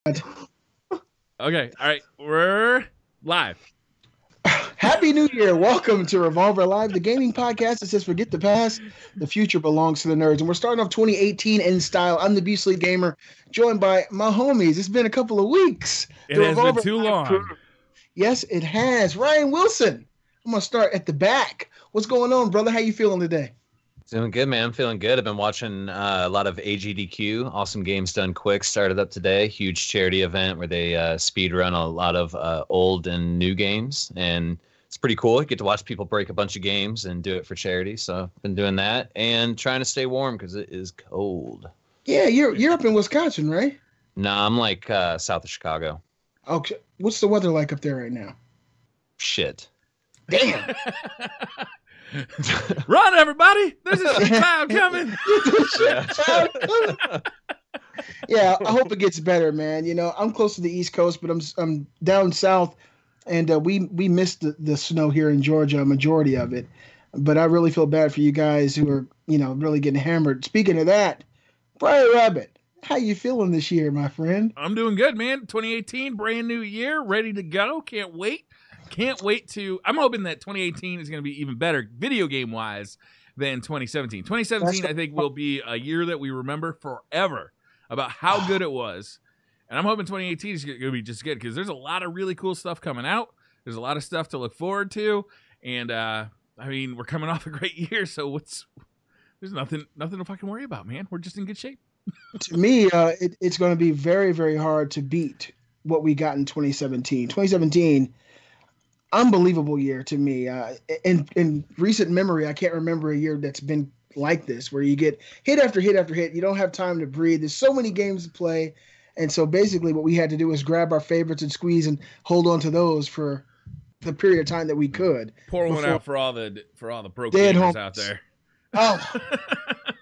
Okay, all right, we're live. Happy New Year. Welcome to Revolver Live, the gaming podcast that says forget the past, the future belongs to the nerds. And we're starting off 2018 in style. I'm the Beastly Gamer, joined by my homies. It's been a couple of weeks. It has been too long. Yes, it has. Ryan Wilson, I'm going to start at the back. What's going on, brother? How you feeling today? Doing good, man. I'm feeling good. I've been watching a lot of AGDQ, Awesome Games Done Quick, started up today. Huge charity event where they speed run a lot of old and new games. And it's pretty cool. You get to watch people break a bunch of games and do it for charity. So I've been doing that and trying to stay warm because it is cold. Yeah, you're up in Wisconsin, right? Nah, I'm like south of Chicago. Okay. What's the weather like up there right now? Shit. Damn. Run, everybody! There's a cloud coming. Yeah, I hope it gets better, man. You know, I'm close to the East Coast, but I'm down south, and we missed the snow here in Georgia, a majority of it. But I really feel bad for you guys who are, really getting hammered. Speaking of that, Briar Rabbit, how you feeling this year, my friend? I'm doing good, man. 2018, brand new year, ready to go. Can't wait. I'm hoping that 2018 is going to be even better video game wise than 2017. 2017, I think, will be a year that we remember forever about how good it was. And I'm hoping 2018 is going to be just good because there's a lot of really cool stuff coming out. There's a lot of stuff to look forward to. And, we're coming off a great year. So there's nothing to fucking worry about, man. We're just in good shape. To me, it's going to be very, very hard to beat what we got in 2017. 2017, unbelievable year to me. In recent memory, I can't remember a year that's been like this, where you get hit after hit after hit. You don't have time to breathe. There's so many games to play. And so basically what we had to do was grab our favorites and squeeze and hold on to those for the period of time that we could. Pour one out for all the pro gamers out there. Oh,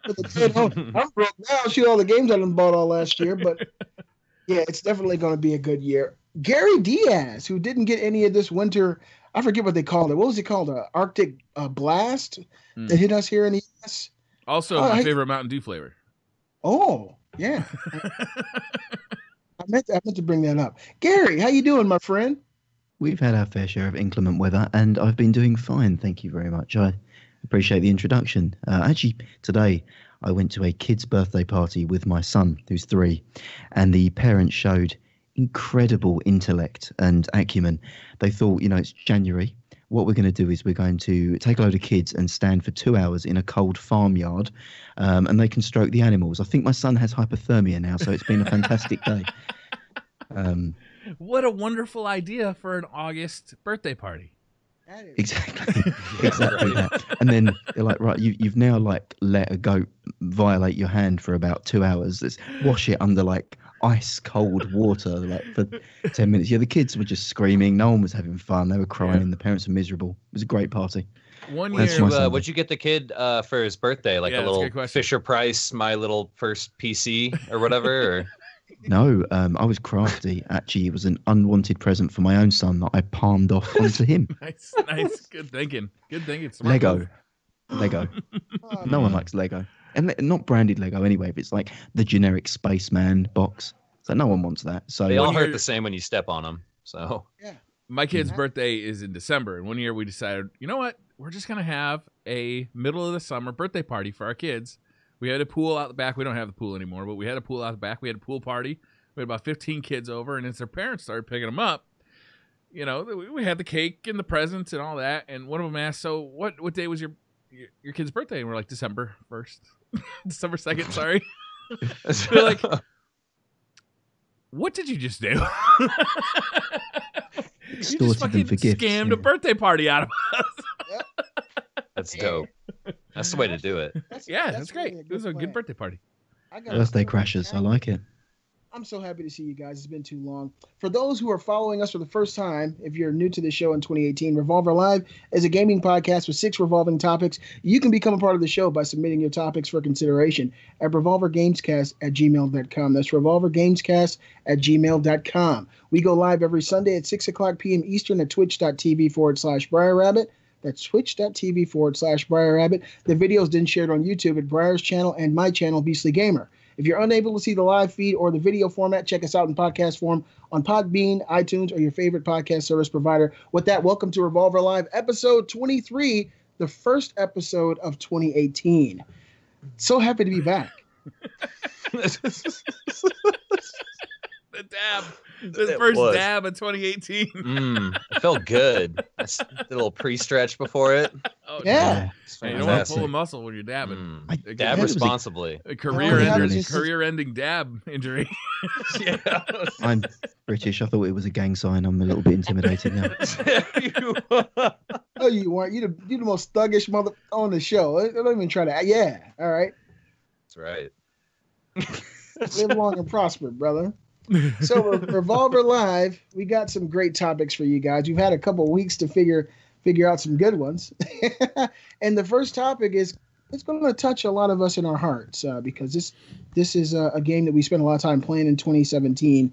for the dead home. I'm broke now. Shoot, all the games I done bought all last year. But yeah, it's definitely going to be a good year. Gary Diaz, who didn't get any of this winter, I forget what they called it. What was it called? Arctic blast that hit us here in the U.S. Also, my favorite Mountain Dew flavor. Oh, yeah. I meant to bring that up. Gary, how you doing, my friend? We've had our fair share of inclement weather, and I've been doing fine. Thank you very much. I appreciate the introduction. Actually, today I went to a kid's birthday party with my son, who's 3, and the parents showed incredible intellect and acumen. They thought, it's January. What we're going to do is we're going to take a load of kids and stand for 2 hours in a cold farmyard, and they can stroke the animals. I think my son has hypothermia now, so it's been a fantastic day. What a wonderful idea for an August birthday party. Exactly that. And then they're like, right, you've now let a goat violate your hand for about 2 hours. Let's wash it under ice cold water for 10 minutes. Yeah, the kids were just screaming. No one was having fun. They were crying. Yeah. The parents were miserable. It was a great party. One year, what'd you get the kid for his birthday? A little Fisher Price, My Little First PC or whatever? Or? No, I was crafty. Actually, it was an unwanted present for my own son that I palmed off onto him. Nice. Good thinking. Lego. No one likes Lego. And not branded Lego anyway, but it's like the generic spaceman box. So no one wants that. So they all hurt the same when you step on them. So yeah. My kid's birthday is in December, and one year we decided, you know what? We're just gonna have a middle of the summer birthday party for our kids. We had a pool out the back. We don't have the pool anymore, but we had a pool out the back. We had a pool party. We had about 15 kids over, and as their parents started picking them up, we had the cake and the presents and all that. And one of them asked, "So what day was your kid's birthday?" And we're like, December 1st. December 2nd, sorry. They're like, what did you just do? You just fucking scammed a birthday party out of us. That's dope. That's the way to do it. That's great. It was a good birthday party. Birthday crashes. I like it. I'm so happy to see you guys. It's been too long. For those who are following us for the first time, if you're new to the show in 2018, Revolver Live is a gaming podcast with 6 revolving topics. You can become a part of the show by submitting your topics for consideration at revolvergamescast@gmail.com. That's revolvergamescast@gmail.com. We go live every Sunday at 6 o'clock p.m. Eastern at twitch.tv/BriarRabbit. That's twitch.tv/BriarRabbit. The videos then shared on YouTube at Briar's channel and my channel, Beastly Gamer. If you're unable to see the live feed or the video format, check us out in podcast form on Podbean, iTunes, or your favorite podcast service provider. With that, welcome to Revolver Live, episode 23, the first episode of 2018. So happy to be back. The dab. The first dab of 2018. It felt good. I did a little pre-stretch before it. Oh, yeah. No. You don't want to pull a muscle when you're dabbing. Dab responsibly. A career-ending dab injury. Yeah. I'm British. I thought it was a gang sign. I'm a little bit intimidated now. Oh, you weren't. You the most thuggish mother on the show. Don't even try to. Yeah. All right. That's right. Live long and prosper, brother. So Revolver Live, we got some great topics for you guys. We've had a couple weeks to figure out some good ones. And the first topic is, it's going to touch a lot of us in our hearts because this is a game that we spent a lot of time playing in 2017.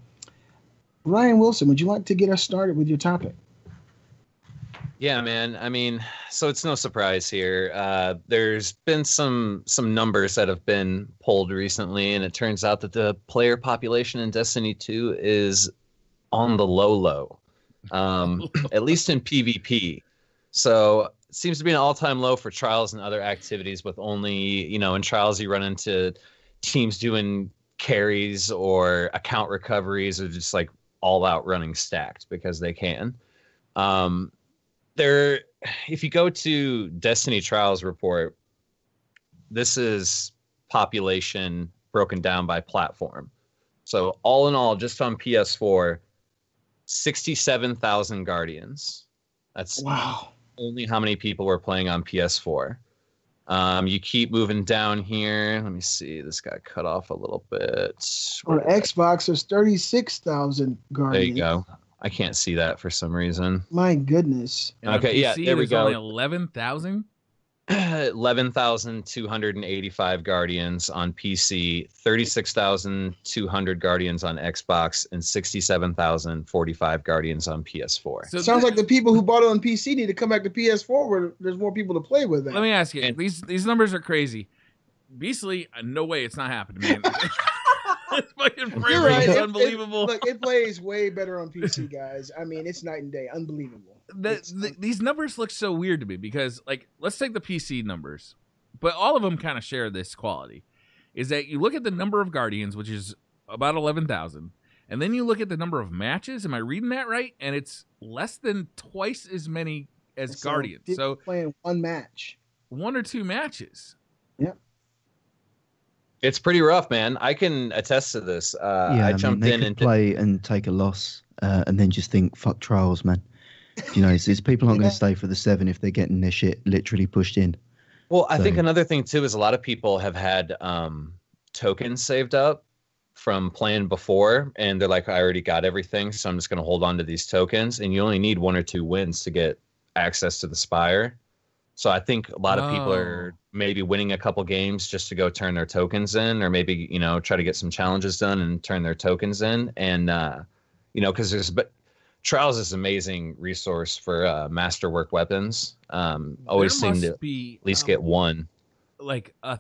Ryan Wilson, would you like to get us started with your topic? Yeah, man. I mean, so it's no surprise here. There's been some numbers that have been pulled recently, and it turns out that the player population in Destiny 2 is on the low, at least in PvP. So it seems to be an all-time low for trials and other activities, with only, in trials you run into teams doing carries or account recoveries or just like all-out running stacked because they can. If you go to Destiny Trials report, this is population broken down by platform. So all in all, just on PS4, 67,000 Guardians. That's only how many people were playing on PS4. You keep moving down here. Let me see. This got cut off a little bit. On Xbox, there's 36,000 Guardians. There you go. I can't see that for some reason. My goodness. And okay, PC, yeah, there we go. Only 11,000. 11,285 Guardians on PC, 36,200 Guardians on Xbox, and 67,045 Guardians on PS4. So sounds like the people who bought it on PC need to come back to PS4 where there's more people to play with. Let me ask you, these numbers are crazy. Beastly, no way it's not happening, man. It's fucking frame rate is unbelievable. Look, it plays way better on PC, guys. I mean, it's night and day. Unbelievable. These numbers look so weird to me because, like, let's take the PC numbers, but all of them kind of share this quality. Is that you look at the number of Guardians, which is about 11,000, and then you look at the number of matches. Am I reading that right? And it's less than twice as many as Guardians. So playing one match, 1 or 2 matches. Yep. It's pretty rough, man. I can attest to this. I jumped in and play and take a loss, and then just think, "Fuck trials, man." It's people aren't going to stay for the 7 if they're getting their shit literally pushed in. Well, I think another thing too is a lot of people have had tokens saved up from playing before, and they're like, "I already got everything, so I'm just going to hold on to these tokens." And you only need 1 or 2 wins to get access to the Spire. So I think a lot of people are maybe winning a couple games just to go turn their tokens in, or maybe, try to get some challenges done and turn their tokens in. And, because Trials is an amazing resource for masterwork weapons. Always seem to at least get one. Like a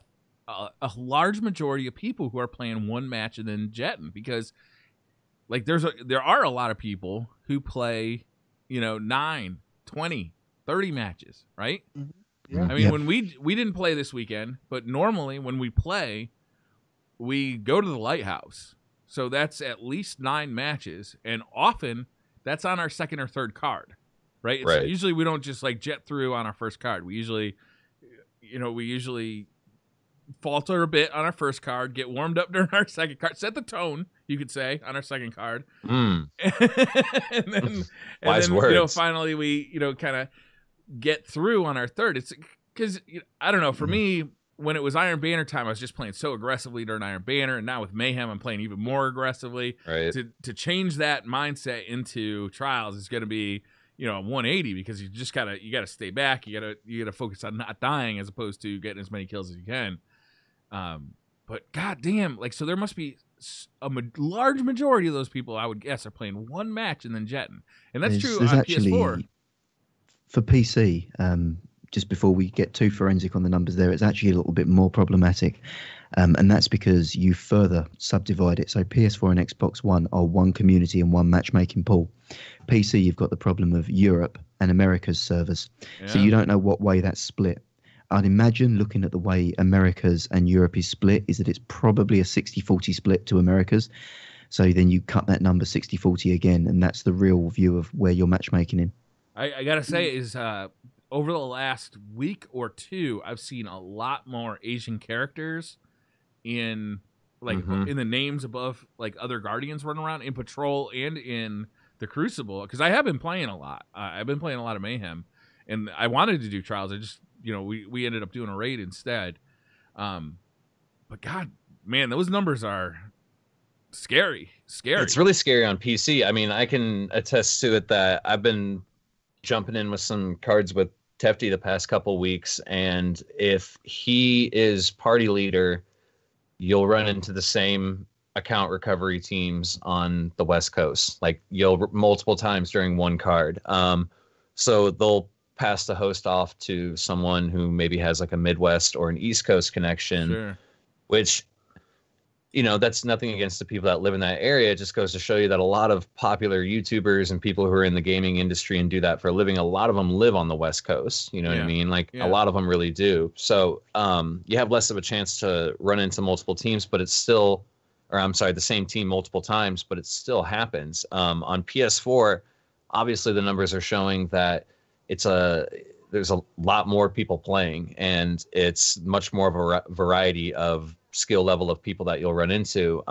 large majority of people who are playing one match and then jetting, because like there are a lot of people who play, 9, 20, 30 matches, right? Mm-hmm. Yeah. I mean, when we didn't play this weekend, but normally when we play, we go to the Lighthouse. So that's at least 9 matches, and often that's on our second or third card, right? Right. Usually we don't just like jet through on our first card. We usually falter a bit on our first card, get warmed up during our second card, set the tone, you could say, on our second card. and then Wise words. Finally we, kind of get through on our third. It's because I don't know, for me, when it was Iron Banner time, I was just playing so aggressively during Iron Banner, and now with Mayhem I'm playing even more aggressively. Right. To change that mindset into Trials is going to be 180, because you just gotta stay back, you gotta focus on not dying as opposed to getting as many kills as you can. But goddamn, like, so there must be a large majority of those people, I would guess, are playing one match and then jetting, and that's true on actually, PS4. For PC, just before we get too forensic on the numbers there, it's actually a little bit more problematic. And that's because you further subdivide it. So PS4 and Xbox One are one community and one matchmaking pool. PC, you've got the problem of Europe and America's servers. Yeah. So you don't know what way that's split. I'd imagine, looking at the way America's and Europe is split, is that it's probably a 60-40 split to America's. So then you cut that number 60-40 again, and that's the real view of where you're matchmaking in. I got to say is over the last week or two, I've seen a lot more Asian characters in in the names above like other Guardians running around in Patrol and in the Crucible, because I have been playing a lot. I've been playing a lot of Mayhem, and I wanted to do Trials. I just, we ended up doing a raid instead. But God, man, those numbers are scary. It's really scary on PC. I mean, I can attest to it that I've been jumping in with some cards with Tefty the past couple weeks, and if he is party leader, you'll run into the same account recovery teams on the West Coast, like multiple times during one card. So they'll pass the host off to someone who maybe has like a Midwest or an East Coast connection, sure. Which, that's nothing against the people that live in that area. It just goes to show you that a lot of popular YouTubers and people who are in the gaming industry and do that for a living, a lot of them live on the West Coast. You know what I mean? Like a lot of them really do. So you have less of a chance to run into multiple teams, but it's still, the same team multiple times, but it still happens. On PS4, obviously the numbers are showing that there's a lot more people playing, and it's much more of a variety of skill level of people that you'll run into.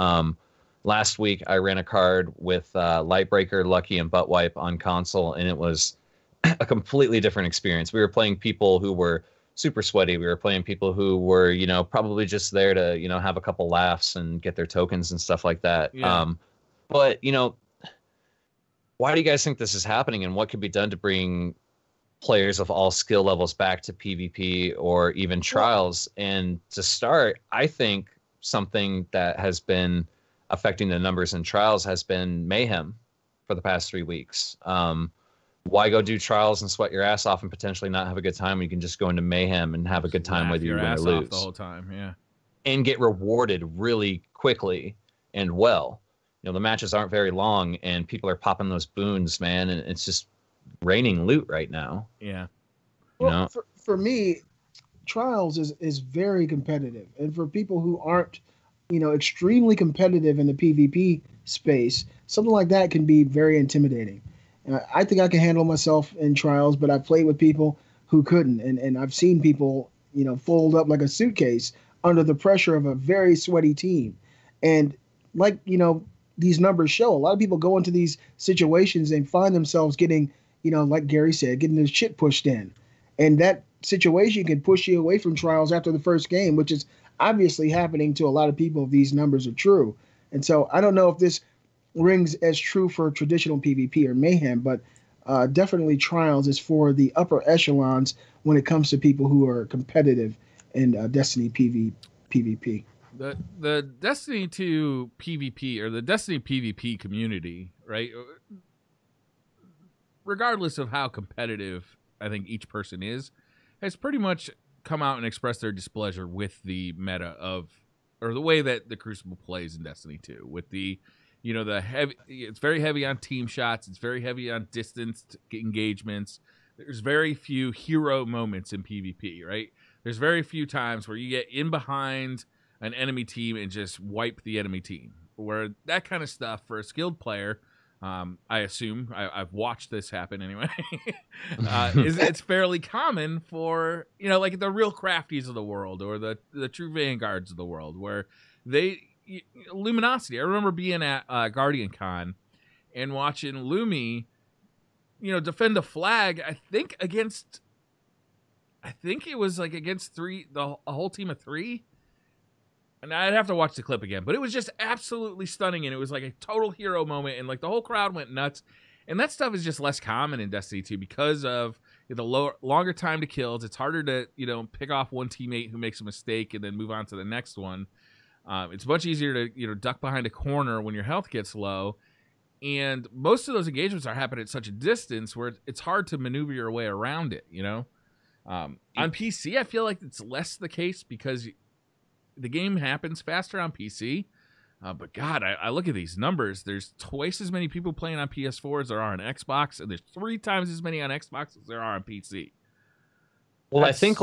Last week I ran a card with Lightbreaker, Lucky, and Buttwipe on console, and it was a completely different experience. We were playing people who were super sweaty. We were playing people who were, probably just there to, have a couple laughs and get their tokens and stuff like that. Yeah. But, why do you guys think this is happening, and what could be done to bring players of all skill levels back to PvP or even Trials? And to start, I think something that has been affecting the numbers in Trials has been Mayhem for the past 3 weeks. Why go do Trials and sweat your ass off and potentially not have a good time when you can just go into Mayhem and have a good time whether you win or lose the whole time, yeah, and get rewarded really quickly and well. The matches aren't very long, and people are popping those boons, man, and it's just raining loot right now. Yeah. Well, for me, Trials is very competitive, and for people who aren't, extremely competitive in the PvP space, something like that can be very intimidating. I think I can handle myself in Trials, but I've played with people who couldn't, and I've seen people, fold up like a suitcase under the pressure of a very sweaty team, and these numbers show, a lot of people go into these situations and find themselves getting, like Gary said, getting their shit pushed in. And that situation can push you away from Trials after the first game, which is obviously happening to a lot of people if these numbers are true. And so I don't know if this rings as true for traditional PvP or Mayhem, but definitely Trials is for the upper echelons when it comes to people who are competitive in Destiny PvP. The Destiny 2 PvP or the Destiny PvP community, right? Regardless of how competitive I think each person is, has pretty much come out and expressed their displeasure with the meta or the way that the Crucible plays in Destiny 2. With the, the heavy, it's very heavy on team shots. It's very heavy on distanced engagements. There's very few hero moments in PvP, right? There's very few times where you get in behind an enemy team and just wipe the enemy team. Where that kind of stuff for a skilled player, I assume, I've watched this happen anyway, it's fairly common for, like the real crafties of the world or the true vanguards of the world, where Luminosity. I remember being at Guardian Con and watching Lumi, defend a flag, I think it was like against a whole team of 3. And I'd have to watch the clip again, but it was just absolutely stunning, and it was like a total hero moment, and like the whole crowd went nuts. And that stuff is just less common in Destiny 2 because of the longer time to kills. It's harder to pick off one teammate who makes a mistake and then move on to the next one. It's much easier to duck behind a corner when your health gets low, and most of those engagements are happening at such a distance where it's hard to maneuver your way around it. On PC, I feel like it's less the case because the game happens faster on PC. But God, I look at these numbers. There's twice as many people playing on PS4 as there are on Xbox, and there's 3 times as many on Xbox as there are on PC. Well, That's I think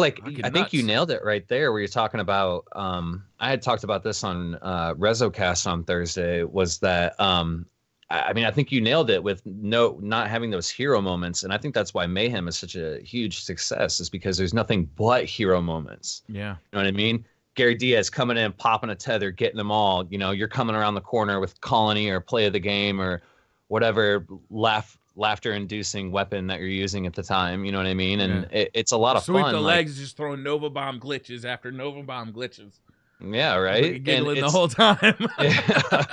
nuts. you nailed it right there where you're talking about I had talked about this on RezoCast on Thursday, was that I mean, I think you nailed it with not having those hero moments, and I think that's why Mayhem is such a huge success, is because there's nothing but hero moments. Yeah. You know what I mean? Gary Diaz coming in, popping a tether, getting them all. You know, you're coming around the corner with Colony or Play of the Game or whatever laughter-inducing weapon that you're using at the time. You know what I mean? And it's a lot of Sweep fun. the legs, just throwing Nova Bomb glitches after Nova Bomb glitches. Yeah, right. Like giggling the whole time. Yeah.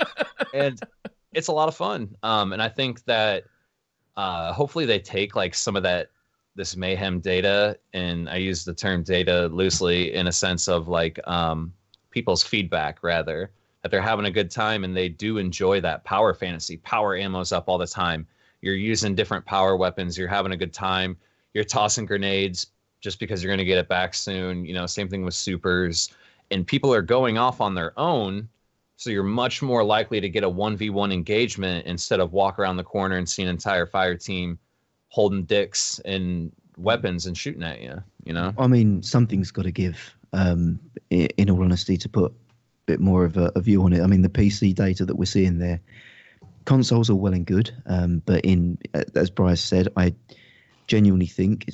And it's a lot of fun. And I think that hopefully they take like some of this Mayhem data, and I use the term data loosely in a sense of like people's feedback, rather, that they're having a good time and they do enjoy that power fantasy. Power ammo's up all the time. You're using different power weapons. You're having a good time. You're tossing grenades just because you're going to get it back soon. You know, same thing with supers. And people are going off on their own, so you're much more likely to get a 1v1 engagement instead of walk around the corner and see an entire fire team holding dicks and weapons and shooting at you, you know? I mean, something's got to give, in all honesty, to put a bit more of a view on it. I mean, the PC data that we're seeing there, consoles are well and good, but as Briar said, I genuinely think,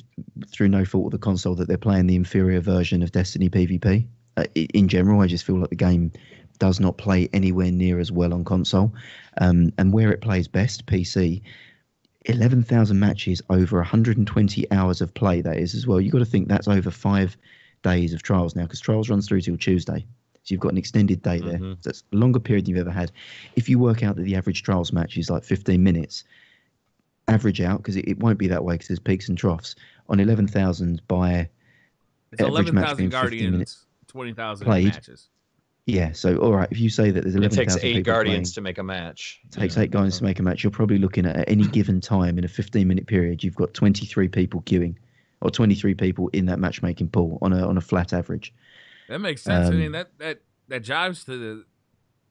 through no fault of the console, that they're playing the inferior version of Destiny PvP. In general, I just feel like the game does not play anywhere near as well on console. And where it plays best, PC, 11,000 matches over 120 hours of play, that is, as well. You've got to think that's over 5 days of trials now, because trials runs through till Tuesday. So you've got an extended day there. So that's a longer period than you've ever had. If you work out that the average trials match is like 15 minutes, average out, because it won't be that way because there's peaks and troughs, on 11,000 by It's average match 11,000 being 15 Guardians, minutes 20,000 played. matches. Yeah, so all right, if you say that there's It 11,000 takes 8 people Guardians playing, to make a match. it takes 8 Guardians to make a match, you're probably looking at any given time in a 15-minute period, you've got 23 people queuing, or 23 people in that matchmaking pool on a flat average. That makes sense. I mean, that jives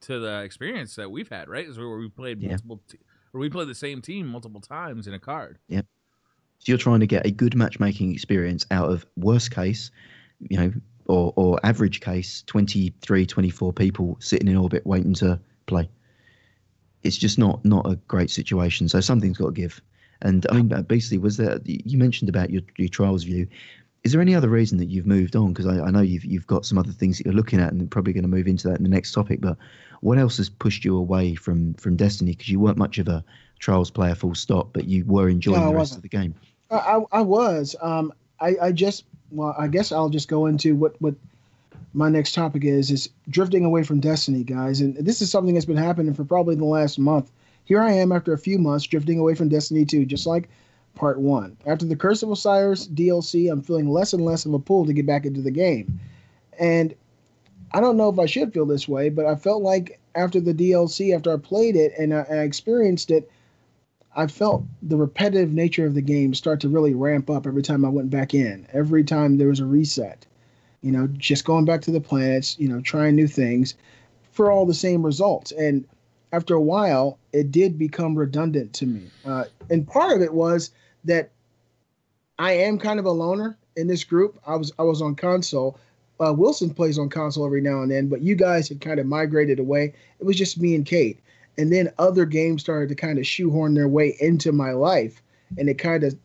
to the experience that we've had, right? Is where we played where we played the same team multiple times in a card. Yep. So you're trying to get a good matchmaking experience out of, worst case, you know, or average case, 23, 24 people sitting in orbit waiting to play. It's just not a great situation. So something's got to give. And I mean, basically, was there? You mentioned about your trials view. Is there any other reason that you've moved on? Because I know you've got some other things that you're looking at, and probably going to move into that in the next topic. But what else has pushed you away from Destiny? Because you weren't much of a trials player, full stop, but you were enjoying the rest of the game. I was. I guess I'll just go into what my next topic is drifting away from Destiny, guys. And this is something that's been happening for probably the last month. Here I am after a few months drifting away from Destiny 2, just like Part 1. After the Curse of Osiris DLC, I'm feeling less and less of a pull to get back into the game. And I don't know if I should feel this way, but I felt like after the DLC, after I played it and I experienced it, I felt the repetitive nature of the game start to really ramp up every time I went back in. Every time there was a reset. You know, just going back to the planets, you know, trying new things for all the same results. And after a while, it did become redundant to me. And part of it was that I am kind of a loner in this group. I was on console. Wilson plays on console every now and then, but you guys had kind of migrated away. It was just me and Kate. And then other games started to kind of shoehorn their way into my life. And it kind of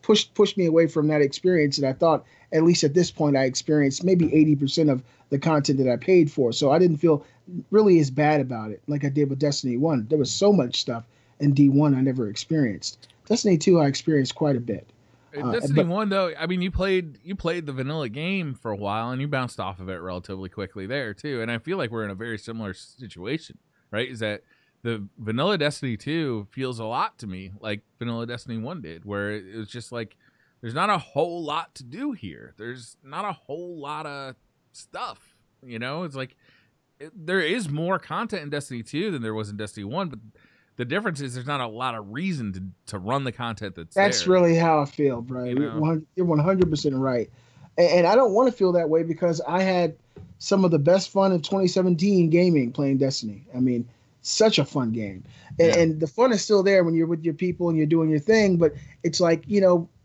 pushed me away from that experience. And I thought, at least at this point, I experienced maybe 80% of the content that I paid for. So I didn't feel really as bad about it like I did with Destiny 1. There was so much stuff in D1 I never experienced. Destiny 2, I experienced quite a bit. Destiny 1, though, I mean, you played the vanilla game for a while, and you bounced off of it relatively quickly there, too. And I feel like we're in a very similar situation, right? Is that the vanilla Destiny 2 feels a lot to me like vanilla Destiny 1 did, where it was just like, there's not a whole lot to do here. There's not a whole lot of stuff, you know? It's like, there is more content in Destiny 2 than there was in Destiny 1, but The difference is there's not a lot of reason to run the content that's That's there. really how I feel, Brian. You know? You're 100% right. And I don't want to feel that way because I had some of the best fun of 2017 gaming playing Destiny. I mean, such a fun game. And the fun is still there when you're with your people and you're doing your thing. But it's like,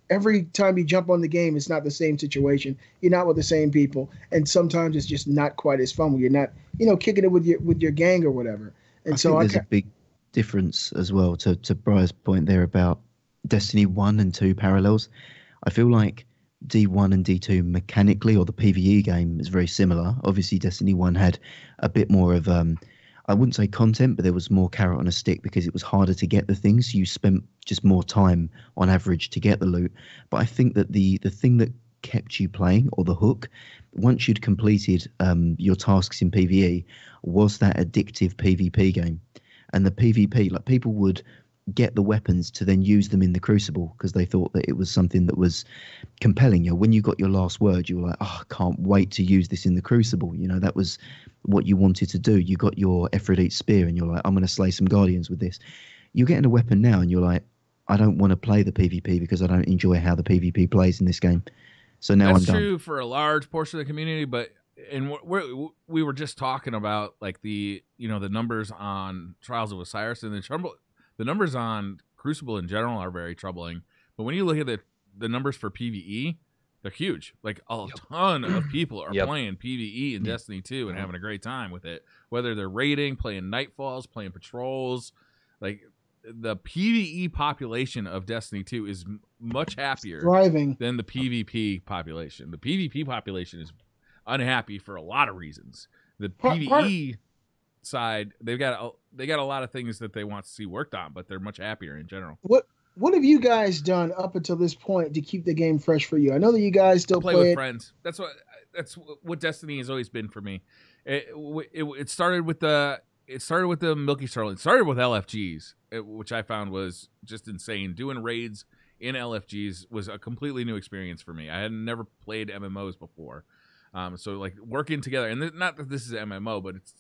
every time you jump on the game, it's not the same situation. You're not with the same people. And sometimes it's just not quite as fun when you're not, kicking it with your gang or whatever. And so there's a big difference as well to Briar's point there about Destiny 1 and 2 parallels. I feel like D1 and D2 mechanically, or the PvE game, is very similar. Obviously, Destiny 1 had a bit more of, I wouldn't say content, but there was more carrot on a stick because it was harder to get the things. You spent just more time on average to get the loot. But I think that the thing that kept you playing, or the hook, once you'd completed your tasks in PvE, was that addictive PvP game. And the PvP, like, people would get the weapons to then use them in the Crucible because they thought that it was something that was compelling. When you got your last word, you were like, oh, I can't wait to use this in the Crucible. That was what you wanted to do. You got your Ephrodite spear and you're like, I'm going to slay some Guardians with this. You're getting a weapon now and you're like, I don't want to play the PvP because I don't enjoy how the PvP plays in this game. So now That's I'm done. true for a large portion of the community, but we were just talking about like the numbers on Trials of Osiris, and the numbers on Crucible in general are very troubling. But when you look at the numbers for PvE, they're huge. Like a ton of people are playing PvE in Destiny 2 and having a great time with it. Whether they're raiding, playing Nightfalls, playing patrols, like the PvE population of Destiny 2 is much happier than the PvP population. The PvP population is unhappy for a lot of reasons. The PvE side, they got a lot of things that they want to see worked on, but they're much happier in general. What have you guys done up until this point to keep the game fresh for you? I know that you guys still play with friends. That's what Destiny has always been for me. It started with the Milky Sirloin. It started with LFGs, which I found was just insane. Doing raids in LFGs was a completely new experience for me. I had never played MMOs before. So like working together, and not that this is an MMO, but it's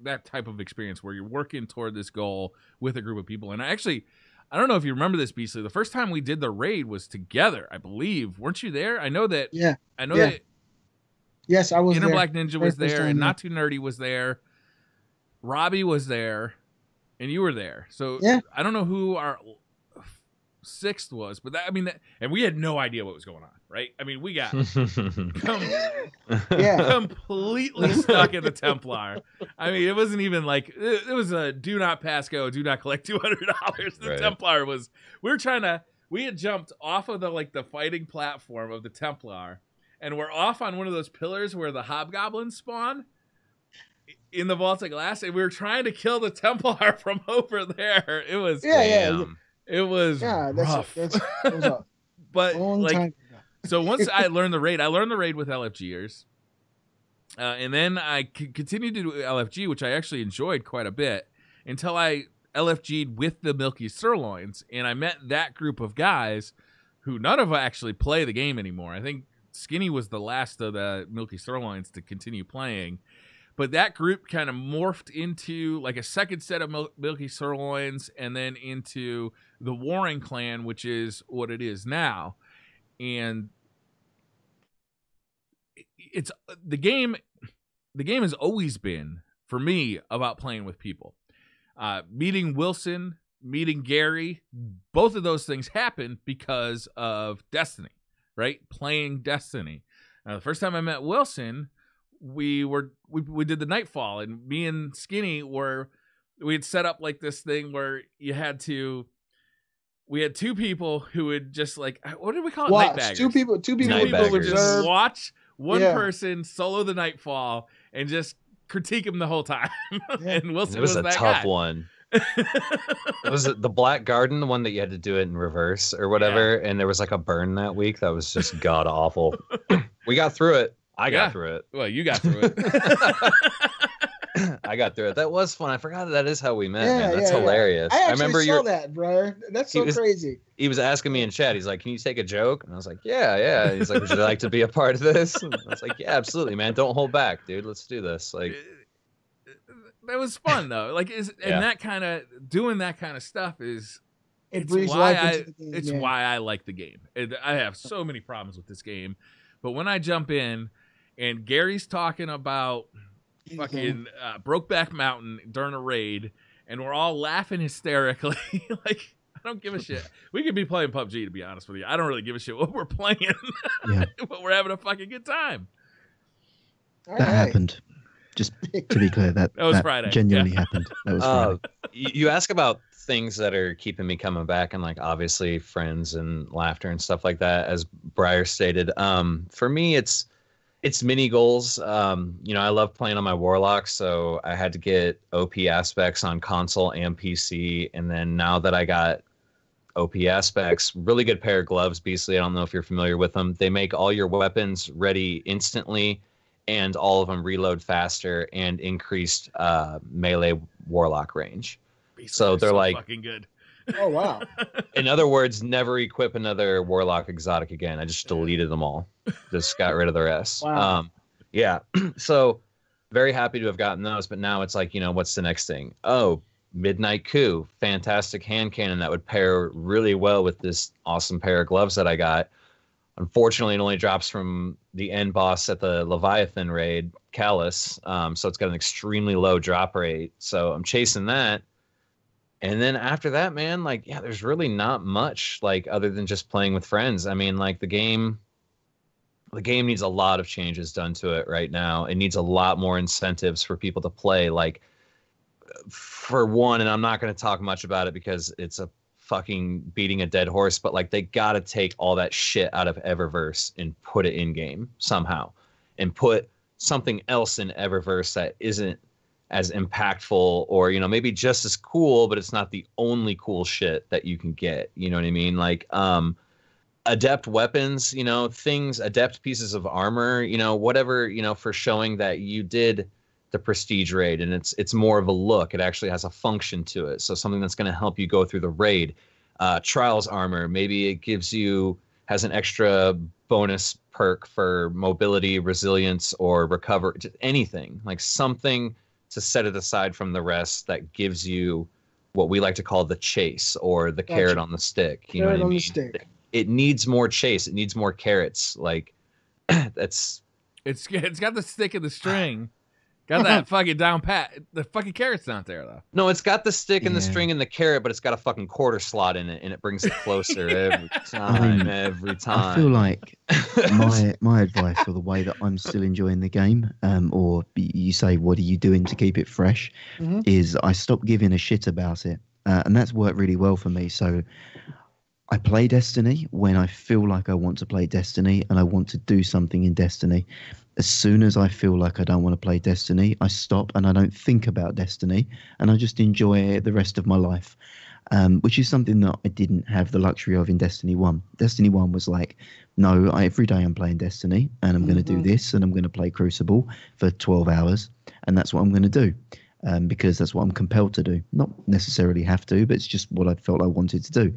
that type of experience where you're working toward this goal with a group of people. And I don't know if you remember this, Beasley. The first time we did the raid was together, I believe. Weren't you there? I know that. Yeah. That. Yes, I was Inner there. Black Ninja was there, and Not Too Nerdy was there. Robbie was there, and you were there. So I don't know who our sixth was, but and we had no idea what was going on, right? I mean, we got completely stuck in the Templar. I mean, it wasn't even like it was a do not pass go, do not collect $200. The Templar was. We had jumped off of the fighting platform of the Templar, and we're off on one of those pillars where the hobgoblins spawn in the vault of glass, and we were trying to kill the Templar from over there. It was it was rough. But so once I learned the raid with LFGers, and then I continued to do LFG, which I actually enjoyed quite a bit until I LFG'd with the Milky Sirloins, and I met that group of guys who none of them actually play the game anymore. I think Skinny was the last of the Milky Sirloins to continue playing. But that group kind of morphed into like a second set of Milky Sirloins, and then into the Warring Clan, which is what it is now. And it's the game has always been, for me, about playing with people. Meeting Wilson, meeting Gary, both of those things happened because of Destiny, right? Playing Destiny. The first time I met Wilson, we did the Nightfall, and me and Skinny we had set up like this thing where we had two people who would just like, what did we call it? Nightbaggers. Two people would just watch one person solo the Nightfall and just critique him the whole time. And Wilson was a that tough guy. One. Was it the Black Garden, the one that you had to do it in reverse or whatever? And there was like a burn that week that was just god awful. We got through it. I got through it. Well, you got through it. I got through it. That was fun. I forgot that is how we met. Man. That's hilarious. I remember saw that, Briar. That's so crazy. He was asking me in chat. He's like, "Can you take a joke?" And I was like, "Yeah." He's like, "Would you like to be a part of this?" And I was like, "Yeah, absolutely, man. Don't hold back, dude. Let's do this." Like, that was fun though. Like and that kind of doing that kind of stuff is It breathes life into the game. It's why I like the game. I have so many problems with this game, but when I jump in and Gary's talking about fucking Brokeback Mountain during a raid, and we're all laughing hysterically, like I don't give a shit. We could be playing PUBG, to be honest with you. I don't really give a shit what we're playing, but we're having a fucking good time. That happened. Just to be clear, that was Friday. Genuinely happened. That was Friday. You ask about things that are keeping me coming back, and like obviously friends and laughter and stuff like that, as Briar stated. For me, it's mini goals. I love playing on my Warlock, so I had to get OP aspects on console and PC, and then now that I got OP aspects, really good pair of gloves, Beastly. I don't know if you're familiar with them. They make all your weapons ready instantly, and all of them reload faster and increased melee Warlock range. So they're like fucking good. Oh wow! In other words, never equip another Warlock exotic again. I just deleted them all. Just got rid of the rest. Wow. So very happy to have gotten those. But now it's like, what's the next thing? Oh, Midnight Coup, fantastic hand cannon that would pair really well with this awesome pair of gloves that I got. Unfortunately, it only drops from the end boss at the Leviathan raid, Callus. So it's got an extremely low drop rate. So I'm chasing that. And then after that, man, there's really not much other than just playing with friends. I mean, the game needs a lot of changes done to it right now. It needs a lot more incentives for people to play. For one, and I'm not going to talk much about it because it's a fucking beating a dead horse, but they got to take all that shit out of Eververse and put it in game somehow, and put something else in Eververse that isn't as impactful, or maybe just as cool, but it's not the only cool shit that you can get. You know what I mean? Adept weapons, adept pieces of armor, whatever, for showing that you did the prestige raid, and it's more of a look. It actually has a function to it, so something that's going to help you go through the raid. Trials armor, maybe it has an extra bonus perk for mobility, resilience, or recover, just anything, something to set it aside from the rest that gives you what we like to call the chase, or the carrot on the stick. You know what I mean? The stick. It needs more chase. It needs more carrots. It's got the stick and the string. Got that fucking down pat. The fucking carrot's not there though. No, it's got the stick and the string and the carrot, but it's got a fucking quarter slot in it, and it brings it closer every time. Every time. I feel like my advice, or the way that I'm still enjoying the game, or you say, what are you doing to keep it fresh, is I stopped giving a shit about it, and that's worked really well for me. So I play Destiny when I feel like I want to play Destiny and I want to do something in Destiny. As soon as I feel like I don't want to play Destiny, I stop and I don't think about Destiny, and I just enjoy it the rest of my life, which is something that I didn't have the luxury of in Destiny 1. Destiny 1 was no, every day I'm playing Destiny, and I'm going to do this, and I'm going to play Crucible for 12 hours, and that's what I'm going to do, because that's what I'm compelled to do. Not necessarily have to, but it's just what I felt I wanted to do.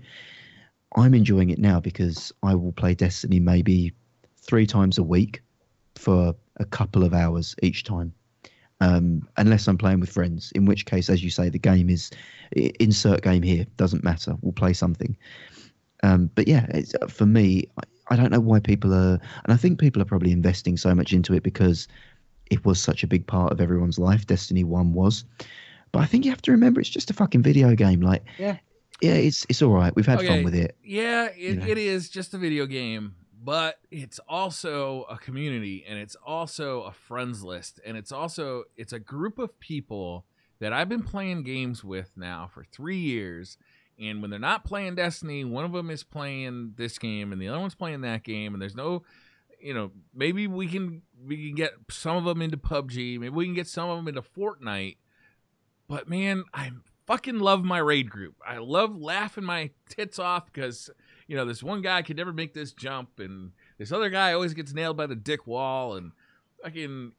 I'm enjoying it now because I will play Destiny maybe 3 times a week for a couple of hours each time, unless I'm playing with friends, in which case, as you say, the game is insert game here, doesn't matter, we'll play something. But yeah, for me, I don't know why people are, and I think people are probably investing so much into it because it was such a big part of everyone's life. Destiny 1 was, but I think you have to remember it's just a fucking video game. Yeah, it's all right, we've had fun with it. It is just a video game. But it's also a community, and it's also a friends list, and it's a group of people that I've been playing games with now for 3 years. And when they're not playing Destiny, one of them is playing this game, and the other one's playing that game. And there's no, maybe we can get some of them into PUBG, maybe we can get some of them into Fortnite. But man, I fucking love my raid group. I love laughing my tits off because this one guy could never make this jump, and this other guy always gets nailed by the dick wall, and fucking,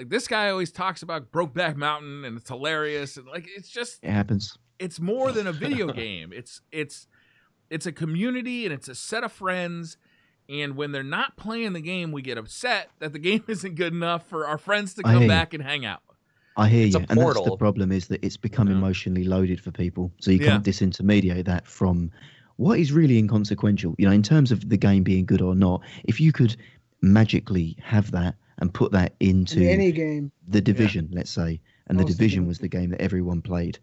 this guy always talks about Brokeback Mountain, and it's hilarious, and it happens. It's more than a video game. It's a community, and it's a set of friends, and when they're not playing the game, we get upset that the game isn't good enough for our friends to come back and hang out. I hear It's you, a and that's the portal. problem is that it's become Yeah. emotionally loaded for people. So you Yeah. can't disintermediate that from what is really inconsequential. You know, in terms of the game being good or not, if you could magically have that and put that into Any game. the Division, let's say, and the I was thinking Division of was the game that everyone played.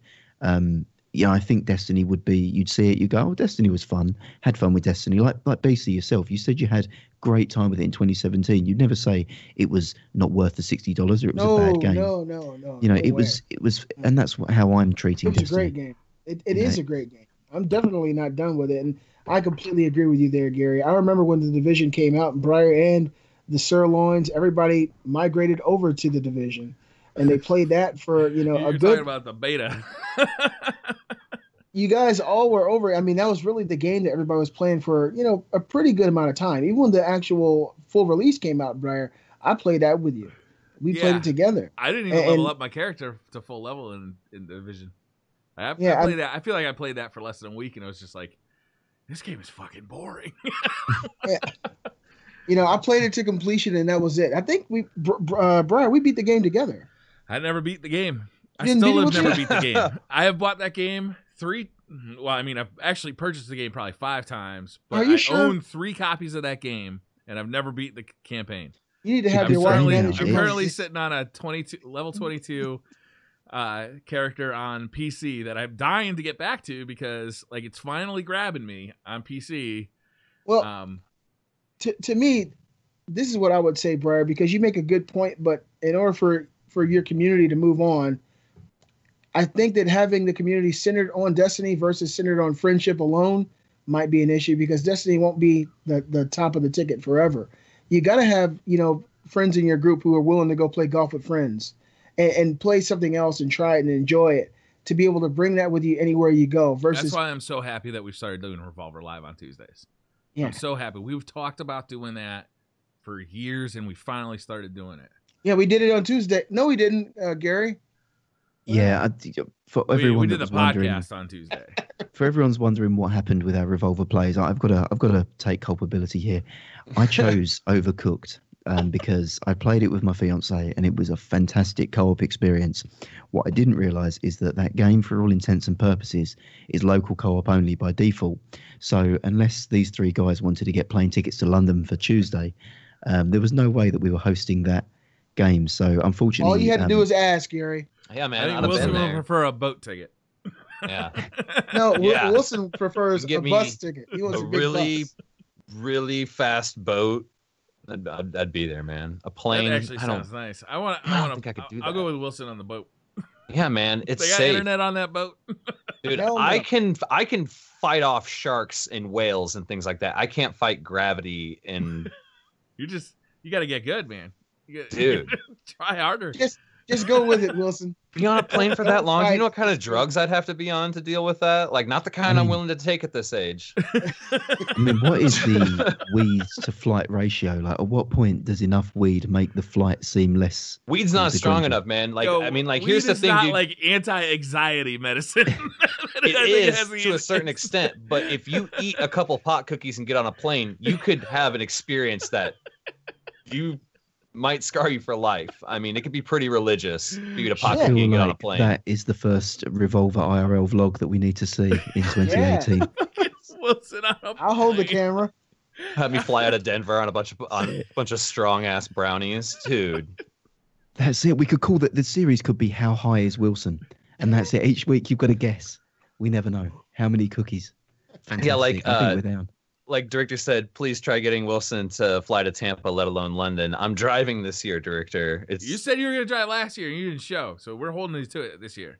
Yeah, I think Destiny would be. You'd see it, you go, "Oh, Destiny was fun. Had fun with Destiny." Like BC yourself, you said you had great time with it in 2017. You'd never say it was not worth the $60 or it was a bad game. No. You know, No it way. was, and that's how I'm treating It was a Destiny. great game. It You is know, a great game. I'm definitely not done with it, and I completely agree with you there, Gary. I remember when the Division came out, and Briar and the Sirloins, everybody migrated over to the Division, and they played that for a You're good. talking about the beta. You guys all were over. I mean, that was really the game that everybody was playing for a pretty good amount of time. Even when the actual full release came out, Briar, I played that with you. We played it together. I didn't even level up my character to full level in Division. I played that. I feel like I played that for less than a week, and it was just like, this game is fucking boring. Yeah. I played it to completion, and that was it. I think Brian, we beat the game together. I never beat the game. I didn't still beat it have with never you? beat the game. I have bought that game 3. Well, I mean, I've actually purchased the game probably 5 times. But Are you I sure? own 3 copies of that game, and I've never beat the campaign. You need to have I'm your wife currently- manage I'm your currently money. sitting on a level 22 character on PC that I'm dying to get back to because like it's finally grabbing me on PC. Well, to me, this is what I would say, Briar, because you make a good point. But in order for your community to move on, I think that having the community centered on Destiny versus centered on friendship alone might be an issue because Destiny won't be the top of the ticket forever. You got to have friends in your group who are willing to go play golf with friends and play something else and try it and enjoy it to be able to bring that with you anywhere you go. Versus that's why I'm so happy that we started doing Revolver Live on Tuesdays. Yeah. I'm so happy. We've talked about doing that for years, and we finally started doing it. Yeah, we did it on Tuesday. No, we didn't, Gary. Yeah, for everyone we that did a was wondering, podcast on Tuesday. for everyone's wondering what happened with our Revolver plays, I've got to take culpability here. I chose Overcooked because I played it with my fiance and it was a fantastic co-op experience. What I didn't realize is that game, for all intents and purposes, is local co-op only by default. So unless these 3 guys wanted to get plane tickets to London for Tuesday, there was no way that we were hosting that game. So unfortunately, All you had to do was ask, Gary. Yeah, I man. think I'd have Wilson been will there. prefer a boat ticket. Yeah. No, Yeah. Wilson prefers Give a me bus ticket. He wants A a big really, bus. really fast boat. I'd be there, man. A plane. That actually I don't. sounds nice. I want I don't to. think I could do I'll that. go with Wilson on the boat. Yeah, man. It's They got safe, internet on that boat. dude. Hell no. I can fight off sharks and whales and things like that. I can't fight gravity and You got to get good, man. Dude. Try harder. Just go with it, Wilson. be on a plane for that long. Do you know what kind of Right. drugs I'd have to be on to deal with that? Like, not the kind I'm willing to take at this age. I mean, what is the weed to flight ratio? Like, at what point does enough weed make the flight seem less? Weed's not strong consequential? enough, man. Like, Yo, I mean, like, weed here's the is thing, not dude. like anti-anxiety medicine. It I think is has the- to a certain extent, but if you eat a couple pot cookies and get on a plane, you could have an experience that you might scar you for life. I mean, it could be pretty religious if you eat a pot I cookie feel and get on a like plane. that is the first Revolver IRL vlog that we need to see in 2018. Wilson on a I'll hold the plane. camera. Have me fly out of Denver on a bunch of strong ass brownies, dude. That's it. We could call the series could be How High is Wilson, and that's it. Each week you've got to guess. We never know how many cookies. Yeah, like, Fantastic. I think we're down. Like director said, please try getting Wilson to fly to Tampa, let alone London. I'm driving this year, director. You said you were going to drive last year and you didn't show, so we're holding you to it this year.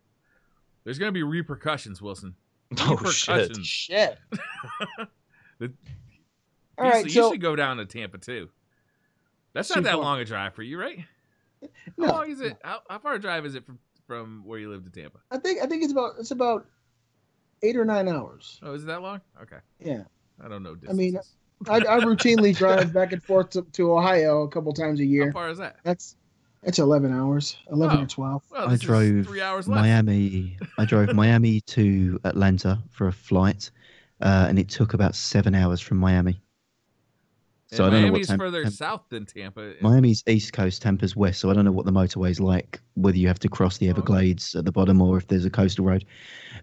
There's going to be repercussions, Wilson. Oh, shit. Repercussions. Shit. The- All you right, should, so you should go down to Tampa too. That's not Too that far. long a drive for you, right? No. How long is it? How far a drive is it from where you live to Tampa? I think it's about 8 or 9 hours. Oh, is it that long? Okay, Yeah, I don't know. I mean, distances. I routinely drive back and forth to Ohio a couple times a How year. far is that? That's 11 hours, 11 Oh. or 12. Well, I this is drove 3 hours less. Miami. I drove Miami to Atlanta for a flight, and it took about 7 hours from Miami. So and I don't know Miami's what further south than Tampa. Miami's east coast, Tampa's west. So I don't know what the motorway's like, whether you have to cross the Everglades at the bottom or if there's a coastal road.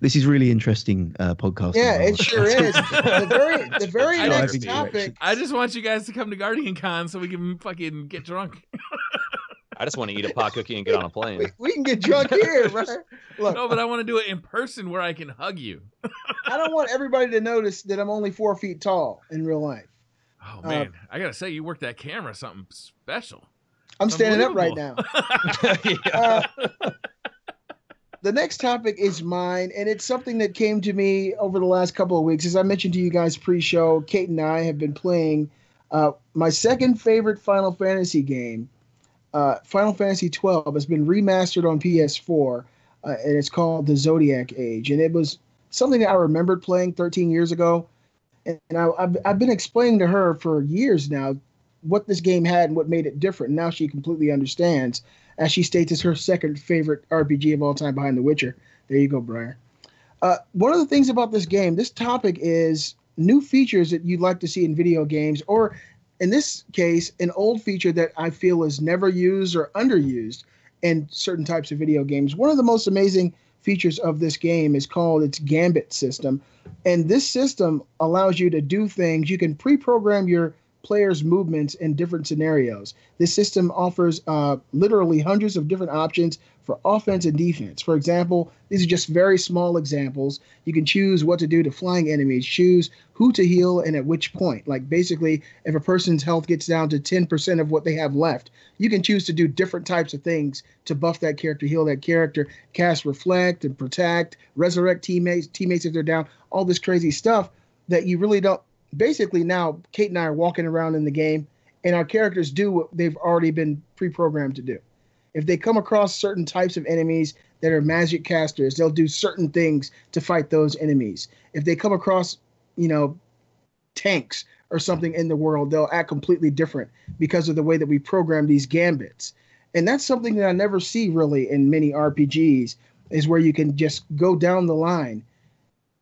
This is really interesting podcasting. Yeah, it sure is. The very I next know. topic. I just want you guys to come to Guardian Con so we can fucking get drunk. I just want to eat a pot cookie and get on a plane. We can get drunk here, right? Look, No, but I want to do it in person where I can hug you. I don't want everybody to notice that I'm only 4 feet tall in real life. Oh man, I gotta say, you work that camera something special. I'm standing up right now. The next topic is mine, and it's something that came to me over the last couple of weeks. As I mentioned to you guys pre-show, Kate and I have been playing my second favorite Final Fantasy game. Final Fantasy XII has been remastered on PS4, and it's called The Zodiac Age. And it was something that I remembered playing 13 years ago. And I've been explaining to her for years now what this game had and what made it different. Now she completely understands. As she states, it's her second favorite RPG of all time behind The Witcher. There you go, Briar. One of the things about this game, this topic is new features that you'd like to see in video games, or in this case, an old feature that I feel is never used or underused in certain types of video games. One of the most amazing features of this game is called its Gambit system. And this system allows you to do things. You can pre-program your players' movements in different scenarios. This system offers literally hundreds of different options for offense and defense. For example, these are just very small examples. You can choose what to do to flying enemies, choose who to heal and at which point. Like basically, if a person's health gets down to 10% of what they have left, you can choose to do different types of things to buff that character, heal that character, cast Reflect and Protect, resurrect teammates if they're down, all this crazy stuff that you really don't. Basically, now Kate and I are walking around in the game, and our characters do what they've already been pre-programmed to do. If they come across certain types of enemies that are magic casters, they'll do certain things to fight those enemies. If they come across, tanks or something in the world, they'll act completely different because of the way that we program these gambits. And that's something that I never see really in many RPGs, is where you can just go down the line,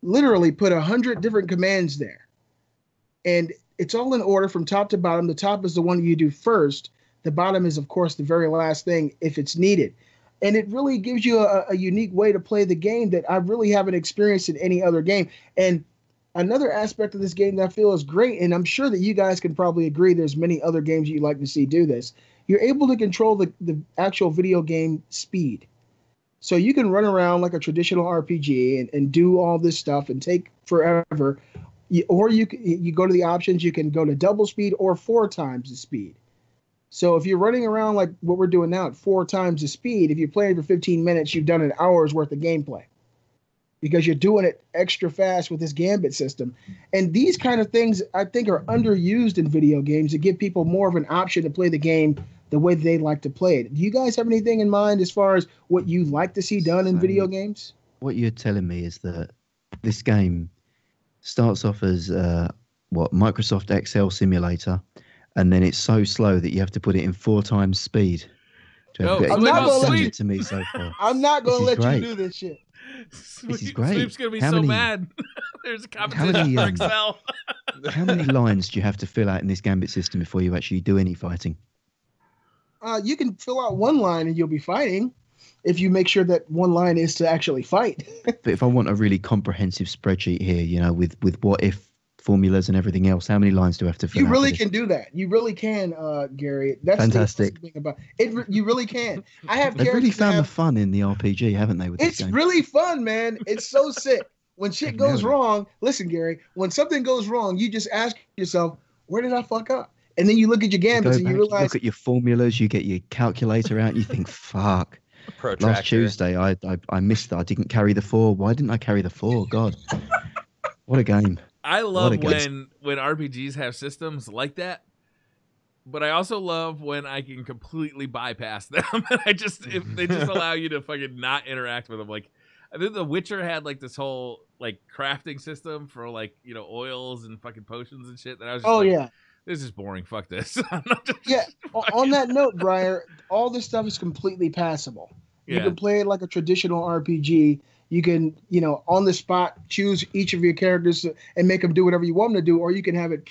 literally put 100 different commands there. And it's all in order from top to bottom. The top is the one you do first. The bottom is, of course, the very last thing if it's needed. And it really gives you a unique way to play the game that I really haven't experienced in any other game. And another aspect of this game that I feel is great, and I'm sure that you guys can probably agree there's many other games you'd like to see do this. You're able to control the actual video game speed. So you can run around like a traditional RPG and do all this stuff and take forever. Or you go to the options, you can go to double speed or 4 times the speed. So if you're running around like what we're doing now at 4 times the speed, if you're playing for 15 minutes, you've done an hour's worth of gameplay because you're doing it extra fast with this Gambit system. And these kind of things I think are underused in video games to give people more of an option to play the game the way they like to play it. Do you guys have anything in mind as far as what you like to see done in video games? What you're telling me is that this game starts off as Microsoft Excel simulator, and then it's so slow that you have to put it in 4 times speed. I'm not going to let you to me so far. I'm not going to let you do this shit. This is great. Sweep's going to be so mad. There's a competition for Excel. How many lines do you have to fill out in this Gambit system before you actually do any fighting? You can fill out 1 line and you'll be fighting if you make sure that 1 line is to actually fight. But if I want a really comprehensive spreadsheet here, with what if formulas and everything else, how many lines do I have to fill out? You really can do that. You really can, Gary. That's fantastic. The thing about it. You really can. I have. They've really found the fun in the RPG, haven't they? With this game? It's really fun, man. It's so sick. When shit goes wrong, listen, Gary. When something goes wrong, you just ask yourself, "Where did I fuck up?" And then you look at your gambits and you realize. You look at your formulas. You get your calculator out. And you think, "Fuck." Protractor. Last Tuesday, I missed that. I didn't carry the 4. Why didn't I carry the 4? God, what a game! I love when RPGs have systems like that, but I also love when I can completely bypass them. If they just allow you to fucking not interact with them. Like, I think The Witcher had like this whole like crafting system for like oils and fucking potions and shit. That I was just yeah. This is boring. Fuck this. Yeah. On that note, Briar, all this stuff is completely passable. You can play it like a traditional RPG. You can, on the spot, choose each of your characters and make them do whatever you want them to do, or you can have it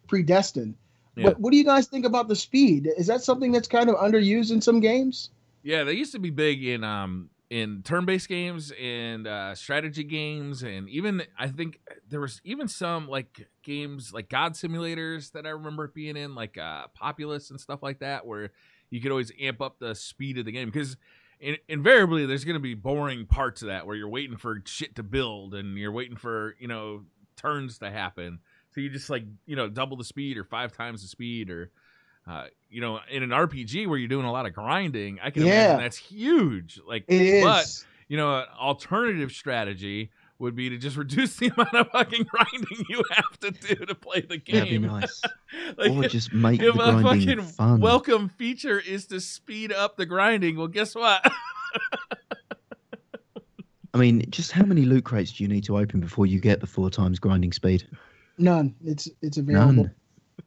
predestined. Yeah. What do you guys think about the speed? Is that something that's kind of underused in some games? Yeah, they used to be big in turn-based games and strategy games, and even I think there was even some like games like God simulators that I remember being in, like Populous and stuff like that, where you could always amp up the speed of the game because invariably there's going to be boring parts of that where you're waiting for shit to build and you're waiting for turns to happen. So you just double the speed or 5 times the speed or. In an RPG where you're doing a lot of grinding, I can imagine that's huge. Like it is. But an alternative strategy would be to just reduce the amount of fucking grinding you have to do to play the game. That'd be nice. Or just make the grinding fucking fun. Welcome feature is to speed up the grinding. Well, guess what? I mean, just how many loot crates do you need to open before you get the 4 times grinding speed? None. It's available. None.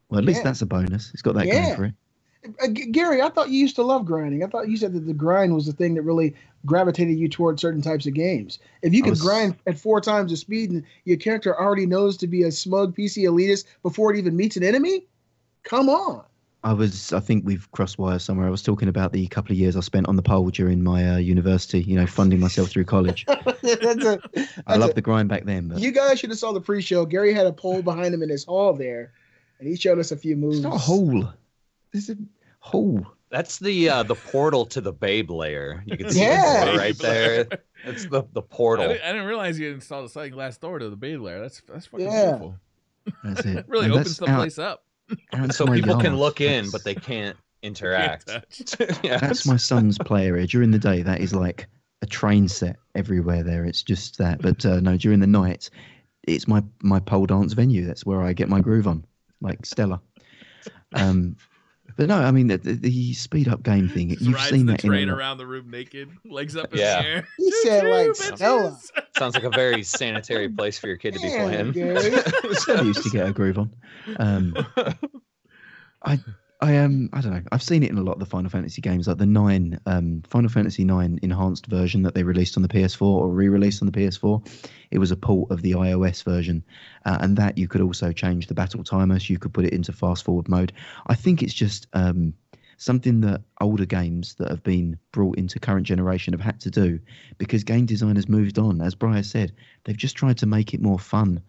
Well, at least that's a bonus. It's got that going for it. Gary, I thought you used to love grinding. I thought you said that the grind was the thing that really gravitated you toward certain types of games. If you could grind at 4 times the speed and your character already knows to be a smug PC elitist before it even meets an enemy, come on. I think we've crossed wires somewhere. I was talking about the couple of years I spent on the pole during my university, funding myself through college. I loved the grind back then. But you guys should have saw the pre-show. Gary had a pole behind him in his hall there. And he showed us a few moves. It's not a hole. It's a hole. That's the portal to the Babe layer. You can see it right there. That's the portal. I didn't realize you installed a sliding glass door to the Babe layer. That's fucking beautiful. That's it. It really opens the place up. So people can look in, but they can't interact. That's my son's play area. During the day, that is like a train set everywhere there. It's just that. But no, during the night, it's my pole dance venue. That's where I get my groove on. Like Stella. But no, I mean the speed up game thing. You've seen that train around the room naked, legs up in the air. He said like Stella. Sounds like a very sanitary place for your kid to be playing. Stella used to get a groove on. I don't know. I've seen it in a lot of the Final Fantasy games, like the Final Fantasy IX enhanced version that they released on the PS4 or re-released on the PS4. It was a port of the iOS version, and that you could also change the battle timer, so you could put it into fast forward mode. I think it's just something that older games that have been brought into current generation have had to do because game designers moved on. As Briar said, they've just tried to make it more fun.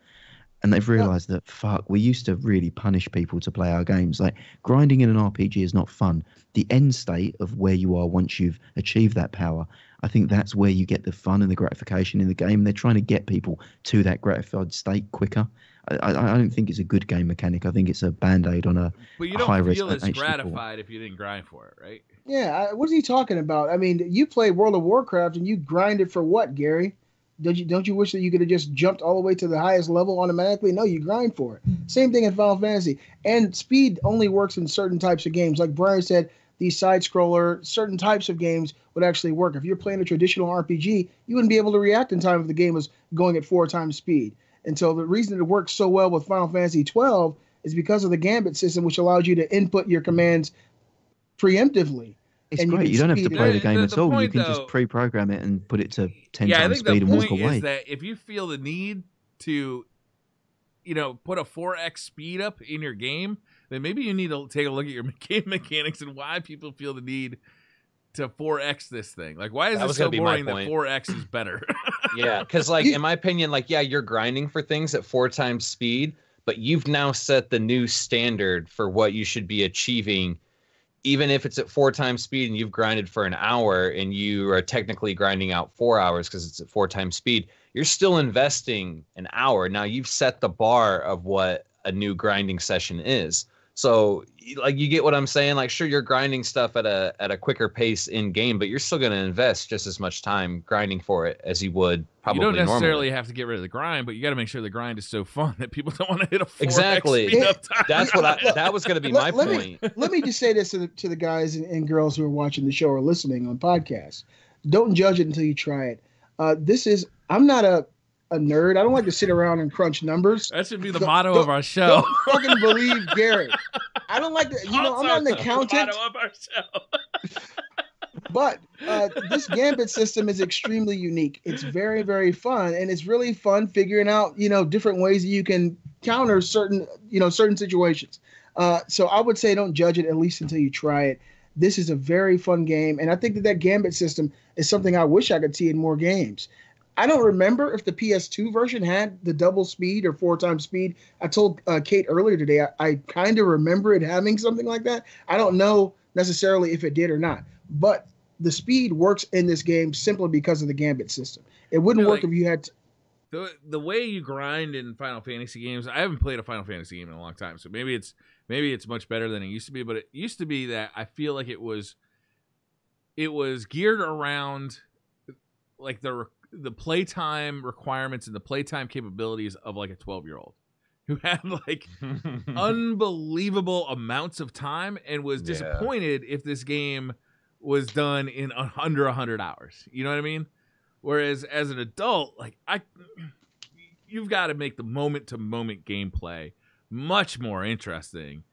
And they've realised that, we used to really punish people to play our games. Like, grinding in an RPG is not fun. The end state of where you are once you've achieved that power, I think that's where you get the fun and the gratification in the game. They're trying to get people to that gratified state quicker. I don't think it's a good game mechanic. I think it's a Band-Aid on a high risk. But you don't feel as gratified if you didn't grind for it, right? Yeah, what is he talking about? I mean, you play World of Warcraft and you grinded for what, Gary? Don't you wish that you could have just jumped all the way to the highest level automatically? No, you grind for it. Same thing in Final Fantasy. And speed only works in certain types of games. Like Brian said, these side-scroller, certain types of games would actually work. If you're playing a traditional RPG, you wouldn't be able to react in time if the game was going at 4 times speed. And so the reason it works so well with Final Fantasy XII is because of the Gambit system, which allows you to input your commands preemptively. It's great. You don't have to play the game at all. You can just pre-program it and put it to 10 times speed and walk away. Yeah, I think the point is that if you feel the need to, put a 4x speed up in your game, then maybe you need to take a look at your game mechanics and why people feel the need to 4x this thing. Like, why is it so boring that 4x is better? Yeah, because, in my opinion, you're grinding for things at 4 times speed, but you've now set the new standard for what you should be achieving. Even if it's at 4 times speed and you've grinded for an hour and you are technically grinding out 4 hours because it's at 4 times speed, you're still investing an hour. Now you've set the bar of what a new grinding session is. So you get what I'm saying? Sure, you're grinding stuff at a quicker pace in game, but you're still going to invest just as much time grinding for it as you would probably normally. You don't necessarily have to get rid of the grind, but you got to make sure the grind is so fun that people don't want to hit a 4x exactly. speed up time. That's what that was going to be my point. Let me just say this to the guys and girls who are watching the show or listening on podcasts. Don't judge it until you try it. I'm not a nerd. I don't like to sit around and crunch numbers. That should be the motto of our show. Don't fucking believe Gary. I don't like to, I'm not an accountant. The motto of our show. But this Gambit system is extremely unique. It's very, very fun, and it's really fun figuring out, different ways that you can counter certain situations. So I would say don't judge it at least until you try it. This is a very fun game, and I think that gambit system is something I wish I could see in more games. I don't remember if the PS2 version had the double speed or 4 times speed. I told Kate earlier today I kind of remember it having something like that. I don't know necessarily if it did or not, but the speed works in this game simply because of the gambit system. It wouldn't work if you had the way you grind in Final Fantasy games. I haven't played a Final Fantasy game in a long time, so maybe it's much better than it used to be. But it used to be that I feel like it was geared around like the playtime requirements and the playtime capabilities of like a 12-year-old who had like unbelievable amounts of time and was disappointed if this game was done in under 100 hours. You know what I mean? Whereas as an adult, like you've got to make the moment-to-moment gameplay much more interesting.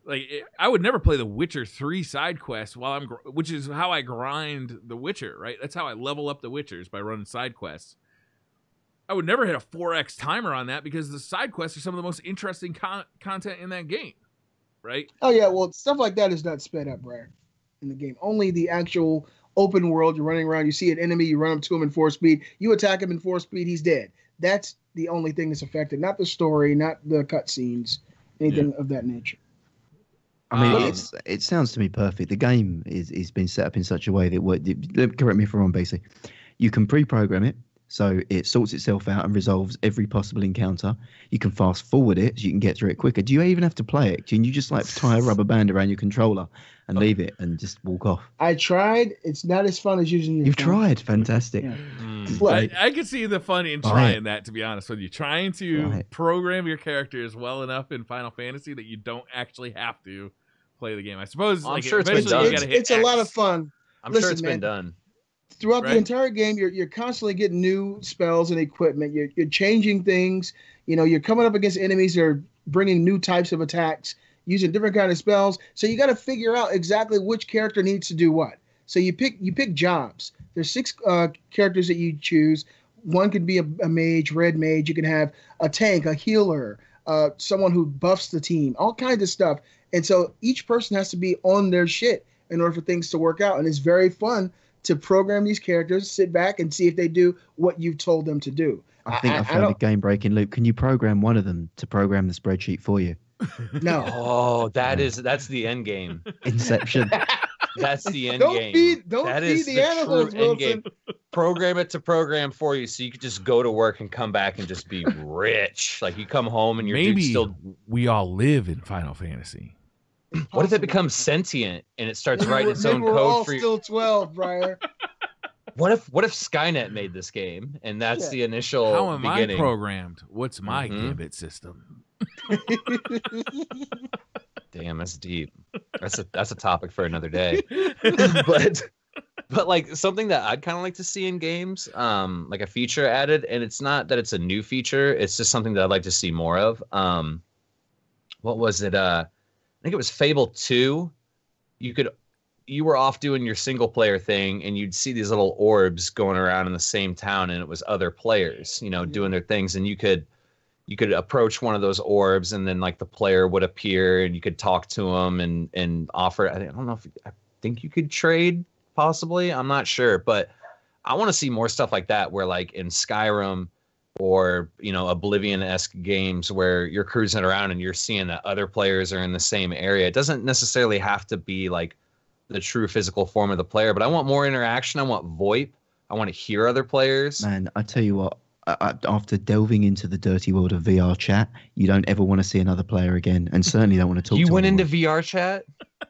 Like I would never play the Witcher 3 side quest which is how I grind the Witcher, right? That's how I level up the Witchers, by running side quests. I would never hit a 4x timer on that because the side quests are some of the most interesting content in that game, right? Oh yeah, well stuff like that is not sped up, Briar, in the game. Only the actual open world, you're running around, you see an enemy, you run up to him in 4 speed, you attack him in 4 speed, he's dead. That's the only thing that's affected, not the story, not the cutscenes, anything of that nature. I mean, it sounds to me perfect. The game is been set up in such a way that, correct me if I'm wrong, basically, you can pre-program it, so it sorts itself out and resolves every possible encounter. You can fast forward it so you can get through it quicker. Do you even have to play it? Can you just like tie a rubber band around your controller and leave it and just walk off? I tried. It's not as fun as using your You've phone. tried. Fantastic. Yeah. I could see the fun in trying that, to be honest with you. Trying to program your characters well enough in Final Fantasy that you don't actually have to play the game. I suppose I'm sure it's been eventually done. It's a lot of fun. I'm sure it's been done. Throughout the entire game, you're constantly getting new spells and equipment. You're changing things. You know, you're coming up against enemies that are bringing new types of attacks, using different kind of spells. So you got to figure out exactly which character needs to do what. So you pick jobs. There's 6 characters that you choose. One could be a mage, red mage. You can have a tank, a healer, someone who buffs the team, all kinds of stuff. And so each person has to be on their shit in order for things to work out. And it's very fun to program these characters, sit back and see if they do what you've told them to do. I think I found a game-breaking loop. Can you program one of them to program the spreadsheet for you? No. Oh, that's the end game. Inception. That's the end game. Don't feed the animals, Wilson. Program it to program for you so you could just go to work and come back and just be rich. Like you come home and you're we all live in Final Fantasy. What if it becomes sentient and it starts writing its own we're code all for you? Still 12, Briar. What if Skynet made this game and that's the initial How am beginning? I programmed? What's my gambit system? Damn, that's deep. That's a topic for another day. But like something that I'd kind of like to see in games, like a feature added, and it's not that it's a new feature, it's just something that I'd like to see more of. What was it? I think it was Fable 2. You were off doing your single player thing and you'd see these little orbs going around in the same town and it was other players, doing their things, and you could approach one of those orbs and then like the player would appear and you could talk to them and offer. I don't know I think you could trade possibly. I'm not sure, but I want to see more stuff like that where like in Skyrim or, Oblivion-esque games where you're cruising around and you're seeing that other players are in the same area. It doesn't necessarily have to be like the true physical form of the player, but I want more interaction. I want VoIP. I want to hear other players. Man, I tell you what, after delving into the dirty world of VR chat, you don't ever want to see another player again, and certainly don't want to talk to You went anyone. into VR chat?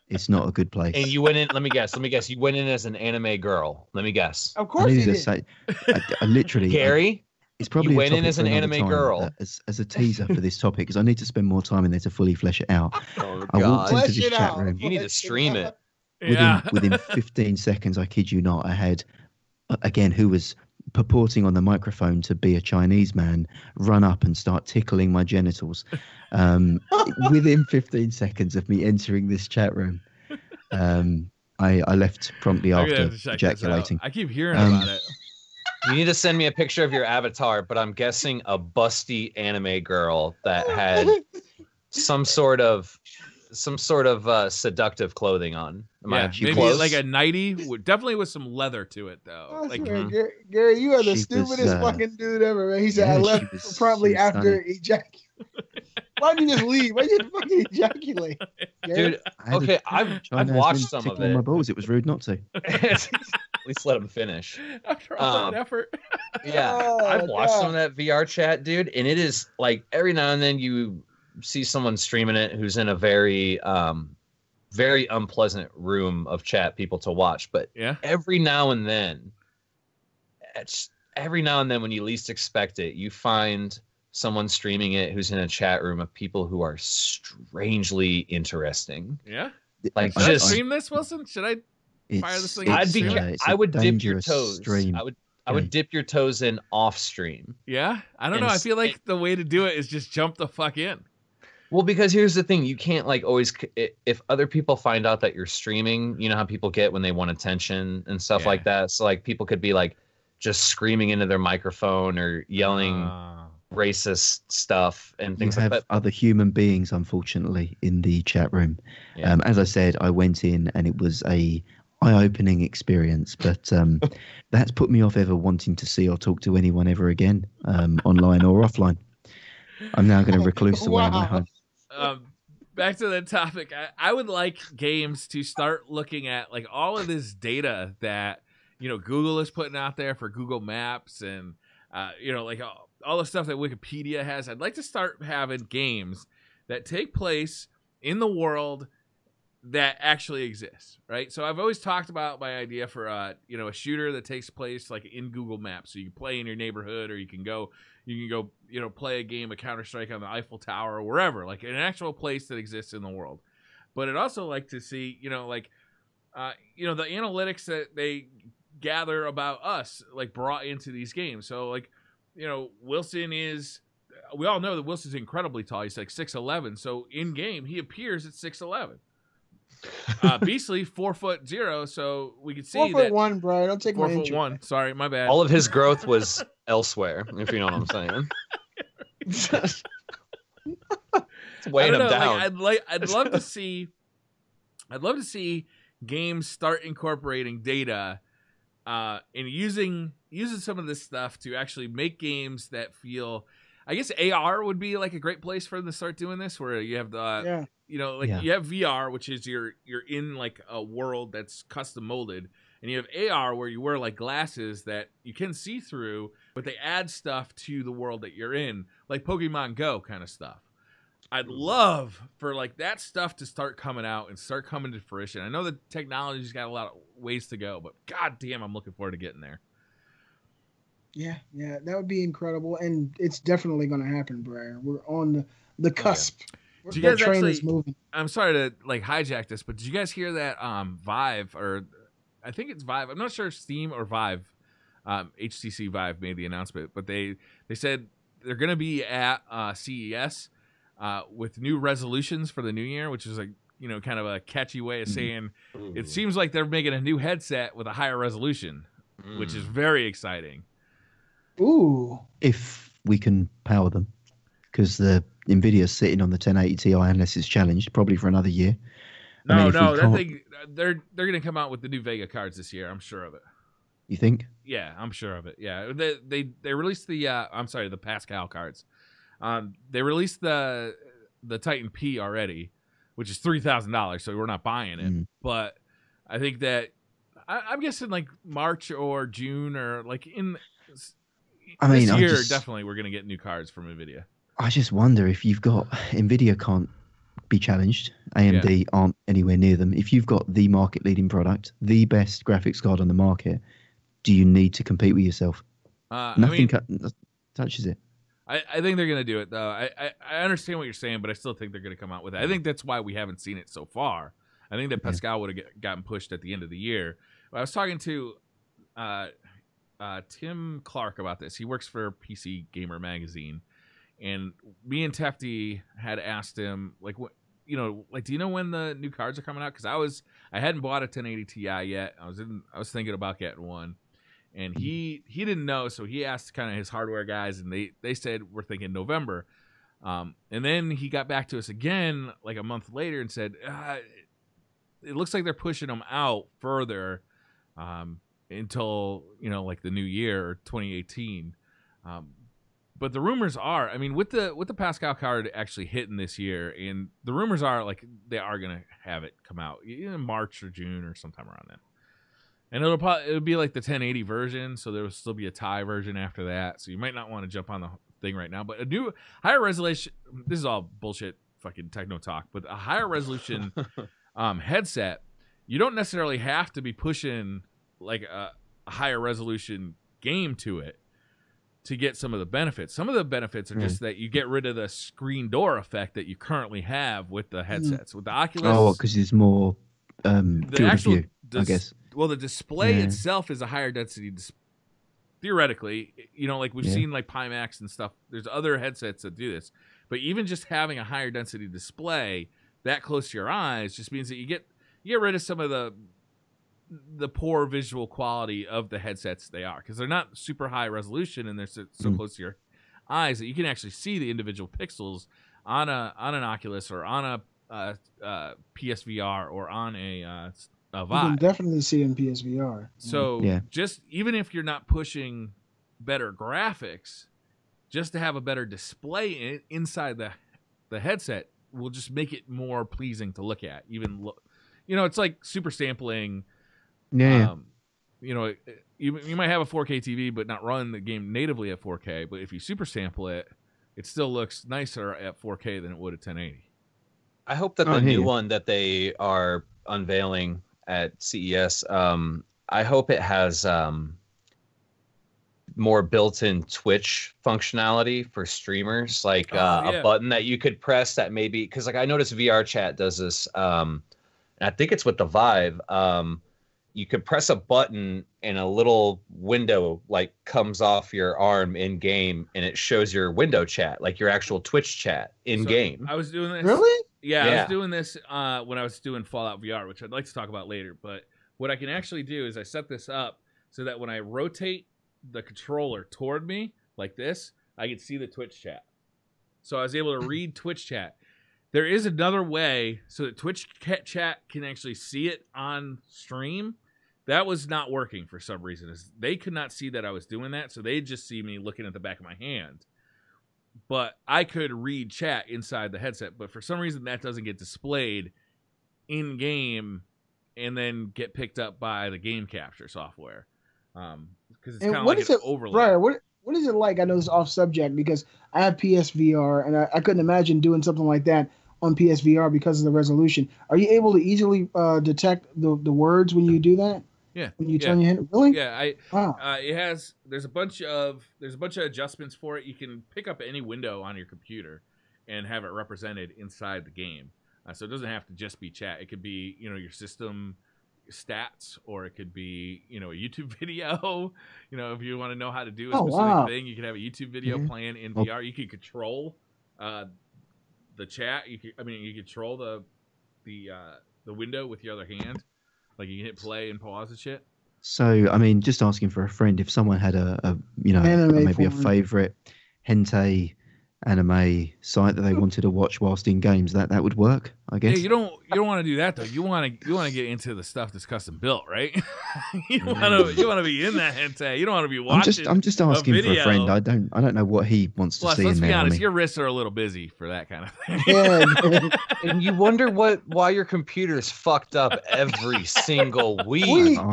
It's not a good place. And you went in, let me guess, you went in as an anime girl. Let me guess. Of course you did. I literally... Gary? It's probably you went in as an anime girl. As a teaser for this topic, because I need to spend more time in there to fully flesh it out. Oh, I walked into Flesh this it chat out. room. You need to stream it. Within 15 seconds, I kid you not, I had, again, who was purporting on the microphone to be a Chinese man, run up and start tickling my genitals. Within 15 seconds of me entering this chat room, I left promptly after ejaculating. I keep hearing about it. You need to send me a picture of your avatar, but I'm guessing a busty anime girl that had some sort of some sort of seductive clothing on. Yeah, maybe close? like a nightie, definitely with some leather to it though. I Like, swear, Gary, you are the She stupidest was, fucking dude ever, man. He said, yeah, I she left was- probably she was after ejaculate. Why'd you just leave? Why'd you fucking ejaculate? Gary? Dude, I had a okay, I've China watched has been some of tickling my it. balls. It was rude not to. At least let him finish. after all that effort. Yeah, Oh, I've watched God. some of that VR chat, dude, and it is like every now and then you see someone streaming it who's in a very very unpleasant room of chat people to watch, but Yeah. every now and then when you least expect it, you find someone streaming it who's in a chat room of people who are strangely interesting. Yeah. Like Should I just stream this, Wilson? Should I? Fire this thing up. I would dip your dangerous toes. stream. I would dip your toes in off stream. Yeah. I don't know. I feel like the way to do it is just jump the fuck in. Well, because here's the thing, you can't like always, if other people find out that you're streaming, you know how people get when they want attention and stuff like that. So like people could be like just screaming into their microphone or yelling racist stuff and things like that. Other human beings, unfortunately, in the chat room. Yeah. As I said, I went in and it was a eye-opening experience, but that's put me off ever wanting to see or talk to anyone ever again, online or offline. I'm now going to recluse away in my home. Back to the topic. I would like games to start looking at like all of this data that Google is putting out there for Google Maps and like all the stuff that Wikipedia has. I'd like to start having games that take place in the world that actually exists, right? So I've always talked about my idea for a shooter that takes place like in Google Maps. So you can play in your neighborhood, or you can go play a game of Counter-Strike on the Eiffel Tower or wherever, like an actual place that exists in the world. But I'd also like to see, the analytics that they gather about us, like brought into these games. So like, Wilson we all know that Wilson's incredibly tall. He's like 6'11". So in game, he appears at 6'11". Beastly 4'0", so we could see 4'1", Brian. Don't take my 4'1". Sorry, my bad. All of his growth was elsewhere, if you know what I'm saying. It's weighing him down. Like, I'd love to see games start incorporating data and using some of this stuff to actually make games that feel. I guess AR would be like a great place for them to start doing this, where you have the you have VR, which is you're in like a world that's custom molded, and you have AR where you wear like glasses that you can see through, but they add stuff to the world that you're in, like Pokemon Go kind of stuff. I'd love for like that stuff to start coming out and start coming to fruition. I know the technology's got a lot of ways to go, but god damn, I'm looking forward to getting there. Yeah, that would be incredible, and it's definitely going to happen, Briar. We're on the cusp. Did you guys train actually? is moving. I'm sorry to like hijack this, but did you guys hear that Vive, or I think it's Vive? I'm not sure if Steam or Vive, HTC Vive made the announcement, but they said they're going to be at CES with new resolutions for the new year, which is like kind of a catchy way of saying it seems like they're making a new headset with a higher resolution, which is very exciting. Ooh. If we can power them, because the Nvidia's sitting on the 1080 Ti unless it's challenged, probably for another year. No, that thing, they're going to come out with the new Vega cards this year. I'm sure of it. You think? Yeah, I'm sure of it. Yeah, they released the the Pascal cards. They released the Titan P already, which is $3,000, so we're not buying it. But I think that I'm guessing like March or June or like in. This year, definitely, we're going to get new cards from NVIDIA. I just wonder if you've got NVIDIA can't be challenged. AMD aren't anywhere near them. If you've got the market-leading product, the best graphics card on the market, do you need to compete with yourself? Nothing touches it. I think they're going to do it, though. I understand what you're saying, but I still think they're going to come out with it. I think that's why we haven't seen it so far. I think that Pascal would have gotten pushed at the end of the year. I was talking to Tim Clark about this. He works for PC Gamer Magazine, and me and Tefty had asked him, like, what, do you know when the new cards are coming out? Because I hadn't bought a 1080 Ti yet. I was thinking about getting one, and he didn't know, so he asked kind of his hardware guys, and they said we're thinking November. And then he got back to us again like a month later and said, it looks like they're pushing them out further until, like the new year or 2018. But the rumors are, I mean, with the Pascal card actually hitting this year, and the rumors are like they are going to have it come out in March or June or sometime around then. And it'll be like the 1080 version, so there will still be a tie version after that. So you might not want to jump on the thing right now. But a new higher resolution, this is all bullshit fucking techno talk, but a higher resolution headset, you don't necessarily have to be pushing like a higher resolution game to it to get some of the benefits. Some of the benefits are just that you get rid of the screen door effect that you currently have with the headsets. With the Oculus... Oh, because there's more field of view, I guess. Well, the display itself is a higher density theoretically, like we've seen like Pimax and stuff. There's other headsets that do this. But even just having a higher density display that close to your eyes just means that you get rid of some of the poor visual quality of the headsets they are, because they're not super high resolution and they're so close to your eyes that you can actually see the individual pixels on an Oculus or on a PSVR or on a Vive. You can definitely see in PSVR. So just even if you're not pushing better graphics, just to have a better display inside the headset will just make it more pleasing to look at. Even it's like super sampling. You might have a 4K TV but not run the game natively at 4K. But if you super sample it, it still looks nicer at 4K than it would at 1080. I hope that the new one that they are unveiling at CES, I hope it has more built-in Twitch functionality for streamers, like a button that you could press that maybe, because like I noticed VR Chat does this, and I think it's with the Vive. You could press a button and a little window like comes off your arm in game, and it shows your window chat, like your actual Twitch chat in game. I was doing this. Really? Yeah, I was doing this when I was doing Fallout VR, which I'd like to talk about later. But what I can actually do is I set this up so that when I rotate the controller toward me like this, I can see the Twitch chat. So I was able to read Twitch chat. There is another way so that Twitch chat can actually see it on stream. That was not working for some reason. They could not see that I was doing that, so they'd just see me looking at the back of my hand. But I could read chat inside the headset, but for some reason that doesn't get displayed in-game and then get picked up by the game capture software. Because it's kind of like an overlay. Briar, what is it like? I know it's off subject because I have PSVR, and I couldn't imagine doing something like that on PSVR because of the resolution. Are you able to easily detect the words when you do that? Yeah. When you turn your head, really? Yeah. It has. There's a bunch of adjustments for it. You can pick up any window on your computer and have it represented inside the game. So it doesn't have to just be chat. It could be your system stats, or it could be a YouTube video. If you want to know how to do a specific thing, you could have a YouTube video playing in VR. You could control the chat. You control the window with your other hand. Like you can hit play and pause and shit. So, I mean, just asking for a friend, if someone had maybe a favorite hentai anime site that they wanted to watch whilst in games, that would work, I guess. Yeah, you don't want to do that though. You want to get into the stuff that's custom built, right? you want to be in that hentai. You don't want to be watching. I'm just asking for a friend. I don't know what he wants to see. Let's in be there. honest. Your wrists are a little busy for that kind of thing. Yeah. And you wonder why your computer's fucked up every single week. I'm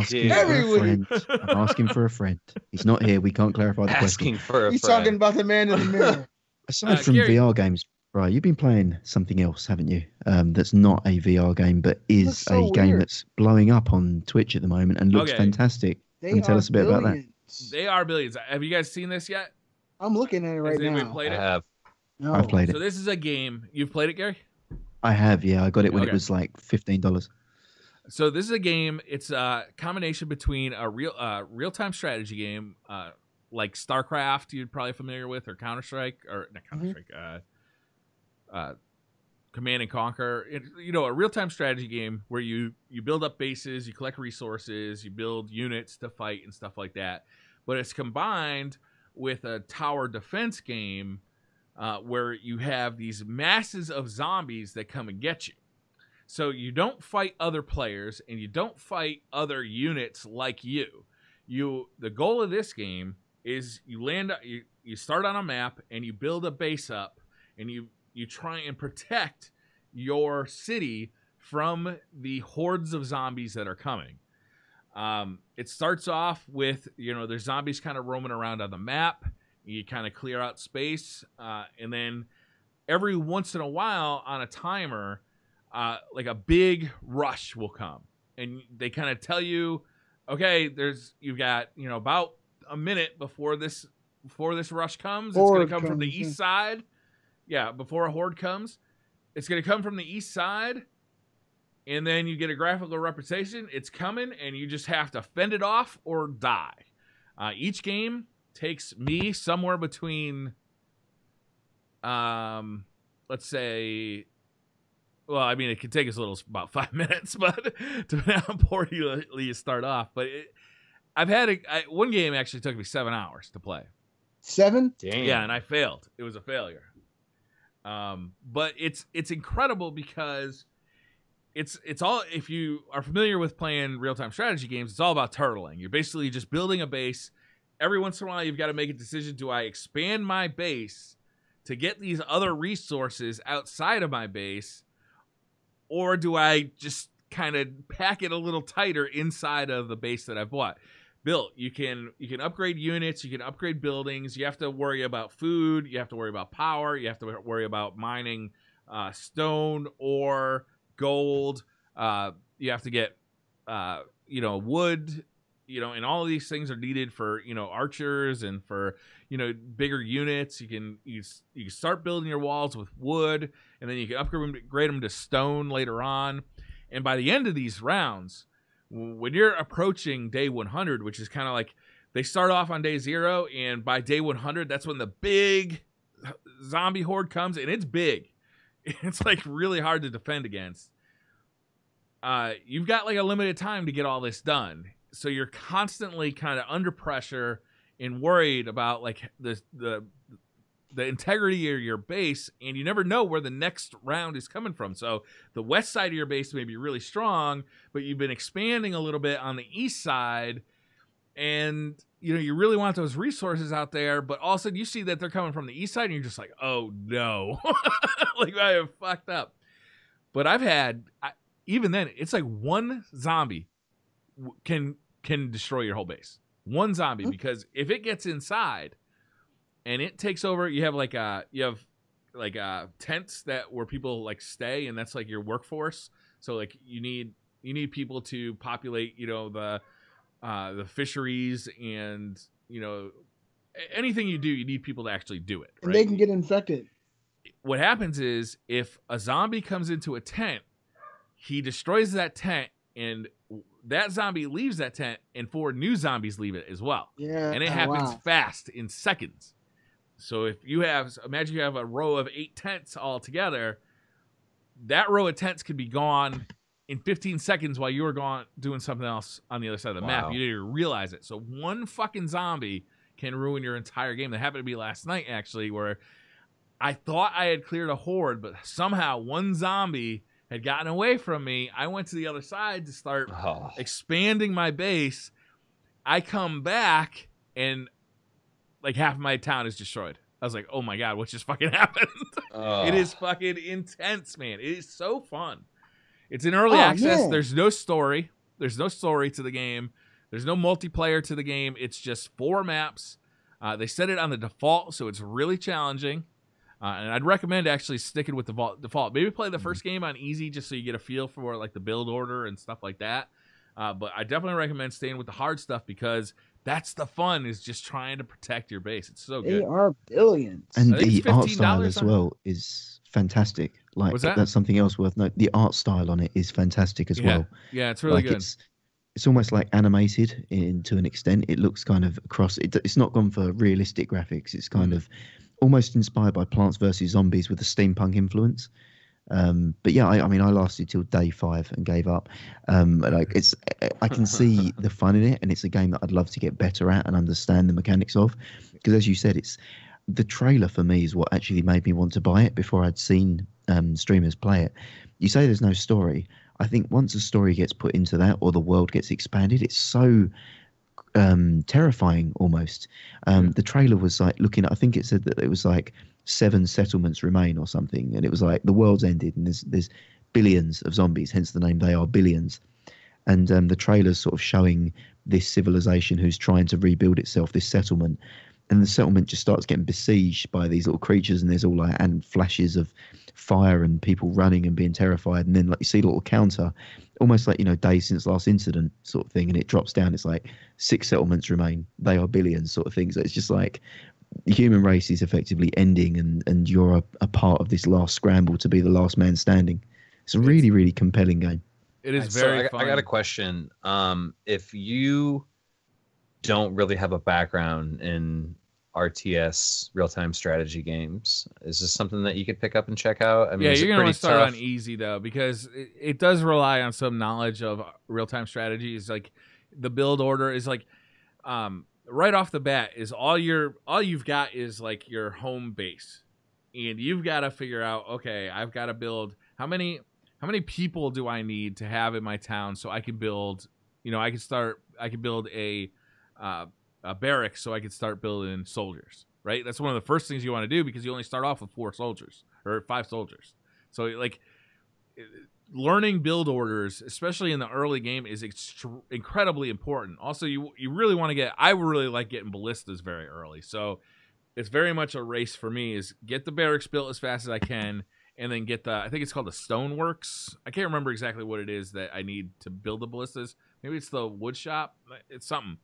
asking for a friend. He's not here. We can't clarify the question. He's talking about the man in the mirror. Aside from Gary, VR games, right? You've been playing something else, haven't you? That's not a VR game, but is a game that's blowing up on Twitch at the moment and looks fantastic. Can you tell us a bit about that? They are billions. Have you guys seen this yet? I'm looking at it right now. Played it? I have. No. I've played it. So this is a game. You've played it, Gary? I have, yeah. I got it when it was like $15. So this is a game. It's a combination between a real-time strategy game, like StarCraft, you're probably familiar with, or Counter-Strike, or not Counter-Strike, Command and Conquer. A real-time strategy game where you build up bases, you collect resources, you build units to fight and stuff like that. But it's combined with a tower defense game where you have these masses of zombies that come and get you. So you don't fight other players and you don't fight other units like you. The goal of this game is you start on a map and you build a base up and you try and protect your city from the hordes of zombies that are coming. It starts off with, there's zombies kind of roaming around on the map. You kind of clear out space, and then every once in a while on a timer, like a big rush will come, and they kind of tell you, okay, you've got about a minute before this rush comes. It's going to come from the east side. Yeah, before a horde comes, it's going to come from the east side, and then you get a graphical representation. It's coming, and you just have to fend it off or die. Each game takes me somewhere between, let's say, well, I mean, it could take us about 5 minutes, but depending on how poorly you start off. But I've had one game actually took me 7 hours to play. 7? Damn. Yeah, and I failed. It was a failure. But it's incredible because it's all, if you are familiar with playing real-time strategy games, it's all about turtling. You're basically just building a base. Every once in a while, you've got to make a decision. Do I expand my base to get these other resources outside of my base, or do I just kind of pack it a little tighter inside of the base that I've built? You can upgrade units, you can upgrade buildings. You have to worry about food, you have to worry about power, you have to worry about mining stone, ore, gold. You have to get wood. And all of these things are needed for, archers and for, bigger units. You can start building your walls with wood, and then you can upgrade them to stone later on. And by the end of these rounds, when you're approaching day 100, which is kind of like they start off on day 0, and by day 100, that's when the big zombie horde comes, and it's big. It's like really hard to defend against. You've got like a limited time to get all this done. So you're constantly kind of under pressure and worried about like the integrity of your base, and you never know where the next round is coming from. So the west side of your base may be really strong, but you've been expanding a little bit on the east side, and you really want those resources out there, but all of a sudden you see that they're coming from the east side, and you're just like, oh no, like I have fucked up. But I've had, even then, it's like one zombie can destroy your whole base. One zombie, because if it gets inside and it takes over, you have tents where people like stay, and that's like your workforce. So like you need people to populate, the fisheries, and anything you do, you need people to actually do it. Right? And they can get infected. What happens is if a zombie comes into a tent, he destroys that tent, and that zombie leaves that tent, and 4 new zombies leave it as well. Yeah, and it happens fast, in seconds. So if imagine you have a row of 8 tents all together, that row of tents could be gone in 15 seconds while you were gone doing something else on the other side of the map. You didn't even realize it. So one fucking zombie can ruin your entire game. That happened to me last night, actually, where I thought I had cleared a horde, but somehow one zombie had gotten away from me. I went to the other side to start expanding my base. I come back, and like half of my town is destroyed. I was like, oh my God, what just fucking happened? It is fucking intense, man. It is so fun. It's in early access. Man. There's no story. There's no story to the game. There's no multiplayer to the game. It's just 4 maps. They set it on the default, so it's really challenging. And I'd recommend actually sticking with the default. Maybe play the first game on easy just so you get a feel for like the build order and stuff like that. But I definitely recommend staying with the hard stuff, because that's the fun, is just trying to protect your base. It's so good. They are billions. And the art style as well is fantastic. Like that's something else worth noting. The art style on it is fantastic as well. Yeah, it's really good. It's almost like animated to an extent. It looks kind of across. It's not gone for realistic graphics. It's kind of almost inspired by Plants vs Zombies with a steampunk influence. But yeah, I mean, I lasted till day 5 and gave up. Like I can see the fun in it, and it's a game that I'd love to get better at and understand the mechanics of. Because as you said, the trailer for me is what actually made me want to buy it before I'd seen streamers play it. You say there's no story. I think once a story gets put into that, or the world gets expanded, it's so terrifying almost. The trailer was like looking at, I think it said that it was like 7 settlements remain or something, and it was like the world's ended and there's billions of zombies, hence the name They Are Billions. And the trailer's sort of showing this civilization who's trying to rebuild itself, this settlement, and the settlement just starts getting besieged by these little creatures, and there's all like and flashes of fire and people running and being terrified, and then like you see a little counter, almost like, you know, days since last incident sort of thing, and it drops down. It's like 6 settlements remain, They Are Billions sort of thing. So it's just like the human race is effectively ending, and you're a part of this last scramble to be the last man standing. It's a really, really compelling game. It is very fun. I got a question. If you don't really have a background in RTS real-time strategy games, is this something that you could pick up and check out? I mean, yeah, you're going to want to start on easy, though, because it does rely on some knowledge of real-time strategies. Like the build order is like right off the bat is all you've got is like your home base, and you've got to figure out, okay, I've got to build how many people do I need to have in my town so I can build, you know, I can build a barracks so I can start building soldiers, right? That's one of the first things you want to do, because you only start off with 4 soldiers or 5 soldiers. So like learning build orders, especially in the early game, is incredibly important. Also, you really want to I really like getting ballistas very early. So it's very much a race for me, is get the barracks built as fast as I can, and then get I think it's called the stoneworks. I can't remember exactly what it is that I need to build the ballistas. Maybe it's the wood shop. It's something.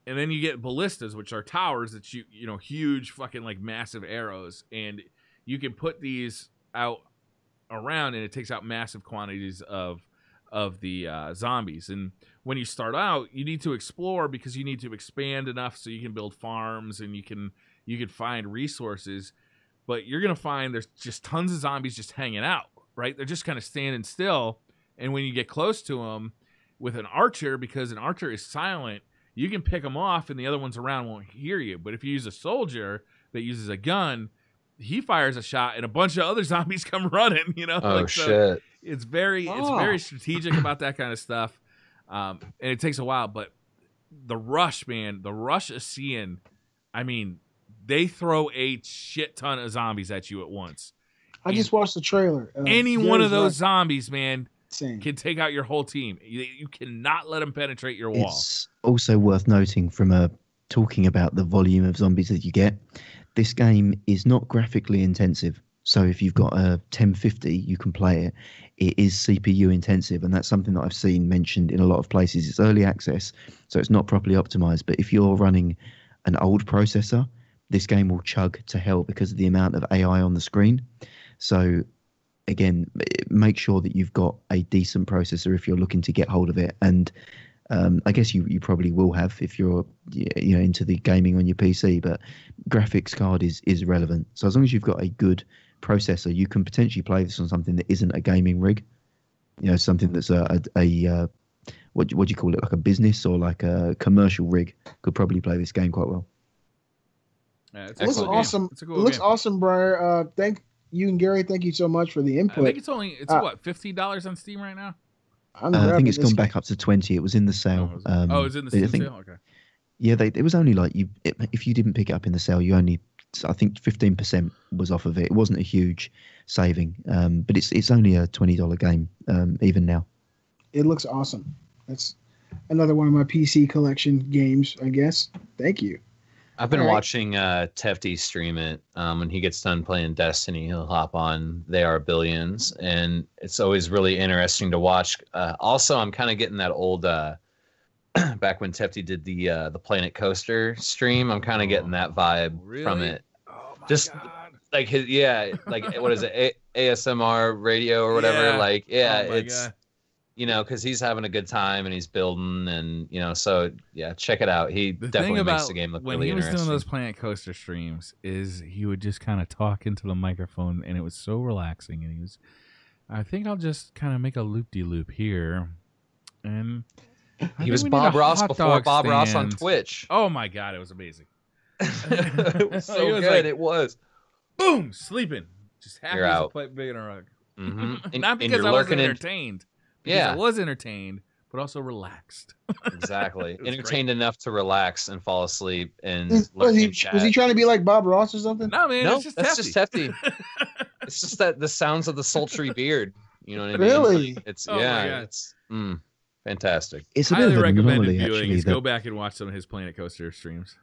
And then you get ballistas, which are towers that you know, huge fucking like massive arrows, and you can put these out around, and it takes out massive quantities of the zombies. And when you start out, you need to explore, because you need to expand enough so you can build farms and you can find resources. But you're going to find there's just tons of zombies just hanging out, right? They're just kind of standing still. And when you get close to them with an archer, because an archer is silent, you can pick them off and the other ones around won't hear you. But if you use a soldier that uses a gun, he fires a shot and a bunch of other zombies come running, you know? Oh, shit. It's very strategic about that kind of stuff. And it takes a while. But the rush, man, the rush of seeing, I mean, they throw a shit ton of zombies at you at once. I just watched the trailer. Any one of those zombies, man, insane, can take out your whole team. You cannot let them penetrate your wall. It's also worth noting, from talking about the volume of zombies that you get, this game is not graphically intensive. So if you've got a 1050, you can play it. It is CPU intensive, and that's something that I've seen mentioned in a lot of places. It's early access, so it's not properly optimized. But if you're running an old processor, this game will chug to hell because of the amount of AI on the screen. So again, make sure that you've got a decent processor if you're looking to get hold of it. And I guess you probably will have if you're into the gaming on your PC, but graphics card is relevant. So as long as you've got a good processor, you can potentially play this on something that isn't a gaming rig. You know, something that's a what do you call it, like a business or like a commercial rig could probably play this game quite well. Yeah, it looks awesome. It looks awesome, Briar. Thank you and Gary. Thank you so much for the input. I think it's what, $50 on Steam right now? I think it's gone back up to 20. It was in the sale. It was in the Steam sale. Okay. Yeah, it was only like if you didn't pick it up in the sale, you only, I think 15% was off of it. It wasn't a huge saving, but it's only a $20 game even now. It looks awesome. That's another one of my PC collection games, I guess. Thank you. I've been watching Tefty stream it. When he gets done playing Destiny, he'll hop on They Are Billions, and it's always really interesting to watch. Also, I'm kind of getting that old back when Tefty did the Planet Coaster stream. I'm kind of getting that vibe from it. Oh my Just God. like like what is it, ASMR radio or whatever? Yeah. It's God. Because he's having a good time and he's building, and so yeah, check it out. He definitely makes the game look really interesting. When he was doing those Planet Coaster streams, is he would just kind of talk into the microphone, and it was so relaxing. And I think I'll just kind of make a loop-de-loop here, and he was Bob Ross before Bob Ross on Twitch. Oh my God, it was amazing. It was so was good. like, it was. Boom, sleeping. Just happy You're as a out. plate big in a rug. Mm-hmm. Not because I wasn't entertained. Because I was entertained, but also relaxed. Exactly. Entertained great. enough to relax and fall asleep and Was he trying to be like Bob Ross or something? No, man, No, it's just that's hefty. just hefty. It's just that the sounds of the sultry beard. You know what I mean? Really? Like, it's Oh my God. it's fantastic. It's a bit Highly of an recommended anomaly, viewing actually. is go That back and watch some of his Planet Coaster streams.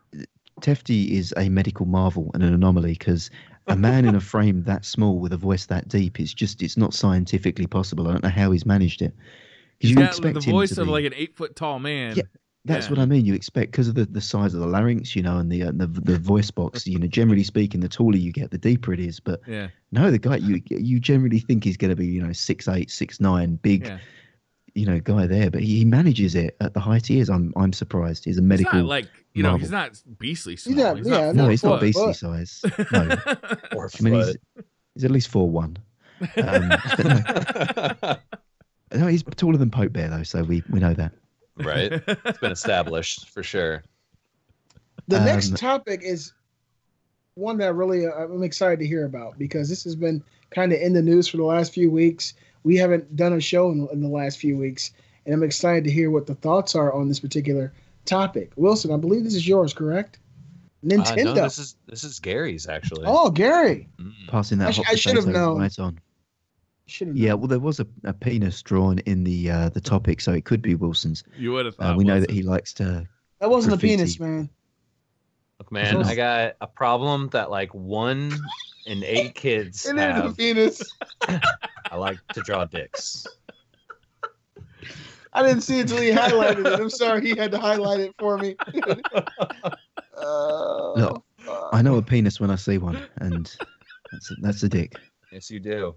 Tefty is a medical marvel and an anomaly because a man in a frame that small with a voice that deep, it's not scientifically possible. I don't know how he's managed it. He's got the voice of like an 8-foot tall man. Yeah, that's what I mean. You expect because of the size of the larynx, and the voice box. Generally speaking, the taller you get, the deeper it is. But no, the guy you generally think he's going to be 6'8", 6'9", big. Yeah. Guy there, but he manages it at the height he is. I'm surprised. He's a medical. He's not like marvel. he's not beastly small. He's not no, he's not foot. beastly size. No, I mean he's at least 4'1". No, he's taller than Pope Bear though, so we know that. Right, it's been established for sure. The next topic is one that really I'm excited to hear about because this has been kind of in the news for the last few weeks. We haven't done a show in the last few weeks, and I'm excited to hear what the thoughts are on this particular topic. Wilson, I believe this is yours, correct? Nintendo. No, this is Gary's actually. Oh, Gary. Passing that hot I should have known. right on. Yeah, well, there was a penis drawn in the topic, so it could be Wilson's. You would have thought. We know that he likes to. That wasn't graffiti. a penis, man. Look, man, I got a problem that like 1 in 8 kids It have. is a penis. I like to draw dicks. I didn't see it until he highlighted it. I'm sorry he had to highlight it for me. Look, I know a penis when I see one, and that's a dick. Yes, you do.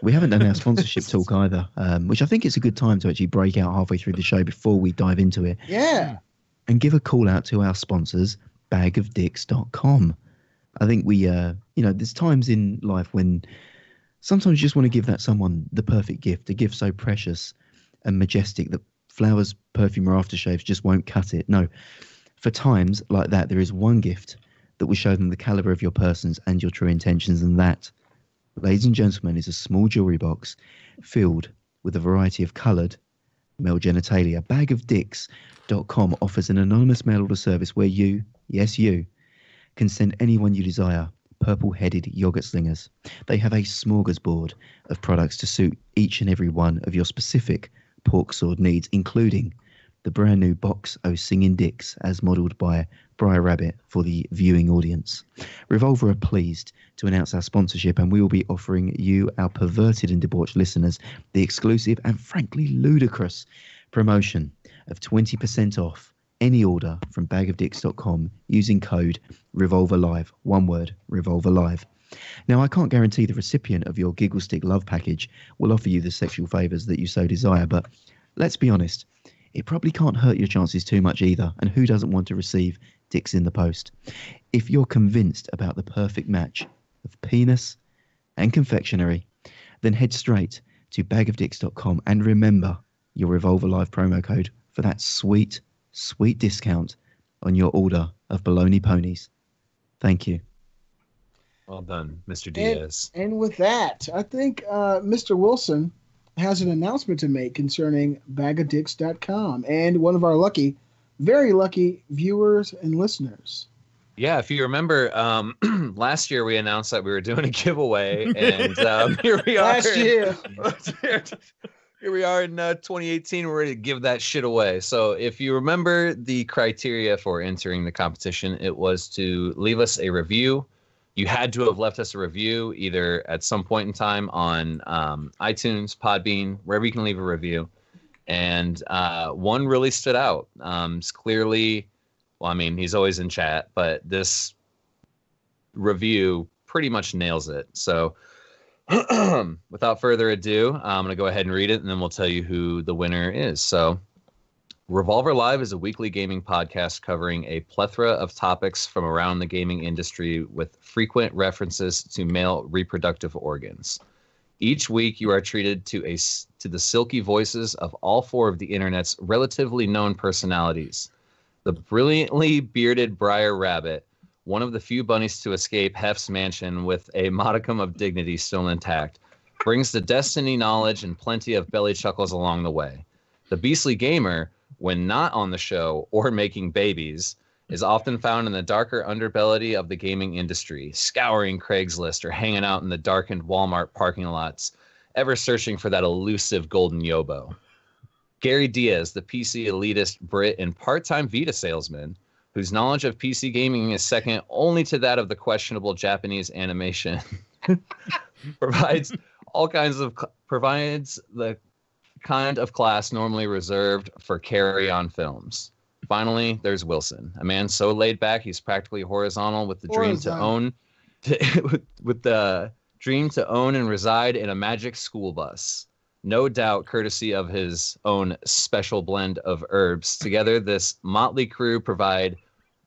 We haven't done our sponsorship talk either, which I think it's a good time to actually break out halfway through the show before we dive into it. Yeah. And give a call out to our sponsors, bagofdicks.com. I think we, there's times in life when sometimes you just want to give that someone the perfect gift, a gift so precious and majestic that flowers, perfume, or aftershaves just won't cut it. No, for times like that, there is one gift that will show them the caliber of your persons and your true intentions, and that, ladies and gentlemen, is a small jewelry box filled with a variety of coloured male genitalia. Bagofdicks.com offers an anonymous mail order service where you, yes you, can send anyone you desire purple-headed yogurt slingers. They have a smorgasbord of products to suit each and every one of your specific pork sword needs, including the brand new box o' singing dicks as modelled by Briar Rabbit for the viewing audience. Revolver are pleased to announce our sponsorship, and we will be offering you, our perverted and debauched listeners, the exclusive and frankly ludicrous promotion of 20% off any order from bagofdicks.com using code RevolverLive. One word, RevolverLive. Now, I can't guarantee the recipient of your Giggle Stick Love package will offer you the sexual favours that you so desire, but let's be honest, it probably can't hurt your chances too much either, and who doesn't want to receive dicks in the post? If you're convinced about the perfect match of penis and confectionery, then head straight to bagofdicks.com and remember your Revolver Live promo code for that sweet discount on your order of bologna ponies. Thank you. Well done, Mr. Diaz. And with that, I think Mr. Wilson has an announcement to make concerning bagofdicks.com and one of our very lucky viewers and listeners. Yeah, if you remember, last year we announced that we were doing a giveaway, and here we are. Last year. Here we are in 2018. We're ready to give that shit away. So if you remember the criteria for entering the competition, it was to leave us a review. You had to have left us a review either at some point in time on iTunes, Podbean, wherever you can leave a review. And one really stood out. It's clearly, well, I mean, he's always in chat, but this review pretty much nails it. So without further ado, I'm going to go ahead and read it, and then we'll tell you who the winner is. So Revolver Live is a weekly gaming podcast covering a plethora of topics from around the gaming industry with frequent references to male reproductive organs. Each week, you are treated to the silky voices of all 4 of the internet's relatively known personalities. The brilliantly bearded Briar Rabbit, one of the few bunnies to escape Hef's mansion with a modicum of dignity still intact, brings the Destiny knowledge and plenty of belly chuckles along the way. The Beastly Gamer, when not on the show or making babies, is often found in the darker underbelly of the gaming industry, scouring Craigslist or hanging out in the darkened Walmart parking lots, ever searching for that elusive golden yobo. Gary Diaz, the PC elitist Brit and part-time Vita salesman, whose knowledge of PC gaming is second only to that of the questionable Japanese animation, provides the kind of class normally reserved for carry-on films. Finally, there's Wilson, a man so laid back he's practically horizontal with the dream to own, with the dream to own and reside in a magic school bus. No doubt, courtesy of his own special blend of herbs. Together, this motley crew provide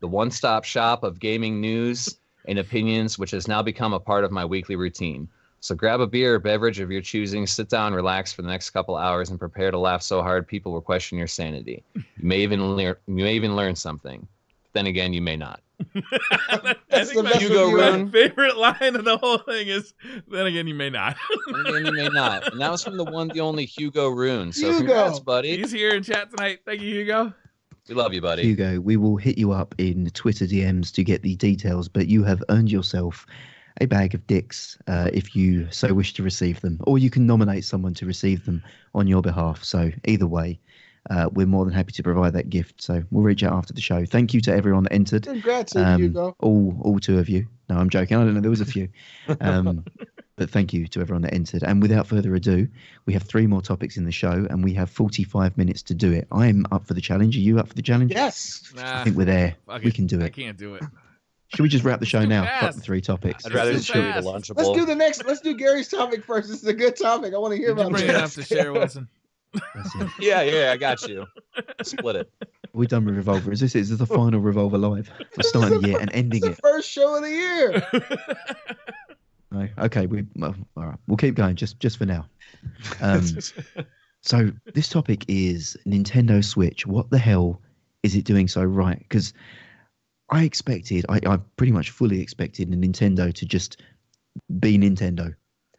the one-stop shop of gaming news and opinions, which has now become a part of my weekly routine. So grab a beer or beverage of your choosing, sit down, relax for the next couple hours, and prepare to laugh so hard people will question your sanity. You may even learn something. Then again, you may not. I think my favorite line of the whole thing is, then again, you may not. Then again, you may not. And that was from the one, the only Hugo Rune. So Hugo. Congrats, buddy. He's here in chat tonight. Thank you, Hugo. We love you, buddy. Hugo, we will hit you up in Twitter DMs to get the details, but you have earned yourself a bag of dicks if you so wish to receive them, or you can nominate someone to receive them on your behalf. So either way, we're more than happy to provide that gift. So we'll reach out after the show. Thank you to everyone that entered. Congrats, Hugo. All two of you. No, I'm joking. I don't know. There was a few. But thank you to everyone that entered. And without further ado, we have 3 more topics in the show, and we have 45 minutes to do it. I am up for the challenge. Are you up for the challenge? Yes. I think we're there. We can do it. I can't do it. Should we just wrap the show now? fast. Fuck the 3 topics. I'd rather just show you the Lunchable. Let's do the next. Let's do Gary's topic first. This is a good topic. I want to hear about Bring it up to share, Wilson. Yeah, I got you. Split it. We're done with Revolver. Is this the final Revolver live? We're starting the year and ending It's it. the first show of the year. No. Okay, all right. We'll keep going just for now. So this topic is Nintendo Switch. What the hell is it doing so right? Because I pretty much fully expected Nintendo to just be Nintendo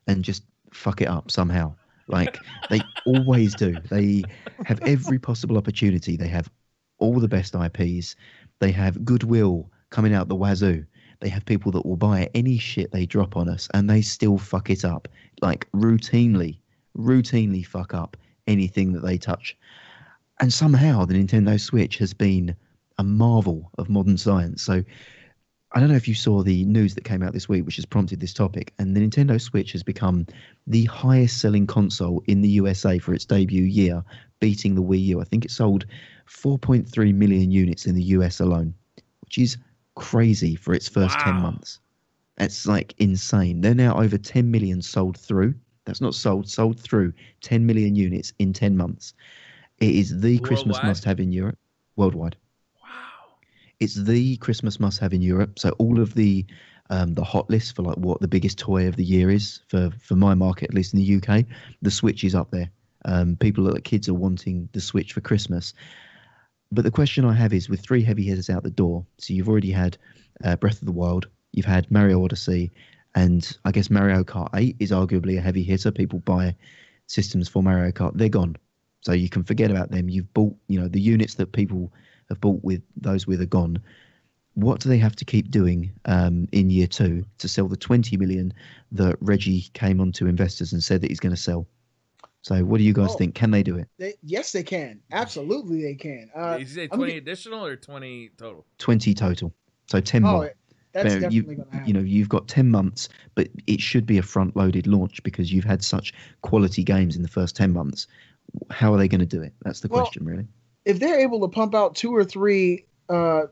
and just fuck it up somehow. Like they always do. They have every possible opportunity. They have all the best IPs. They have goodwill coming out the wazoo. They have people that will buy any shit they drop on us, and they still fuck it up. Like routinely fuck up anything that they touch. And somehow the Nintendo Switch has been a marvel of modern science. So I don't know if you saw the news that came out this week, which has prompted this topic, and the Nintendo Switch has become the highest selling console in the USA for its debut year, beating the Wii U. I think it sold 4.3 million units in the US alone, which is crazy for its first 10 months. That's like insane. They're now over 10 million sold through. That's not sold through 10 million units in 10 months. It is the Christmas must-have in Europe, worldwide. It's the Christmas must-have in Europe. So all of the hot list for like what the biggest toy of the year is for my market, at least in the UK, the Switch is up there. Kids are wanting the Switch for Christmas. But the question I have is, with 3 heavy hitters out the door, so you've already had Breath of the Wild, you've had Mario Odyssey, and I guess Mario Kart 8 is arguably a heavy hitter. People buy systems for Mario Kart. They're gone. So you can forget about them. You've bought, the units that people have bought with those with are gone. What do they have to keep doing in year 2 to sell the 20 million that Reggie came on to investors and said that he's going to sell? So what do you guys think? Can they do it? Yes, they can. Absolutely, they can. Did you say 20 additional or 20 total? 20 total. So 10 more. That's definitely going to happen. You've got 10 months, but it should be a front-loaded launch because you've had such quality games in the first 10 months. How are they going to do it? That's the question, really. If they're able to pump out 2 or 3 of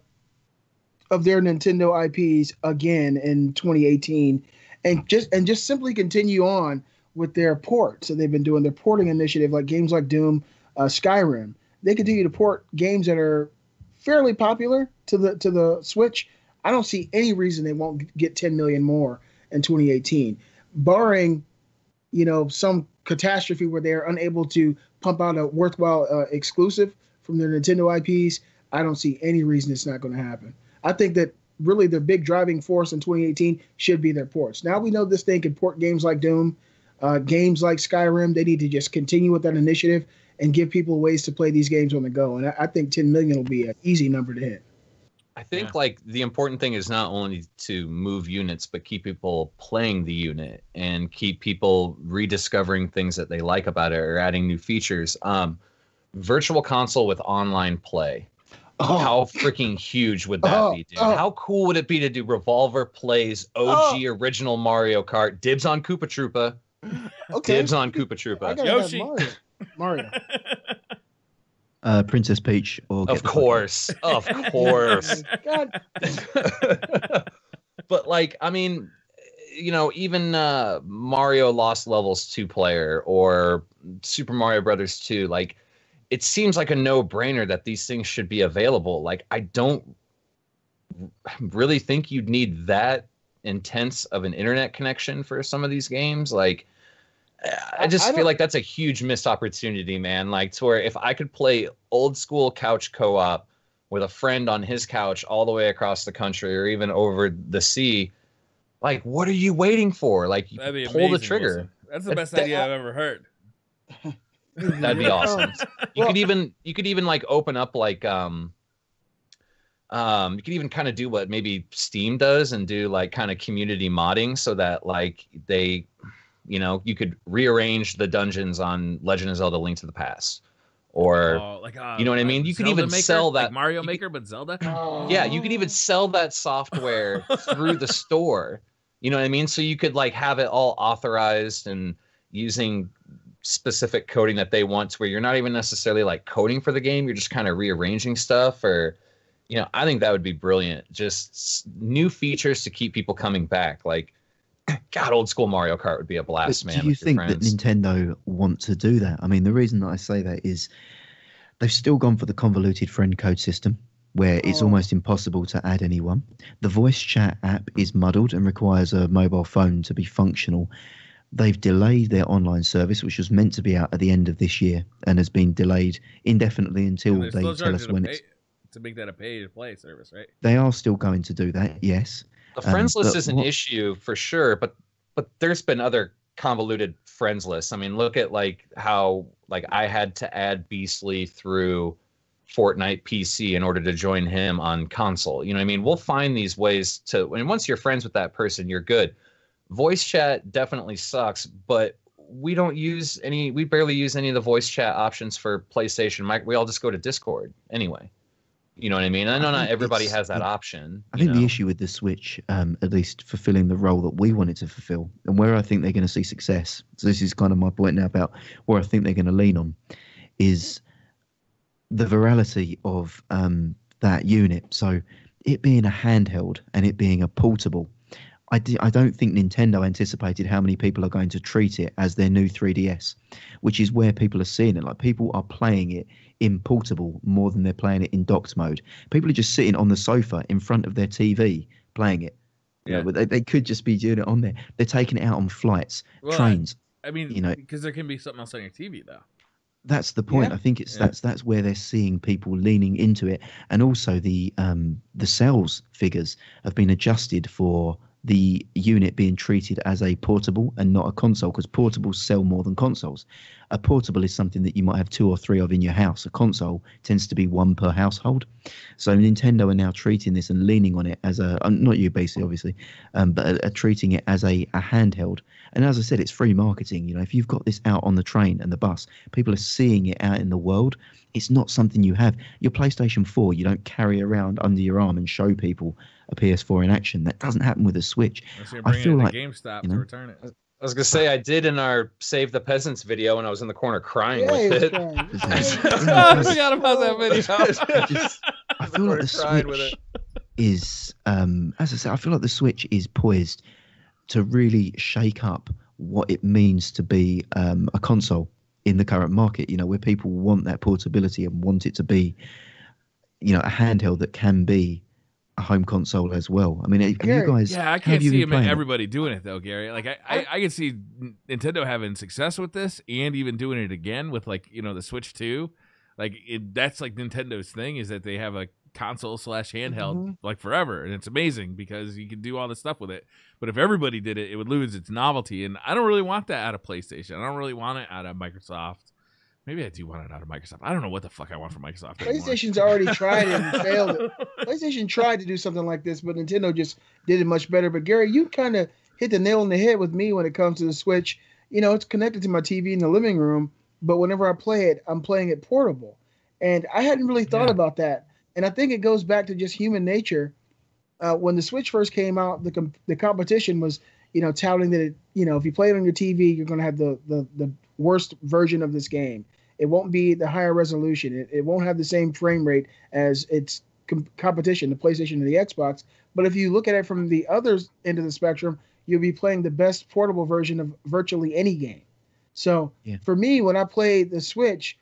their Nintendo IPs again in 2018, and just simply continue on with their ports, so they've been doing their porting initiative, like games like Doom, Skyrim. They continue to port games that are fairly popular to the Switch. I don't see any reason they won't get 10 million more in 2018, barring some catastrophe where they're unable to pump out a worthwhile exclusive from their Nintendo IPs. I don't see any reason it's not going to happen. I think that really the big driving force in 2018 should be their ports. Now we know this thing can port games like Doom, games like Skyrim. They need to just continue with that initiative and give people ways to play these games on the go. And I think 10 million will be an easy number to hit. I think like the important thing is not only to move units, but keep people playing the unit and keep people rediscovering things that they like about it or adding new features. Virtual console with online play. How freaking huge would that be, dude? How cool would it be to do Revolver plays OG original Mario Kart? Dibs on Koopa Troopa. Okay. Dibs on Koopa Troopa. Yoshi. Mario. Princess Peach, or of course. God. But like, I mean, you know, even Mario Lost Levels 2-player or Super Mario Brothers 2, like, it seems like a no-brainer that these things should be available. Like, I don't really think you'd need that intense of an internet connection for some of these games. Like, I just feel like that's a huge missed opportunity, man. Like, to where if I could play old school couch co-op with a friend on his couch all the way across the country or even over the sea, like, what are you waiting for? Like, you pull the trigger. Wilson. That's the best idea I've ever heard. That'd be awesome. You could even like open up like you could even kind of do what maybe Steam does and do like kind of community modding so that like they, you know, you could rearrange the dungeons on Legend of Zelda: Link to the Past, or you know what I mean. You could even sell that like Mario Maker, but Zelda. Yeah, you could even sell that software through the store. You know what I mean? So you could like have it all authorized and using specific coding that they want, to where you're not even necessarily like coding for the game, you're just kind of rearranging stuff. Or, you know, I think that would be brilliant. Just new features to keep people coming back. Like, God, old school Mario Kart would be a blast, man. Do you think that Nintendo want to do that? I mean, the reason that I say that is they've still gone for the convoluted friend code system, where it's almost impossible to add anyone. The voice chat app is muddled and requires a mobile phone to be functional. They've delayed their online service, which was meant to be out at the end of this year and has been delayed indefinitely until they tell us when it's... To make that a pay-to-play service, right? They are still going to do that, yes. The friends list is an issue for sure, but there's been other convoluted friends lists. I mean, look at like how like I had to add Beastly through Fortnite PC in order to join him on console. You know what I mean? We'll find these ways to, and once you're friends with that person, you're good. Voice chat definitely sucks, but we barely use any of the voice chat options for PlayStation. We all just go to Discord anyway. You know what I mean? I know not everybody has that option. I think the issue with the Switch, at least fulfilling the role that we wanted to fulfill, and where I think they're going to see success, so this is kind of my point now about where I think they're going to lean on, is the virality of that unit. So it being a handheld and it being a portable, I don't think Nintendo anticipated how many people are going to treat it as their new 3DS, which is where people are seeing it. Like, people are playing it in portable more than they're playing it in docked mode. People are just sitting on the sofa in front of their TV playing it. Yeah, but they could just be doing it on there. They're taking it out on flights, trains. I mean, you know, because there can be something else on your TV though. That's the point. Yeah. I think it's that's where they're seeing people leaning into it, and also the sales figures have been adjusted for the unit being treated as a portable and not a console, because portables sell more than consoles. A portable is something that you might have 2 or 3 of in your house. A console tends to be 1 per household. So Nintendo are now treating this and leaning on it as a, not you basically, obviously, but treating it as a handheld. And as I said, it's free marketing. You know, if you've got this out on the train and the bus, people are seeing it out in the world. It's not something you have. Your PlayStation 4, you don't carry around under your arm and show people a PS4 in action. That doesn't happen with a Switch. I feel like GameStop to return it. I was gonna say I did in our Save the Peasants video when I was in the corner crying with it. I forgot about that video. I feel like the Switch is, as I said, I feel like the Switch is poised to really shake up what it means to be a console in the current market. You know, where people want that portability and want it to be, you know, a handheld that can be a home console as well. I mean, have you guys? Yeah, I can't see everybody doing it though, Gary. Like I can see Nintendo having success with this and even doing it again with, like, you know, the Switch 2. Like that's like Nintendo's thing, is that they have a console / handheld like forever, and it's amazing because you can do all this stuff with it. But if everybody did it, it would lose its novelty, and I don't really want that out of PlayStation. I don't really want it out of Microsoft. Maybe I do want it out of Microsoft. I don't know what the fuck I want from Microsoft anymore. PlayStation's already tried it and failed it. PlayStation tried to do something like this, but Nintendo just did it much better. But Gary, you kind of hit the nail on the head with me when it comes to the Switch. You know, it's connected to my TV in the living room, but whenever I play it, I'm playing it portable. And I hadn't really thought about that. And I think it goes back to just human nature. When the Switch first came out, the competition was, touting that, if you play it on your TV, you're going to have the worst version of this game. It won't be the higher resolution. It won't have the same frame rate as its competition, the PlayStation and the Xbox. But if you look at it from the other end of the spectrum, you'll be playing the best portable version of virtually any game. So for me, when I play the Switch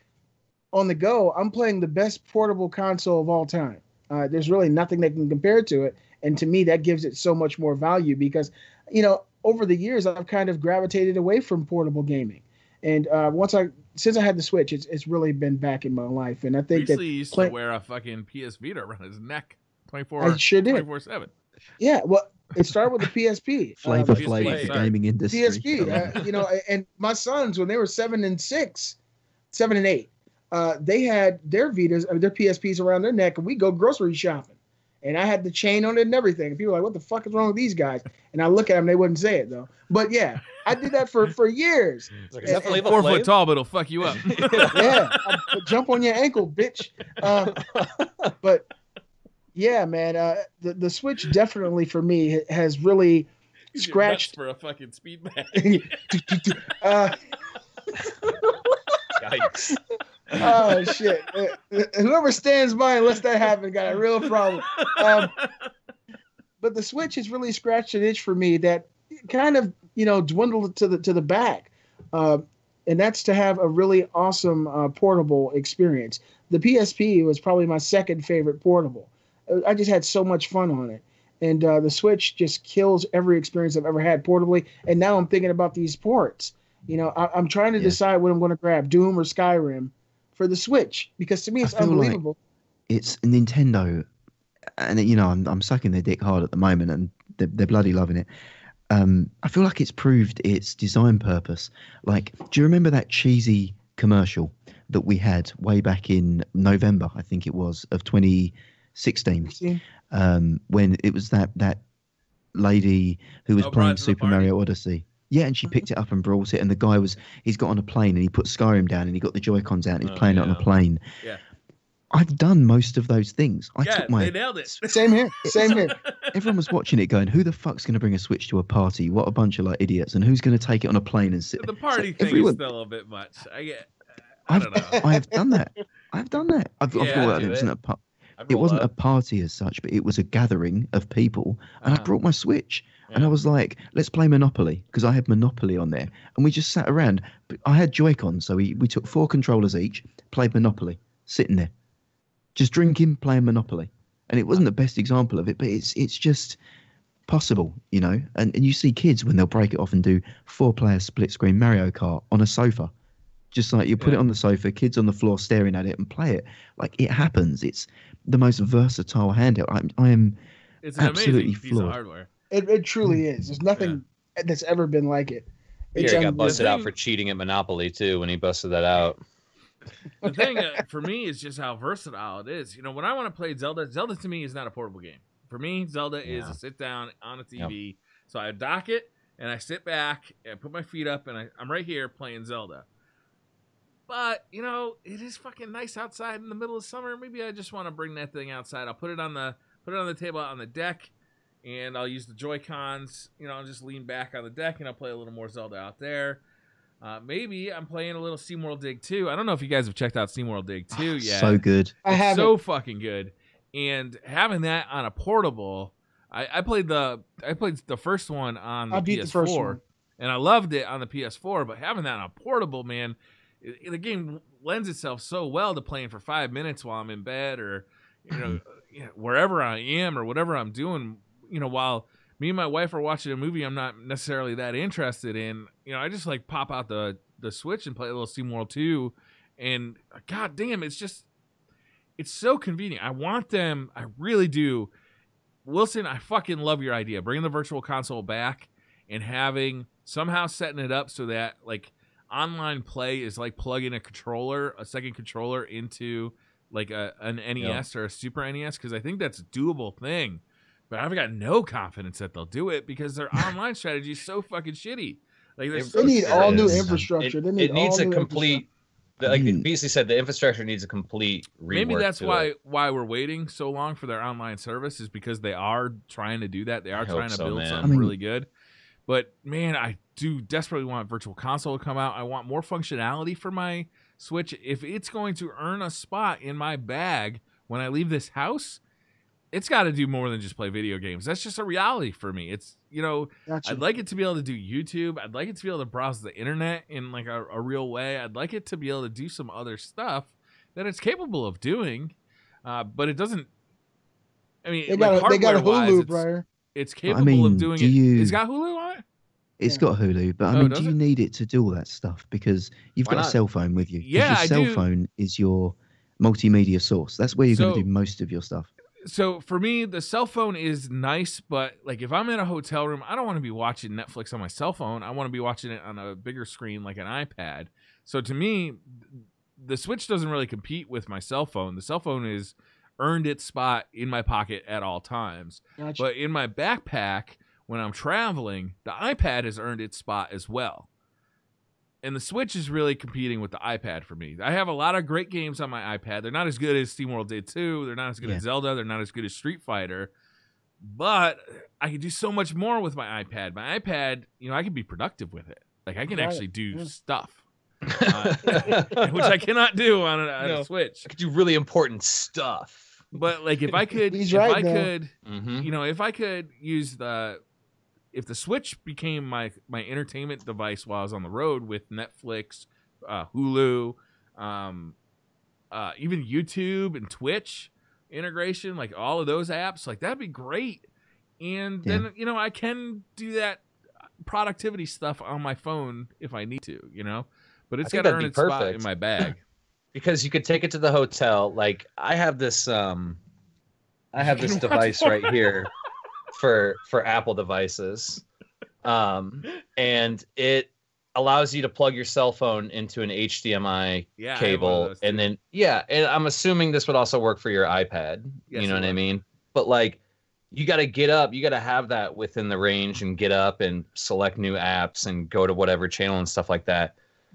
on the go, I'm playing the best portable console of all time. There's really nothing that can compare to it. And to me, that gives it so much more value because, over the years, I've kind of gravitated away from portable gaming. And since I had the Switch, it's really been back in my life. And I think he used to wear a fucking PS Vita around his neck 24/7. Yeah, well, it started with the PSP. Flavor the gaming industry. PSP, and my sons, when they were 7 and 8, they had their Vitas, their PSPs around their neck, and we go grocery shopping. And I had the chain on it and everything. And people were like, what the fuck is wrong with these guys? And I look at them, they wouldn't say it, though. But yeah, I did that for years. Like, and 4 foot tall, but it'll fuck you up. Yeah, I'll jump on your ankle, bitch. But yeah, man, the Switch definitely for me has really scratched for a fucking speed bag. Yikes. Oh shit! Whoever stands by and lets that happen got a real problem. But the Switch has really scratched an itch for me that kind of dwindled to the back, and that's to have a really awesome portable experience. The PSP was probably my second favorite portable. I just had so much fun on it, and the Switch just kills every experience I've ever had portably. And now I'm thinking about these ports. I'm trying to decide what I'm going to grab, Doom or Skyrim, for the Switch, because to me it's unbelievable. Like it's Nintendo, and I'm sucking their dick hard at the moment, and they're bloody loving it. I feel like it's proved its design purpose. Like, do you remember that cheesy commercial that we had way back in November, I think it was, of 2016, when it was that lady who was playing Super Mario Odyssey? Yeah, and she picked it up and brought it, and the guy he's got on a plane, and he put Skyrim down, and he got the Joy-Cons out, and he's playing it on a plane. Yeah. I've done most of those things. They nailed it. Same here. Everyone was watching it going, who the fuck's going to bring a Switch to a party? What a bunch of like idiots. And who's going to take it on a plane and sit? The party thing is still a bit much. I don't know. I have done that. It wasn't a party as such, but it was a gathering of people. And I brought my Switch. And I was like, let's play Monopoly, because I had Monopoly on there. And we just sat around. I had Joy-Cons, so we took 4 controllers each, played Monopoly, sitting there. Just drinking, playing Monopoly. And it wasn't the best example of it, but it's just possible, And you see kids when they'll break it off and do 4-player split-screen Mario Kart on a sofa. Just like you put it on the sofa, kids on the floor staring at it and play it. Like, it happens. It's the most versatile handheld. I am it's an absolutely amazing piece of hardware. It truly is. There's nothing that's ever been like it. He got busted out for cheating at Monopoly too when he busted that out. The thing for me is just how versatile it is. When I want to play Zelda to me is not a portable game. For me, Zelda is a sit down on a TV. Yep. So I dock it and I sit back and I put my feet up and I'm right here playing Zelda. But, it is fucking nice outside in the middle of summer. Maybe I just want to bring that thing outside. I'll put it on the table out on the deck. And I'll use the Joy-Cons, I'll just lean back on the deck and I'll play a little more Zelda out there. Maybe I'm playing a little SteamWorld Dig 2. I don't know if you guys have checked out SteamWorld Dig 2 yet. So good. I have so fucking good. And having that on a portable, I played the first one on the PS4, and I loved it on the PS4, but having that on a portable, man, the game lends itself so well to playing for 5 minutes while I'm in bed or, wherever I am or whatever I'm doing. While me and my wife are watching a movie I'm not necessarily that interested in, I just like pop out the Switch and play a little SteamWorld 2, and god damn, it's it's so convenient. I want them. I really do. Wilson, I fucking love your idea. Bringing the virtual console back and somehow setting it up so that like online play is like plugging a second controller into like an NES or a Super NES, because I think that's a doable thing. But I've got no confidence that they'll do it because their online strategy is so fucking shitty. Like they need all new infrastructure. It needs a complete. Like BC said, the infrastructure needs a complete rework. Maybe that's why we're waiting so long for their online service, is because they are trying to do that. They are trying to build something really good. But man, I do desperately want Virtual Console to come out. I want more functionality for my Switch. If it's going to earn a spot in my bag when I leave this house, it's got to do more than just play video games. That's just a reality for me. It's, gotcha. I'd like it to be able to do YouTube. I'd like it to be able to browse the internet in like a real way. I'd like it to be able to do some other stuff that it's capable of doing. But it doesn't. I mean, they got a Hulu, Briar. It's capable of doing it. It's got Hulu on it? It's got Hulu, but I mean, do you need it to do all that stuff? Because you've got a cell phone with you. Yeah, your cell phone is your multimedia source. That's where you're going to do most of your stuff. So for me, the cell phone is nice, but like if I'm in a hotel room, I don't want to be watching Netflix on my cell phone. I want to be watching it on a bigger screen like an iPad. So to me, the Switch doesn't really compete with my cell phone. The cell phone has earned its spot in my pocket at all times. Gotcha. But in my backpack, when I'm traveling, the iPad has earned its spot as well. And the Switch is really competing with the iPad for me. I have a lot of great games on my iPad. They're not as good as SteamWorld did 2. They're not as good as Zelda. They're not as good as Street Fighter. But I can do so much more with my iPad. My iPad, I can be productive with it. Like I can actually do stuff, which I cannot do on a Switch. I could do really important stuff. But like if I could, if I could use if the Switch became my entertainment device while I was on the road with Netflix, Hulu, even YouTube and Twitch integration, like all of those apps, like that'd be great. And then, I can do that productivity stuff on my phone if I need to, but it's got to earn its spot in my bag. Because you could take it to the hotel. Like I have this device right here for Apple devices. And it allows you to plug your cell phone into an HDMI cable. And then, and I'm assuming this would also work for your iPad. Yes, you know what I mean? But like, you got to get up, you got to have that within the range and get up and select new apps and go to whatever channel and stuff like that.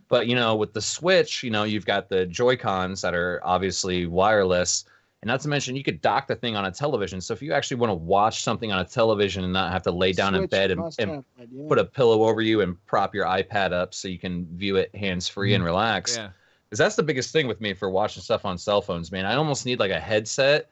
But, with the Switch, you've got the Joy-Cons that are obviously wireless. And not to mention, you could dock the thing on a television. So if you actually want to watch something on a television and not have to lay down in bed and put a pillow over you and prop your iPad up so you can view it hands-free and relax. Yeah. Because that's the biggest thing with me for watching stuff on cell phones, man. I almost need like a headset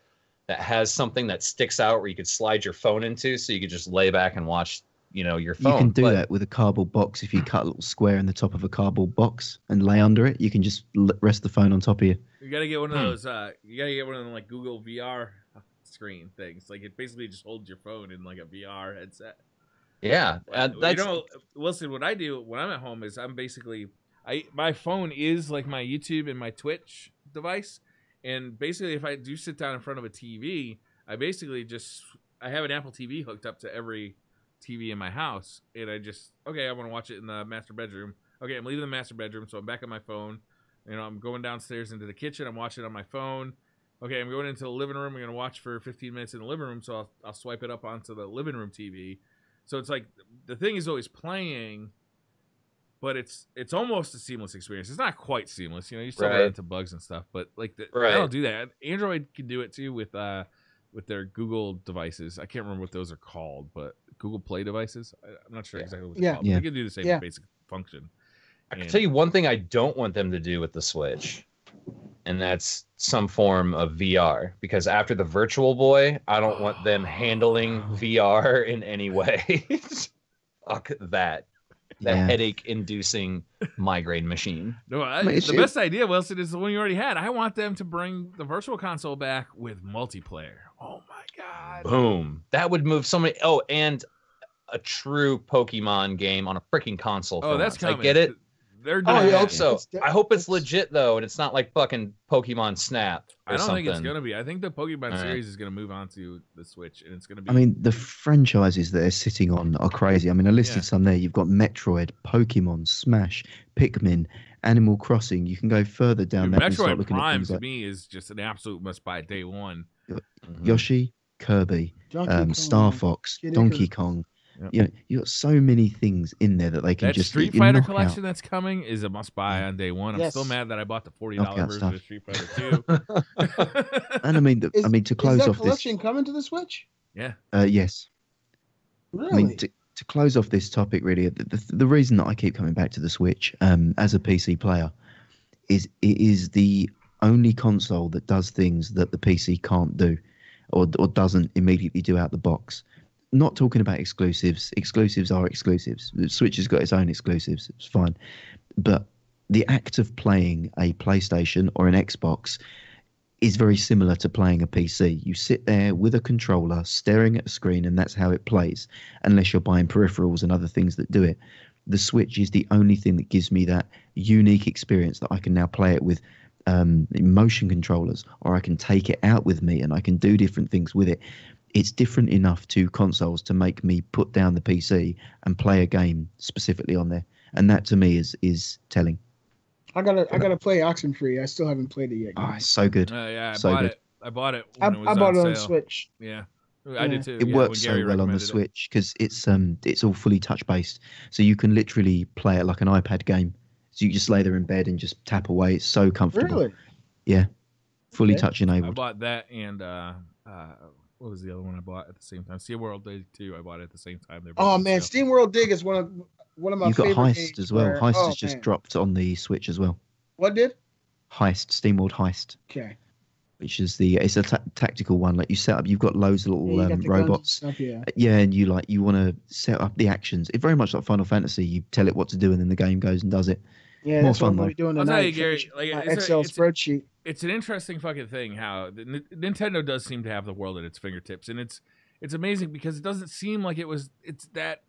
that has something that sticks out where you could slide your phone into so you could just lay back and watch your phone. You can do that with a cardboard box. If you cut a little square in the top of a cardboard box and lay under it, you can just rest the phone on top of you. You gotta get one of those. You gotta get one of them like Google VR screen things. Like it basically just holds your phone in like a VR headset. Yeah, Wilson. What I do when I'm at home is my phone is like my YouTube and my Twitch device, and basically if I do sit down in front of a TV, I have an Apple TV hooked up to every TV in my house, and I want to watch it in the master bedroom. Okay, I'm leaving the master bedroom, so I'm back on my phone. I'm going downstairs into the kitchen. I'm watching on my phone. Okay, I'm going into the living room. I'm going to watch for 15 minutes in the living room, so I'll swipe it up onto the living room TV. So it's like the thing is always playing, but it's almost a seamless experience. It's not quite seamless. You still run into bugs and stuff, but like I don't do that. Android can do it too with their Google devices. I can't remember what those are called, but Google Play devices. I'm not sure exactly what they're called. But they can do the same basic function. I can tell you one thing I don't want them to do with the Switch, and that's some form of VR. Because after the Virtual Boy, I don't want them handling VR in any way. Fuck that. The headache-inducing migraine machine. No, the best idea, Wilson, is the one you already had. I want them to bring the Virtual Console back with multiplayer. Oh, my God. Boom. That would move so many... Oh, and a true Pokemon game on a freaking console. Oh, that's coming. I get it. They're doing I yeah, that. hope so. it's- I hope it's legit though, and it's not like fucking Pokemon Snap or I don't something. think it's gonna be. I think the Pokemon All right. series is gonna move on to the Switch, and it's gonna be. I mean, the franchises that they're sitting on are crazy. I mean, I listed Yeah. some there. You've got Metroid, Pokemon, Smash, Pikmin, Animal Crossing. You can go further down Dude, that and start Metroid looking at Prime things to like me is just an absolute must buy day one. Mhm. Yoshi, Kirby, Donkey Kong, Star Fox, Kid Donkey Icarus. Kong. Yep. You know, you got so many things in there that they can That just Street you Fighter knock collection out. that's coming is a must buy Yeah. on day one. I'm Yes. still mad that I bought the $40 Knockout version stuff. of Street Fighter 2. And I mean, Is, to is close that off this, collection coming to the Switch? Yeah. yes. Really? I mean, to close off this topic, really, the reason that I keep coming back to the Switch as a PC player is it is the only console that does things that the PC can't do or doesn't immediately do out the box. Not talking about exclusives. Exclusives are exclusives. The Switch has got its own exclusives. It's fine. But the act of playing a PlayStation or an Xbox is very similar to playing a PC. You sit there with a controller staring at a screen and that's how it plays, unless you're buying peripherals and other things that do it. The Switch is the only thing that gives me that unique experience that I can now play it with motion controllers, or I can take it out with me and I can do different things with it. It's different enough to consoles to make me put down the PC and play a game specifically on there. And that to me is telling. I gotta play Oxenfree. I still haven't played it yet. Oh, it's so good. Yeah, I So bought good. it. I bought it I when it was bought it on sale. Switch. Yeah. I Yeah. did too. It yeah, works when Gary so well on the recommended it. Switch because it's all fully touch based, so you can literally play it like an iPad game. So you just lay there in bed and just tap away. It's so comfortable. Really? Yeah, fully Okay. touch I enabled. bought that and what was the other one I bought at the same time? SeaWorld Day 2. I bought it at the same time. They're both Oh on man, sale. SteamWorld Dig is one of my You've got favorite Heist games as well. where- Heist oh, has just man. dropped on the Switch as well. What did? Heist, SteamWorld Heist, Okay. which is it's a tactical one. Like you set up, you've got loads of Yeah, little you got the guns and robots. stuff, yeah. Yeah, and you want to set up the actions. It's very much like Final Fantasy. You tell it what to do, and then the game goes and does it. Yeah, More that's what fun, I'm gonna be doing I'll tonight. tell you, Gary, finish like, my it's a- Excel it's a- spreadsheet. It's an interesting fucking thing how Nintendo does seem to have the world at its fingertips, and it's amazing because it doesn't seem like it's that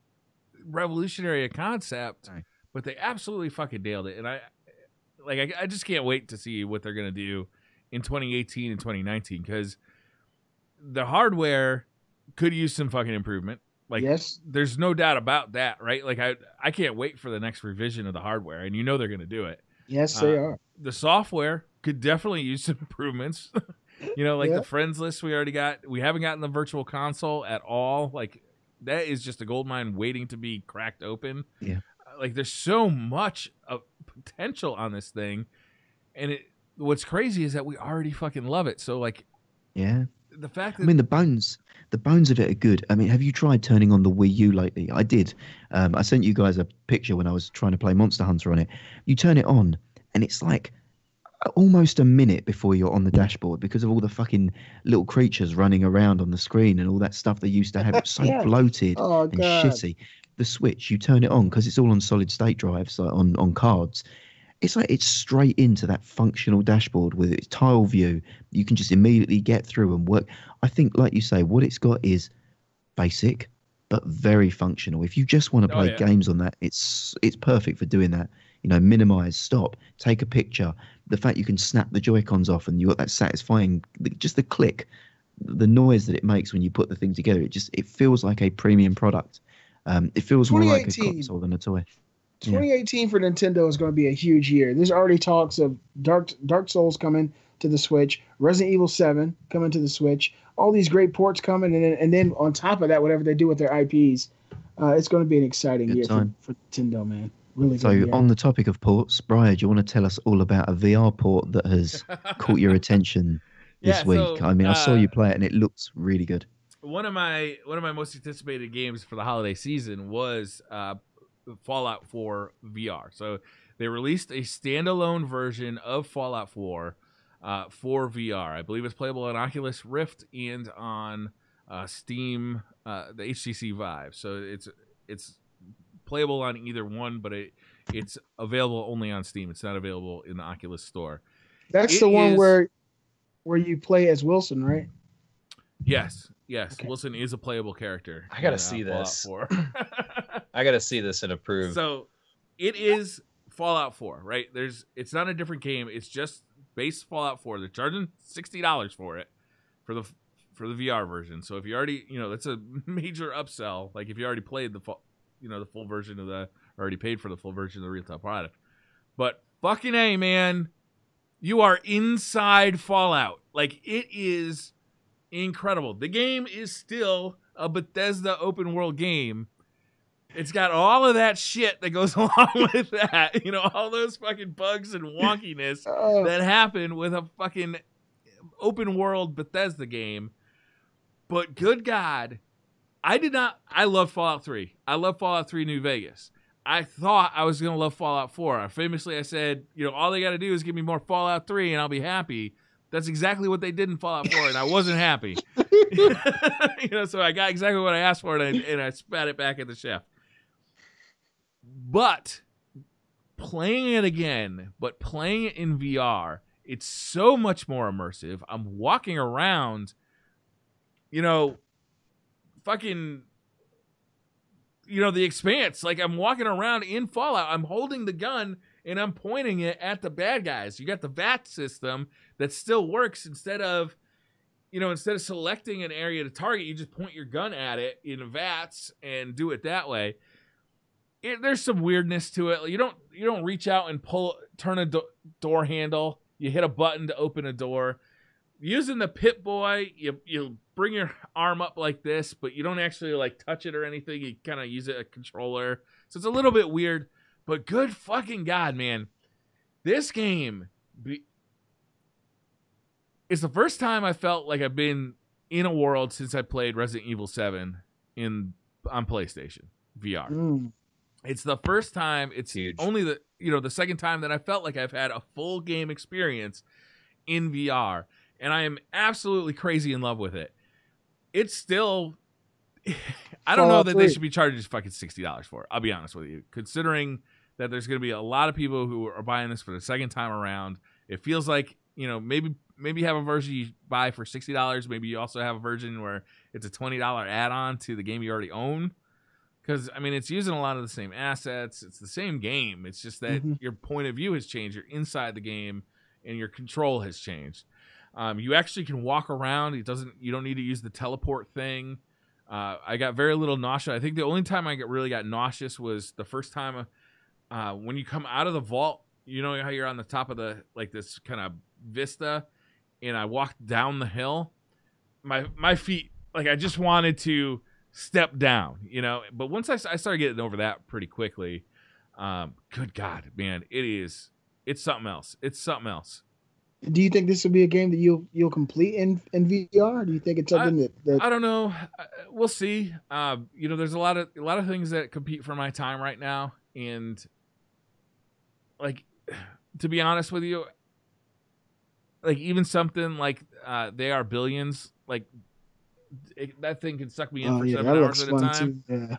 revolutionary a concept, Right. but they absolutely fucking nailed it, and I just can't wait to see what they're gonna do in 2018 and 2019 because the hardware could use some fucking improvement. Like, Yes. there's no doubt about that, right? Like, I can't wait for the next revision of the hardware, and they're gonna do it. Yes, they are. The software could definitely use some improvements. Like Yeah. the friends list we already got. We haven't gotten the virtual console at all. Like, that is just a gold mine waiting to be cracked open. Yeah. Like, there's so much of potential on this thing, and what's crazy is that we already fucking love it. So, like, Yeah. the fact I that mean, the bones of it are good. I mean, have you tried turning on the Wii U lately? I did. I sent you guys a picture when I was trying to play Monster Hunter on it. You turn it on, and it's like almost a minute before you're on the dashboard because of all the fucking little creatures running around on the screen and all that stuff they used to have. It's so Yeah. bloated Oh and god. shitty. The Switch, you turn it on because it's all on solid state drives, like on cards. It's like it's straight into that functional dashboard with its tile view. You can just immediately get through and work. I think, like you say, what it's got is basic but very functional. If you just want to Oh, play yeah. games on that, it's perfect for doing that. Minimize, stop, take a picture. The fact you can snap the Joy-Cons off and you got that satisfying, just the click, the noise that it makes when you put the thing together. It feels like a premium product. It feels more like a 2018. console than a toy. 2018 for Nintendo is going to be a huge year. There's already talks of Dark Souls coming to the Switch, Resident Evil 7 coming to the Switch, all these great ports coming, and then on top of that, whatever they do with their IPs, it's going to be an exciting Good year time. for Nintendo, man. Really So, good year. on the topic of ports, Briar, do you want to tell us all about a VR port that has caught your attention this Yeah, week? so, I mean, I saw you play it and it looks really good. one of my most anticipated games for the holiday season was Fallout 4 VR. So they released a standalone version of Fallout 4 for VR. I believe it's playable on Oculus Rift and on Steam, the HTC Vive. So it's playable on either one, but it's available only on Steam. It's not available in the Oculus store. That's it the one is- where you play as Wilson, right? Yes. Okay. Wilson is a playable character. I gotta in, see Fallout this. 4. I gotta see this and approve. So it is Fallout 4, right? It's not a different game. It's just base Fallout 4. They're charging $60 for it for the VR version. So if you already, that's a major upsell. Like if you already played the full version already paid for the full version of the retail product. But fucking A, man, you are inside Fallout. Like it is incredible. The game is still a Bethesda open world game. It's got all of that shit that goes along with that. All those fucking bugs and wonkiness that happen with a fucking open world Bethesda game. But good God, I love Fallout 3. I love Fallout 3 New Vegas. I thought I was going to love Fallout 4. Famously, I said, all they got to do is give me more Fallout 3 and I'll be happy. That's exactly what they did in Fallout 4, and I wasn't happy. So I got exactly what I asked for, and I spat it back at the chef. But playing it again, playing it in VR, it's so much more immersive. I'm walking around, fucking, the Expanse. Like, I'm walking around in Fallout. I'm holding the gun, and I'm pointing it at the bad guys. You got the VAT system that still works. Instead of selecting an area to target, you just point your gun at it in VATS and do it that way. There's some weirdness to it. You don't reach out and turn a door handle. You hit a button to open a door. Using the Pip-Boy, you bring your arm up like this, but you don't actually like touch it or anything. You kind of use it a controller. So it's a little bit weird, but good fucking God, man. This game it's the first time I felt like I've been in a world since I played Resident Evil 7 on PlayStation VR. It's the first time. It's huge. Only the second time that I felt like I've had a full game experience in VR, and I am absolutely crazy in love with it. It's still, I don't know that they should be charging fucking $60 for it. I'll be honest with you, considering that there's going to be a lot of people who are buying this for the second time around. It feels like maybe you have a version you buy for $60. Maybe you also have a version where it's a $20 add-on to the game you already own. Because, it's using a lot of the same assets. It's the same game. It's just that your point of view has changed. You're inside the game, and your control has changed. You actually can walk around. You don't need to use the teleport thing. I got very little nausea. I think the only time I really got nauseous was the first time when you come out of the vault. You know how you're on the top of this kind of vista, and I walked down the hill. My feet, I just wanted to step down, but once I started getting over that pretty quickly, good God, man, it's something else. It's something else. Do you think this will be a game that you'll complete in VR? Do you think it's something that I don't know. We'll see. There's a lot of things that compete for my time right now, and to be honest with you, even something like They Are Billions, that thing can suck me in for 7 hours at a time. Yeah.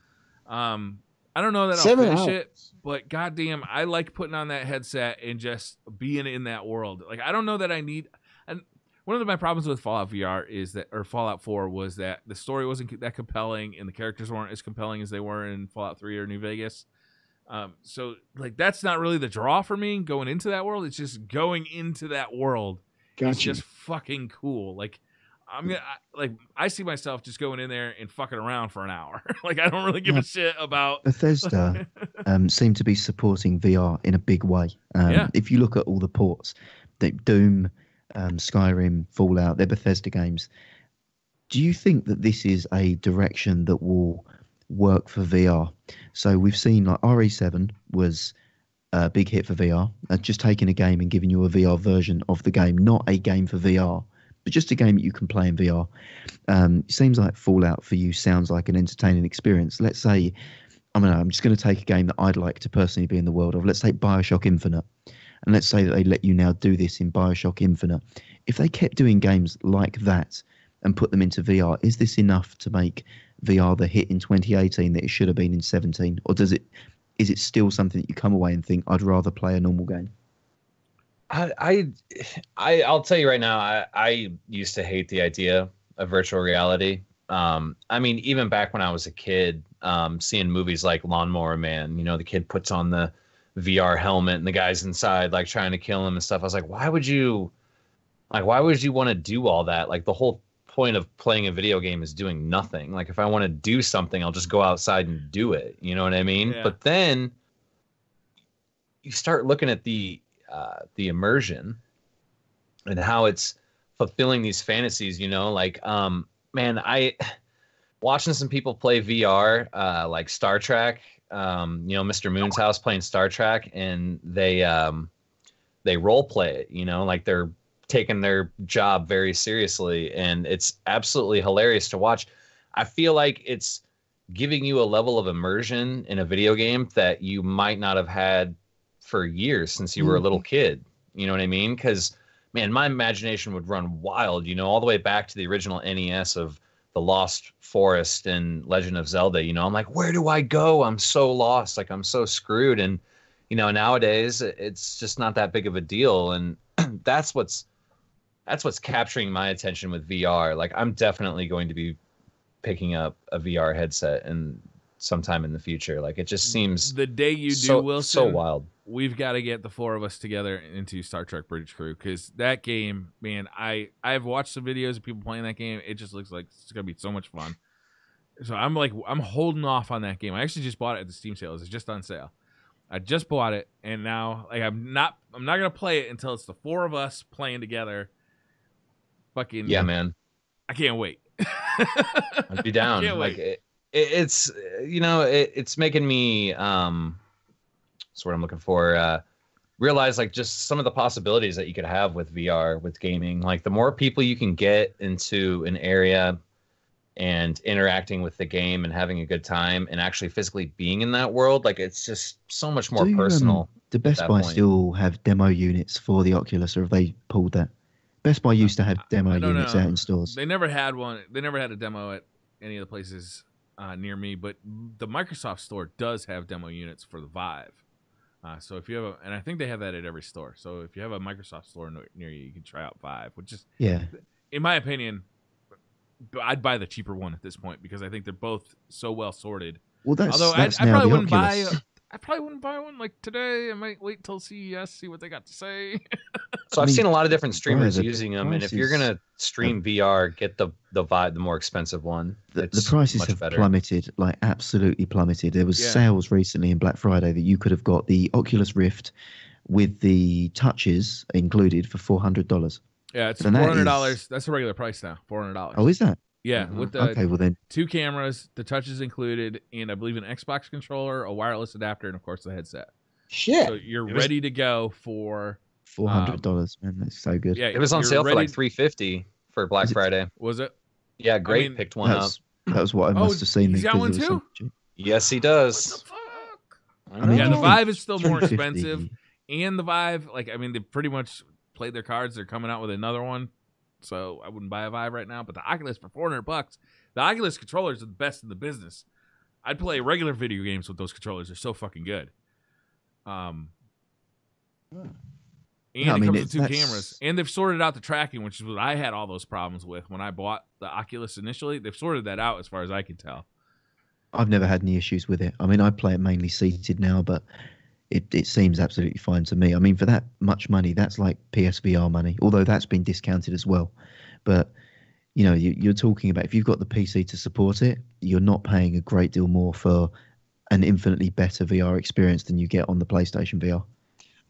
I don't know that I'll finish it, but goddamn, I like putting on that headset and just being in that world. I don't know that I need. And one of my problems with Fallout VR or Fallout 4 was that the story wasn't that compelling and the characters weren't as compelling as they were in Fallout 3 or New Vegas. So that's not really the draw for me going into that world. It's just going into that world. Gotcha. It's just fucking cool. I see myself just going in there and fucking around for an hour. I don't really give a shit about Bethesda. Seem to be supporting VR in a big way. If you look at all the ports, Doom, Skyrim, Fallout, they're Bethesda games. Do you think that this is a direction that will work for VR? So we've seen RE7 was a big hit for VR. Just taking a game and giving you a VR version of the game, not a game for VR, but just a game that you can play in VR. It seems like Fallout for you sounds like an entertaining experience. Let's say, I'm just going to take a game that I'd like to personally be in the world of. Let's take BioShock Infinite. And let's say that they let you now do this in BioShock Infinite. If they kept doing games like that and put them into VR, is this enough to make VR the hit in 2018 that it should have been in 17? Or is it still something that you come away and think, I'd rather play a normal game? I'll tell you right now, I used to hate the idea of virtual reality. Even back when I was a kid, seeing movies like Lawnmower Man, the kid puts on the VR helmet and the guy's inside like trying to kill him and stuff. I was like, why would you want to do all that? Like the whole point of playing a video game is doing nothing. Like if I want to do something, I'll just go outside and do it. You know what I mean? Yeah. But then you start looking at the immersion and how it's fulfilling these fantasies, you know, like, man, I watching some people play VR, like Star Trek, you know, Mr. Moon's house playing Star Trek, and they role play it, you know, like they're taking their job very seriously, and it's absolutely hilarious to watch. I feel like it's giving you a level of immersion in a video game that you might not have had for years since you were a little kid. You know what I mean? Because, man, my imagination would run wild, you know, all the way back to the original NES of the Lost Forest and Legend of Zelda. You know, I'm like, where do I go? I'm so lost. Like, I'm so screwed. And, you know, nowadays it's just not that big of a deal. And that's what's capturing my attention with VR. Like, I'm definitely going to be picking up a VR headset and sometime in the future. Like, it just seems the day you do, Wilson, so wild. We've got to get the four of us together into Star Trek Bridge Crew, because that game, man, I've watched some videos of people playing that game. It just looks like it's gonna be so much fun. So I'm holding off on that game. I actually just bought it at the Steam sales. It's just on sale. I just bought it, and now like I'm not gonna play it until it's the four of us playing together. Fucking yeah, man. I can't wait. I'd be down. Like it's you know, it's making me that's what I'm looking for. Realize like just some of the possibilities that you could have with VR, with gaming. Like the more people you can get into an area and interacting with the game and having a good time and actually physically being in that world, like it's just so much more personal. Do Best Buy still have demo units for the Oculus, or have they pulled that? Best Buy used to have demo units out in stores. They never had one. They never had a demo at any of the places near me, but the Microsoft store does have demo units for the Vive. So if you have and I think they have that at every store. So if you have a Microsoft store near you, you can try out Vive, which is, in my opinion, I'd buy the cheaper one at this point, because I think they're both so well sorted. Well, although I probably wouldn't buy. I probably wouldn't buy one like today. I might wait till CES, see what they got to say. So I've seen a lot of different streamers using them, and if you're gonna stream VR, get the Vive, the more expensive one. The prices have plummeted, like absolutely plummeted. There was sales recently in Black Friday that you could have got the Oculus Rift with the touches included for $400. Yeah, it's $400. That's the regular price now. $400. Oh, is that? Yeah, with the well then, 2 cameras, the touches included, and I believe an Xbox controller, a wireless adapter, and of course the headset. Shit. So you're ready to go for $400, man. That's so good. Yeah, it was on sale for like $350 for Black Friday. Was it? Yeah, great. Picked one up. That was what I must have seen. He's got one too? Yes, he does. What the fuck? Yeah, the Vive is still more expensive, and the Vive, they pretty much played their cards. They're coming out with another one. So I wouldn't buy a Vive right now, but the Oculus for $400, the Oculus controllers are the best in the business. I'd play regular video games with those controllers. They're so fucking good. And it comes with 2 cameras, and they've sorted out the tracking, which is what I had all those problems with when I bought the Oculus initially. They've sorted that out as far as I can tell. I've never had any issues with it. I mean, I play it mainly seated now, but it seems absolutely fine to me. I mean, for that much money, that's like PSVR money, although that's been discounted as well. But, you know, you're talking about, if you've got the PC to support it, you're not paying a great deal more for an infinitely better VR experience than you get on the PlayStation VR.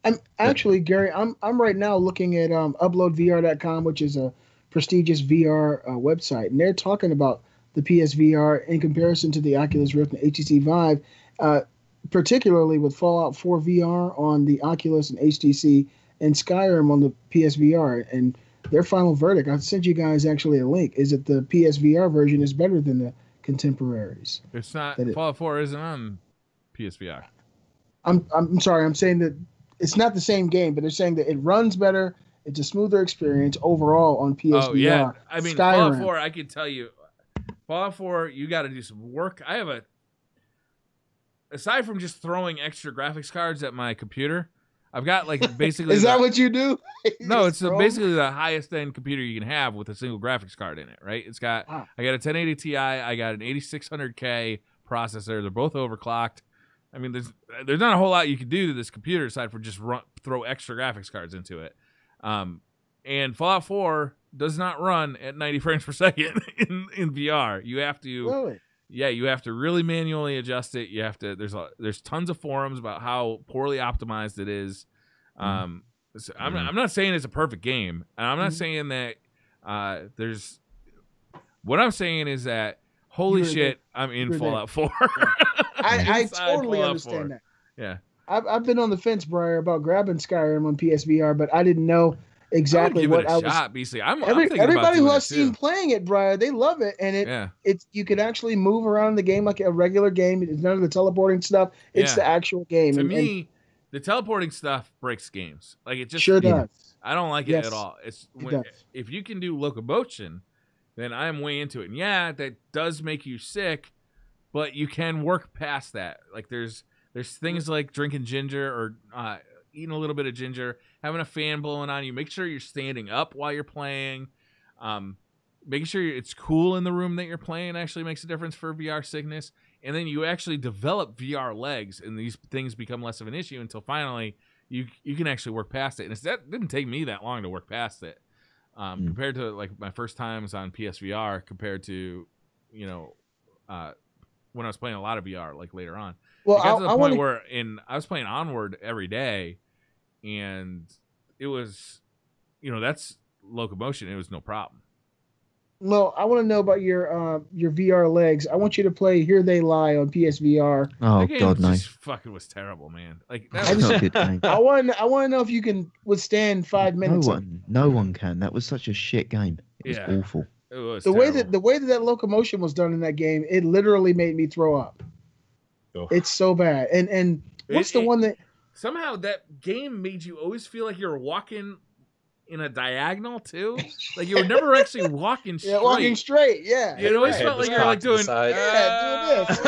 I'm actually, Gary, I'm right now looking at uploadvr.com, which is a prestigious VR website, and they're talking about the PSVR in comparison to the Oculus Rift and HTC Vive, particularly with Fallout 4 VR on the Oculus and HTC, and Skyrim on the PSVR. And their final verdict, I sent you guys actually a link, is that the PSVR version is better than the contemporaries. It's not. Fallout 4 isn't on PSVR. I'm sorry. I'm saying that it's not the same game, but they're saying that it runs better. It's a smoother experience overall on PSVR. Oh yeah, I mean, Fallout 4. I can tell you, Fallout 4. You got to do some work. I have aside from just throwing extra graphics cards at my computer, I've got basically. Is that what you do? No, it's basically the highest end computer you can have with a single graphics card in it. Right? It's got. I got a 1080 Ti. I got an 8600K processor. They're both overclocked. I mean, there's not a whole lot you can do to this computer aside for just throw extra graphics cards into it. And Fallout 4 does not run at 90 frames per second in VR. You have to, Really? Yeah, you have to really manually adjust it. You have to. There's tons of forums about how poorly optimized it is. I'm not saying it's a perfect game, and I'm not saying that there's. What I'm saying is that holy shit, I'm in Fallout 4. I totally understand that. Yeah, I've been on the fence, Briar, about grabbing Skyrim on PSVR, but I didn't know exactly what I was. Shot, BC. I'm everybody who I've seen playing it, Briar, they love it, and it's you can actually move around the game like a regular game. It's none of the teleporting stuff. It's the actual game. To me, the teleporting stuff breaks games. Like it just sure does. I don't like it at all. If you can do locomotion, then I'm way into it. And yeah, that does make you sick, but you can work past that. Like there's things like drinking ginger or eating a little bit of ginger, having a fan blowing on you. Make sure you're standing up while you're playing. Making sure it's cool in the room that you're playing actually makes a difference for VR sickness. And then you actually develop VR legs, and these things become less of an issue until finally you can actually work past it. And that didn't take me that long to work past it. Compared to like my first times on PSVR, compared to, when I was playing a lot of VR like later on. Well, I got to the point where I was playing Onward every day, and it was, that's locomotion. It was no problem. Well, I want to know about your VR legs. I want you to play Here They Lie on PSVR. Oh God, no! Fucking was terrible, man. Like that was not a good game. I want to know if you can withstand 5 minutes. No one can. That was such a shit game. It was awful. It was the way that locomotion was done in that game, it literally made me throw up. Oh. It's so bad. And what's the one that somehow that game made you always feel like you're walking in a diagonal too? Like you were never actually walking straight. Yeah, walking straight. Yeah. It always felt like you're like doing doing this.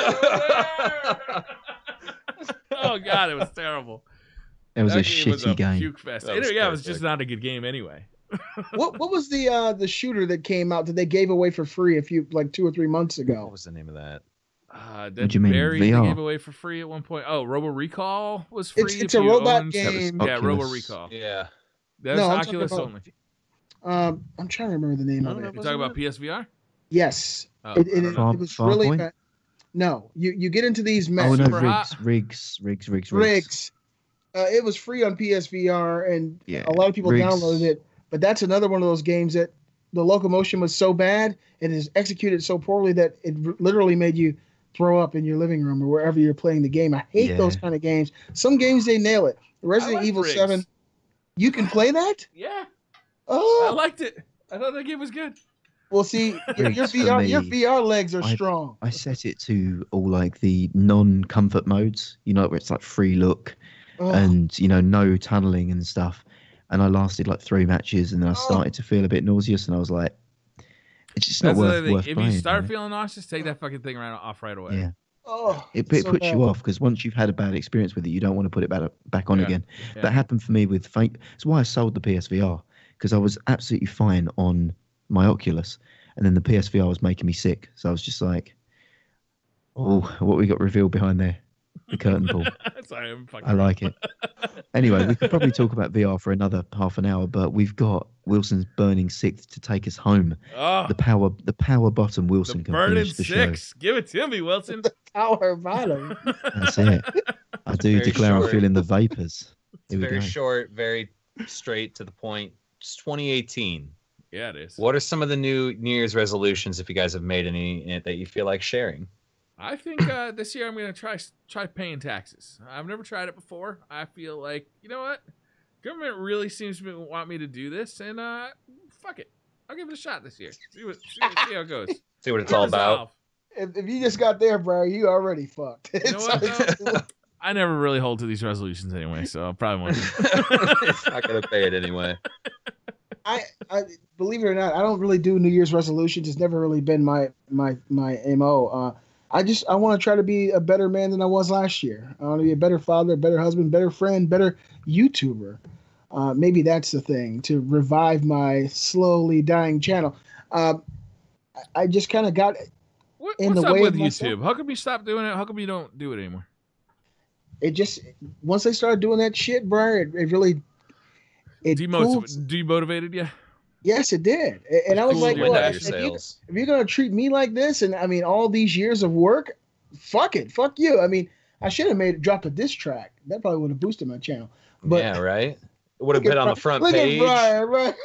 Oh God, it was terrible. It was a shitty game. Puke fest. Anyway, it was just not a good game anyway. What was the shooter that came out that they gave away for free 2 or 3 months ago? What was the name of that? What do you mean, VR? They gave away for free at one point. Oh, Robo Recall was free. It's a robot game. Yeah, Robo Recall. Yeah. That's Oculus only. I'm trying to remember the name of it. You talking about PSVR? Yes. It was really bad. No, you get into these maps. Oh no, rigs. It was free on PSVR, and a lot of people downloaded it. But that's another one of those games that the locomotion was so bad and is executed so poorly that it literally made you throw up in your living room or wherever you're playing the game. I hate those kind of games. Some games they nail it. Resident Evil 7. You can play that? Yeah. Oh, I liked it. I thought that game was good. Well, see, your VR legs are strong. I set it to all like the non-comfort modes, where it's like free look and, no tunneling and stuff. And I lasted like 3 matches, and then I started to feel a bit nauseous, and I was like, it's just not worth if playing. If you start feeling nauseous, take that fucking thing off right away. Yeah. Oh, it puts you off, because once you've had a bad experience with it, you don't want to put it back on again. Yeah. That happened for me with Fate. That's why I sold the PSVR, because I was absolutely fine on my Oculus, and then the PSVR was making me sick. So I was just like, oh, what we got revealed behind there? The curtain pull. Sorry, I like it. Anyway, we could probably talk about VR for another half an hour, but we've got Wilson's burning sixth to take us home. Oh, the power bottom Wilson can finish the six. Show. Give it to me, Wilson. The power bottom. That's it. I do declare I'm feeling the vapors. It's very short, very straight to the point. It's 2018. Yeah, it is. What are some of the New Year's resolutions, if you guys have made any, that you feel like sharing? I think this year I'm going to try paying taxes. I've never tried it before. I feel like, you know what? Government really seems to want me to do this, and fuck it. I'll give it a shot this year. See how it goes. See what it's all about. If you just got there, bro, you already fucked. You know what? I never really hold to these resolutions anyway, so I probably won't. It's not going to pay it anyway. I believe it or not, I don't really do New Year's resolutions. It's never really been my MO. I want to try to be a better man than I was last year. I want to be a better father, a better husband, better friend, better YouTuber. Maybe that's the thing, to revive my slowly dying channel. I just kind of got in the way with of myself. YouTube? How come you stopped doing it? How come you don't do it anymore? it just once they started doing that shit, Briar, it really demotivated you. Yes, it did. And I was like, well, if you're gonna treat me like this, and I mean all these years of work, fuck it, fuck you. I mean, I should have dropped a diss track. That probably would have boosted my channel. But yeah, right. It would have been on the front page. Briar, right?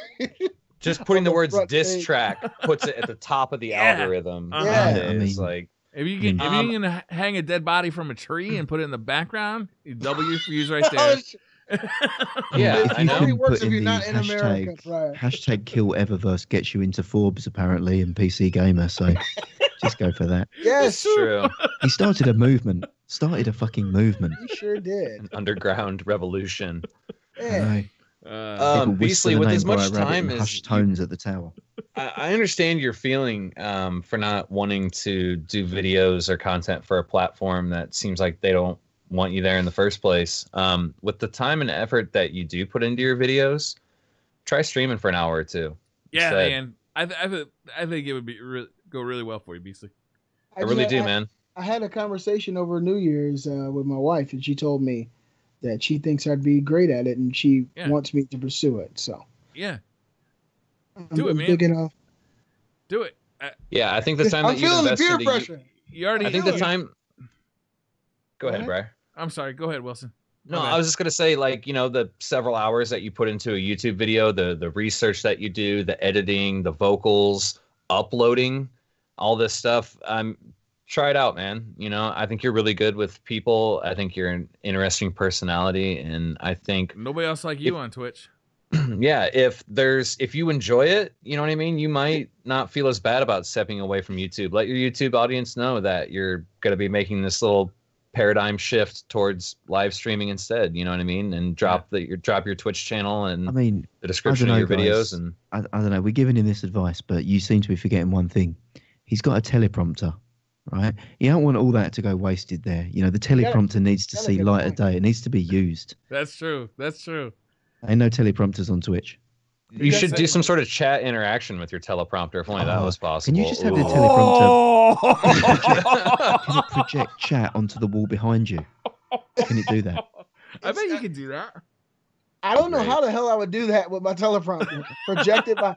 Just putting the words diss track puts it at the top of the algorithm. Yeah, I mean, like if you can hang a dead body from a tree and put it in the background, you double your views right there. Yeah, if I know. you can works put if in you're the not in America, Briar. hashtag kill Eververse gets you into Forbes apparently and PC Gamer, so just go for that. Yes, true. He started a movement. Started a fucking movement. He sure did. An underground revolution. Yeah. Beastly, with as much time as hushed tones at the tower. I understand your feeling for not wanting to do videos or content for a platform that seems like they don't want you there in the first place. With the time and effort that you do put into your videos, try streaming for an hour or two. Yeah, instead. man. I think it would go really well for you, Beastly. I really do, man. I had a conversation over New Year's with my wife, and she told me that she thinks I'd be great at it, and she wants me to pursue it. So yeah, do it, man. Do it. Yeah, I think the time that you invest into pressure. You already. I think the time. Go ahead, Briar. I'm sorry. Go ahead, Wilson. No, I was just gonna say, like, you know, the several hours that you put into a YouTube video, the research that you do, the editing, the vocals, uploading, all this stuff. Try it out, man. You know, I think you're really good with people. I think you're an interesting personality, and I think nobody else like you on Twitch. Yeah, if you enjoy it, you know what I mean, you might not feel as bad about stepping away from YouTube. Let your YouTube audience know that you're gonna be making this little paradigm shift towards live streaming instead. You know what I mean, and drop your Twitch channel and the description of your videos. And I don't know. We're giving him this advice, but you seem to be forgetting one thing. He's got a teleprompter. Right, you don't want all that to go wasted there. You know, the teleprompter needs to see light of day. It needs to be used. That's true. That's true. Ain't no teleprompters on Twitch. You should do some sort of chat interaction with your teleprompter if only that was possible. Can you just have the teleprompter? Can it project chat onto the wall behind you? Can it do that? I bet you could do that. I don't know how the hell I would do that with my teleprompter. Project it by.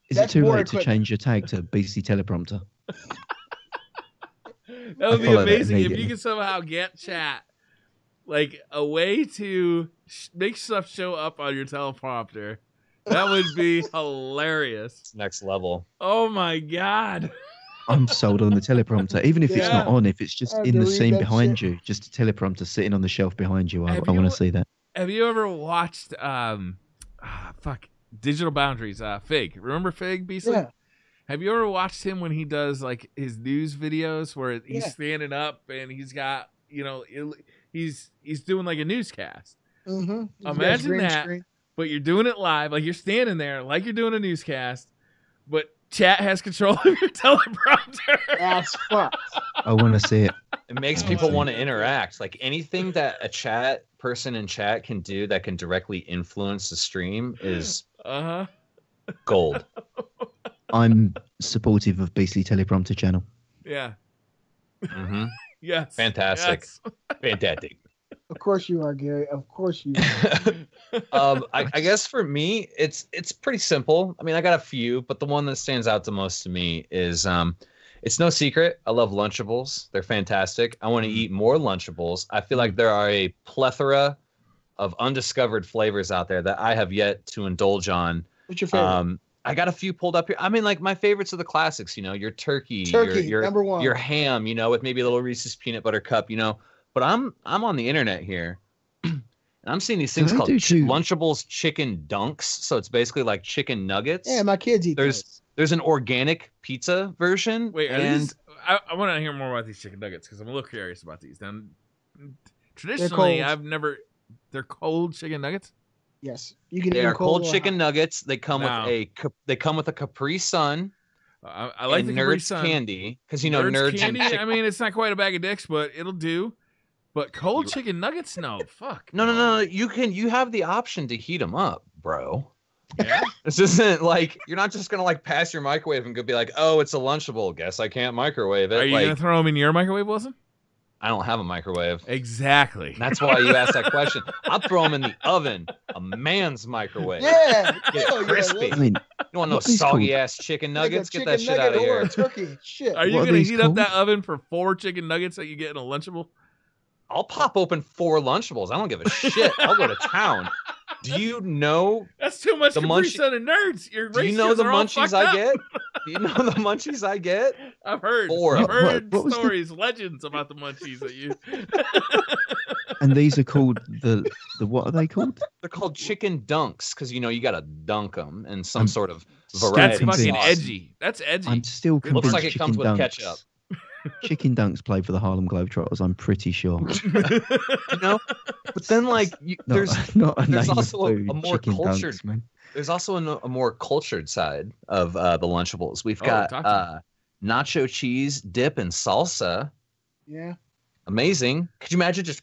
Is it too late to change your tag to BC teleprompter? That would be amazing if you could somehow get chat, like a way to make stuff show up on your teleprompter. That would be hilarious. Next level. Oh my god. I'm sold on the teleprompter. Even if it's not on, if it's just in the scene behind you, just a teleprompter sitting on the shelf behind you, I want to see that. Have you ever watched Digital Boundaries? Fig. Remember Fig, Beastly? Yeah. Have you ever watched him when he does like his news videos where he's standing up and he's got, you know, he's doing like a newscast? Mm-hmm. Imagine that, but you're doing it live, like you're standing there, like you're doing a newscast, but chat has control of your teleprompter. That's fucked. I want to see it. It makes people want to interact. Like anything that a person in chat can do that can directly influence the stream is gold. I'm supportive of Beastly Teleprompter channel. Yeah. Mm-hmm. Yes. Fantastic. Yes. Fantastic. Of course you are, Gary. Of course you are. I guess for me, it's pretty simple. I mean, I got a few, but the one that stands out the most to me is it's no secret. I love Lunchables. They're fantastic. I want to eat more Lunchables. I feel like there are a plethora of undiscovered flavors out there that I have yet to indulge on. What's your favorite? I got a few pulled up here. I mean, like my favorites are the classics, you know, your turkey, your number one, your ham, you know, with maybe a little Reese's peanut butter cup, you know. But I'm on the internet here, and I'm seeing these things called Lunchables chicken dunks. So it's basically like chicken nuggets. Yeah, my kids eat those. There's an organic pizza version. Wait, I want to hear more about these chicken nuggets because I'm a little curious about these. Now, traditionally, they're cold chicken nuggets. Yes, you can. They are cold chicken nuggets. They come with a Capri Sun. I like the Nerds Capri Sun candy because you know Nerds candy. I mean, it's not quite a bag of dicks, but it'll do. But cold chicken nuggets, no, fuck. No. You have the option to heat them up, bro. Yeah. This isn't like you're not just gonna like pass your microwave and go be like, oh, it's a Lunchable. Guess I can't microwave it. Are you gonna throw them in your microwave, Wilson? I don't have a microwave. Exactly. That's why you asked that question. I'll throw them in the oven, a man's microwave. Yeah, Get it crispy. Yeah, I mean, You want no what are these soggy called? ass chicken like a nuggets? Get chicken that shit out nugget of or here. a turkey. Shit. Are you What are going to these heat up that called? oven for 4 chicken nuggets that you get in a Lunchable? I'll pop open 4 Lunchables. I don't give a shit. I'll go to town. Do you know? That's too much The Capri munchie- Sun and nerds. Your Do you know the ratios are all munchies fucked I up. get? Do you know the munchies I get? I've heard. 4 I've of them. heard What was the- stories, legends about the munchies that you. And these are called the what are they called? They're called chicken dunks because you gotta dunk them in some sort of still variety. That's fucking sauce. edgy. That's edgy. I'm still It looks convinced like it chicken comes with dunks. ketchup. Chicken dunks played for the Harlem Globetrotters. I'm pretty sure. But then there's Not a there's name also of a food. more Chicken cultured- dunks, man. there's also a more cultured side of the Lunchables. We've Oh, got talk to nacho cheese dip and salsa. Yeah. Amazing. Could you imagine just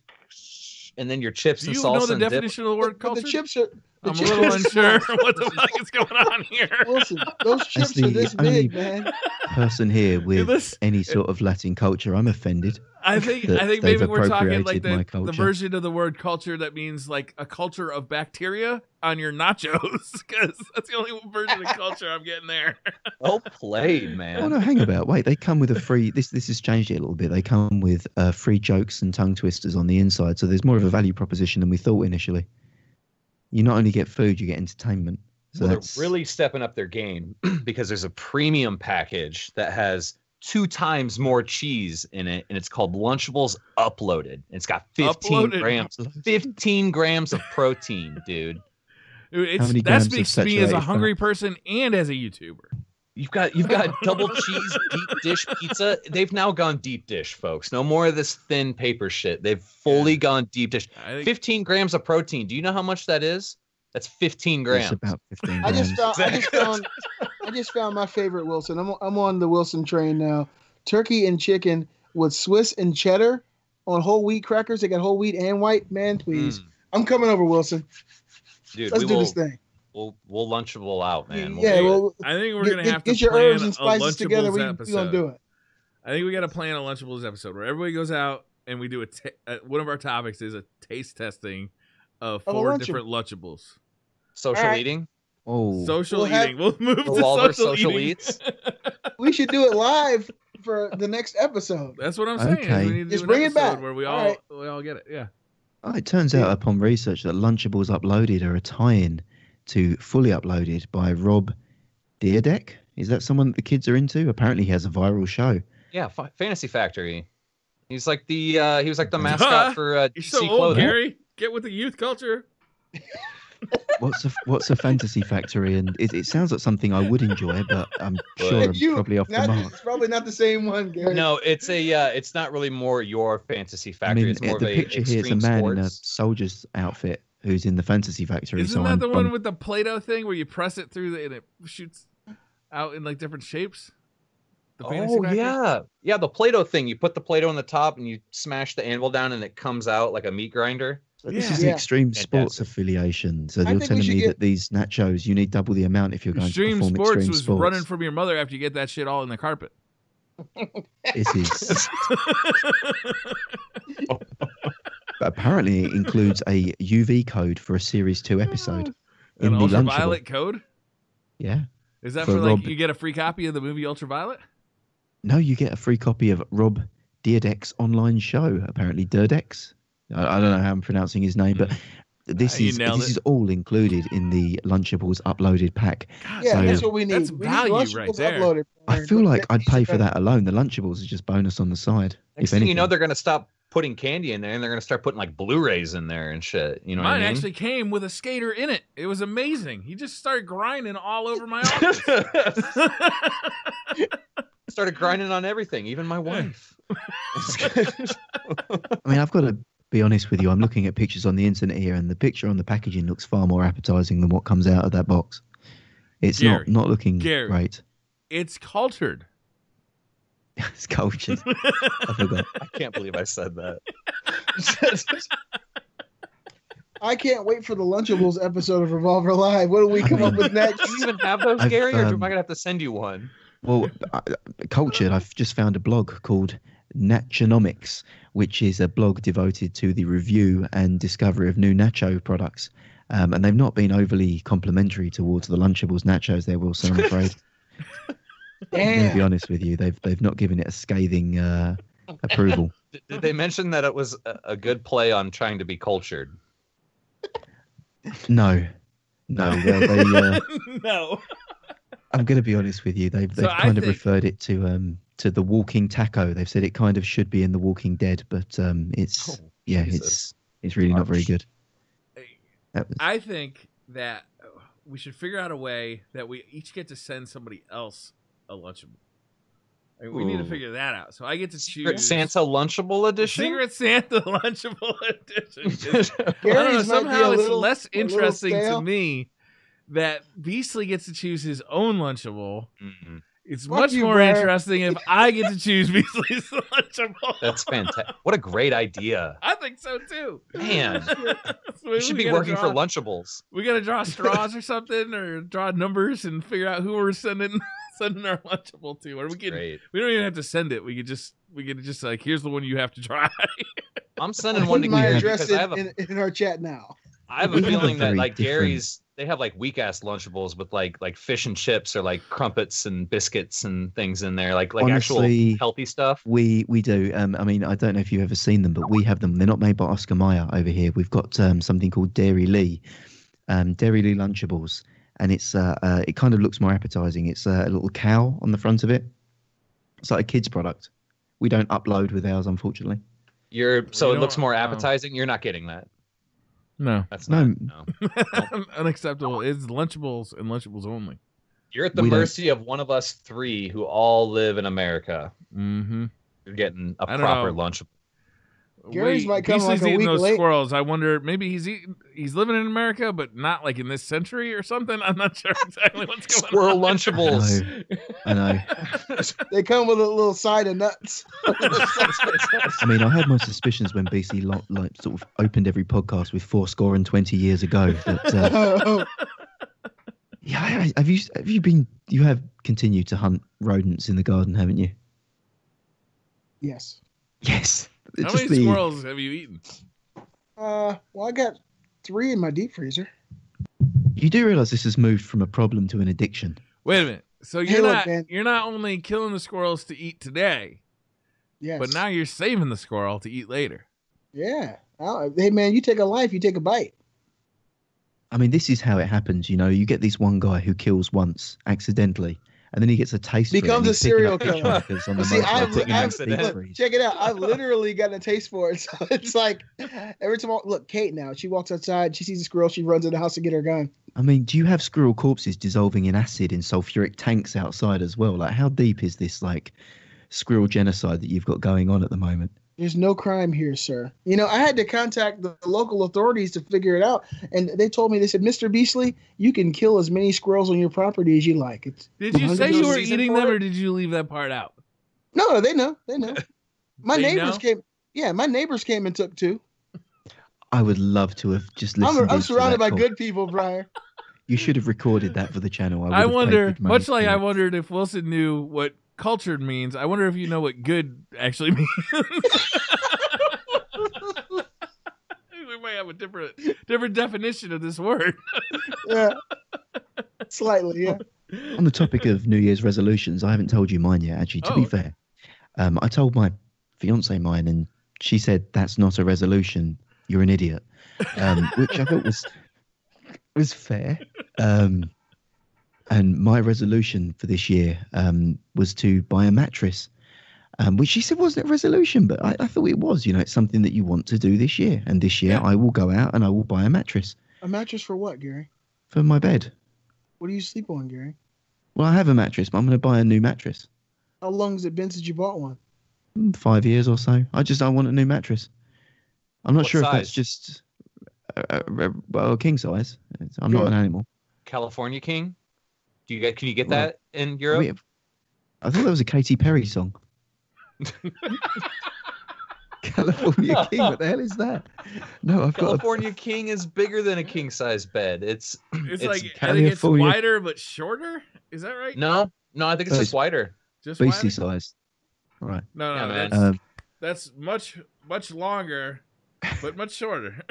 and then your chips Do and you salsa know the and dip? definition of the word But the culture? chips are. The I'm a chips little are small. unsure what the fuck is going on here. Wilson, those chips the are this only- big, man. Person here with this- any sort of Latin culture, I'm offended. I think that maybe they've we're talking like appropriated my the culture. version of the word culture that means like a culture of bacteria on your nachos, because that's the only version of culture I'm getting there. Well played, Oh man. no, hang about. Wait, they come with a free. This has changed it a little bit. They come with free jokes and tongue twisters on the inside, so there's more of a value proposition than we thought initially. You not only get food, you get entertainment. So Well, that's they're really stepping up their game because there's a premium package that has 2 times more cheese in it, and it's called Lunchables Uploaded. It's got 15 Uploaded. grams, 15 grams of protein, dude. Dude, How many that grams of speaks to me as a saturated hungry person and as a YouTuber. You've got double cheese deep dish pizza. They've now gone deep dish, folks. No more of this thin paper shit. They've fully gone deep dish. I think 15 grams of protein. Do you know how much that is? That's 15 it's grams. about 15 I grams. just found my favorite Wilson. I'm on the Wilson train now. Turkey and chicken with Swiss and cheddar on whole wheat crackers. They got whole wheat and white. Man, please. I'm coming over, Wilson. Dude, Let's do this thing. We'll Lunchable out, man. Yeah, well, I think we're gonna have to get your plan herbs and a spices together. Lunchables We're episode. gonna do it. I think we got to plan a Lunchables episode where everybody goes out and we do one of our topics is a taste testing of Of a 4 Lunchable. different Lunchables. Social All right. eating. Oh, Social We'll have- eating. We'll move Revolver to social social eating. eats. We should do it live for the next episode. That's what I'm saying. is Okay. We need to Just do an bring it episode back. where we All all right. get it. Yeah. oh, it turns out upon research that Lunchables Uploaded are a tie-in to Fully Uploaded by Rob Deerdeck. Is that someone that the kids are into? Apparently, he has a viral show. Yeah, Fantasy Factory. He's like he was like the mascot for You're DC so old, clothing. Gary. Get with the youth culture. What's a fantasy factory? And it sounds like something I would enjoy, but I'm sure I'm probably off the mark. It's probably not the same one, Gary. No, it's it's not really more your Fantasy I Factory. mean, it's more the of a picture here is a extreme man in a sports. soldier's outfit who's in the fantasy factory. Isn't so that I'm, the one I'm- with the Play-Doh thing where you press it through and it shoots out in like different shapes? The Fantasy Oh Factory? yeah, the Play-Doh thing. You put the Play-Doh on the top and you smash the anvil down and it comes out like a meat grinder. So this Yeah. is Yeah. extreme sports Fantastic. affiliation. So I you're think we telling should me get- that these nachos, you need double the amount if you're going Extreme to perform Sports extreme was sports. running from your mother after you get that shit all in the carpet. This is. But apparently, it includes a UV code for a Series 2 episode in An the Lunchable. ultraviolet code? Yeah. Is that For for like Rob- you get a free copy of the movie Ultraviolet? No, you get a free copy of Rob Deerdeck's online show. Apparently, Deerdeck's. I don't know how I'm pronouncing his name, but this You is nailed this it. is all included in the Lunchables uploaded pack. Yeah, So- that's what we need. That's We need value Lunchables right there. uploaded. I feel like I'd pay for that alone. The Lunchables is just bonus on the side. Next if thing anything. you know, they're gonna stop putting candy in there and they're gonna start putting like Blu-rays in there and shit. You know Mine what I mean? actually came with a skater in it. It was amazing. He just started grinding all over my office. Started grinding on everything, even my wife. I mean, I've got to be honest with you. I'm looking at pictures on the internet here, and the picture on the packaging looks far more appetizing than what comes out of that box. It's Gary, not looking Gary. great. It's cultured. It's cultured. I forgot. I can't believe I said that. I can't wait for the Lunchables episode of Revolver Live. What do we come up with next? Do you even have those, I've, Gary, or am I gonna have to send you one? Well, cultured. I've just found a blog called Nachonomics, which is a blog devoted to the review and discovery of new nacho products. And they've not been overly complimentary towards the Lunchables nachos there, Wilson, I'm afraid. I'm going to be honest with you. They've not given it a scathing approval. Did they mention that it was a good play on trying to be cultured? No. Well, they, No. I'm going to be honest with you. They've kind of referred it to the Walking Taco. They've said it kind of should be in The Walking Dead, but it's really not very good. I think that we should figure out a way that we each get to send somebody else a Lunchable. I mean, we need to figure that out. So I get to choose Secret Santa Lunchable edition. Secret Santa Lunchable edition. I don't know. Somehow it's less interesting to me that Beastly gets to choose his own Lunchable. Mm-hmm. It's much more interesting if I get to choose Beastly's Lunchable. That's fantastic. What a great idea. I think so too. Man, we should be working for Lunchables. We got to draw straws or something, or draw numbers and figure out who we're sending our Lunchable to. Or we don't even have to send it. We could just like, here's the one you have to try. I'm sending one to my Gary address because in our chat now. I have a feeling that like Gary's, they have like weak ass Lunchables with like fish and chips or like crumpets and biscuits and things in there, like honestly, actual healthy stuff. We do. I mean, I don't know if you've ever seen them, but we have them. They're not made by Oscar Mayer over here. We've got something called Dairy Lee Lunchables, and it's it kind of looks more appetizing. It's a little cow on the front of it. It's like a kid's product. We don't upload with ours, unfortunately. It looks more appetizing. You're not getting that. No, that's not unacceptable. It's Lunchables and Lunchables only. You're at the mercy of one of us three who all live in America. Mm-hmm. You're getting a proper Lunchable. Gary's might come like a eating week those late. Squirrels. I wonder, maybe he's living in America, but not like in this century or something. I'm not sure exactly what's going Squirrel on. Lunchables. I know. They come with a little side of nuts. I mean, I had my suspicions when BC sort of opened every podcast with 420 years ago. But, yeah, you have continued to hunt rodents in the garden, haven't you? Yes. Yes. How many squirrels have you eaten? Well, I got 3 in my deep freezer. You do realize this has moved from a problem to an addiction. Wait a minute. So you're not only killing the squirrels to eat today, yes, but now you're saving the squirrel to eat later. Yeah. Hey man, you take a life, you take a bite. I mean, this is how it happens. You know, you get this one guy who kills once accidentally, and then he gets a taste becomes for it. a serial killer. See, check it out. I've literally gotten a taste for it. So it's like every time look, Kate now, she walks outside, she sees a squirrel, she runs in the house to get her gun. I mean, do you have squirrel corpses dissolving in acid in sulfuric tanks outside as well? Like, how deep is this like squirrel genocide that you've got going on at the moment? There's no crime here, sir. You know, I had to contact the local authorities to figure it out. And they told me, they said, Mr. Beastly, you can kill as many squirrels on your property as you like. Did you say you were eating them, or did you leave that part out? No, they know. They know. My neighbors came. Yeah, my neighbors came and took 2. I would love to have just listened. I'm surrounded by good people, Briar. You should have recorded that for the channel. I wonder, much like I wondered if Wilson knew what cultured means, I wonder if you know what good actually means. We might have a different definition of this word. Yeah, slightly. Yeah. On the topic of New Year's resolutions, I haven't told you mine yet. Actually, to be fair, I told my fiance mine, and she said that's not a resolution. You're an idiot, which I thought was fair. And my resolution for this year was to buy a mattress, which she said wasn't a resolution, but I thought it was. You know, it's something that you want to do this year. And this year I will go out and I will buy a mattress. A mattress for what, Gary? For my bed. What do you sleep on, Gary? Well, I have a mattress, but I'm going to buy a new mattress. How long has it been since you bought one? 5 years or so. I want a new mattress. I'm not sure size? If that's just a king size. I'm not an animal. California King? Can you get that in Europe? I thought that was a Katy Perry song. California King, what the hell is that? No, I've California King is bigger than a king size bed. It's like I think it's wider but shorter. Is that right? No, I think it's just wider. Just beastly size. Right. No, Yeah, man. that's much longer, but much shorter.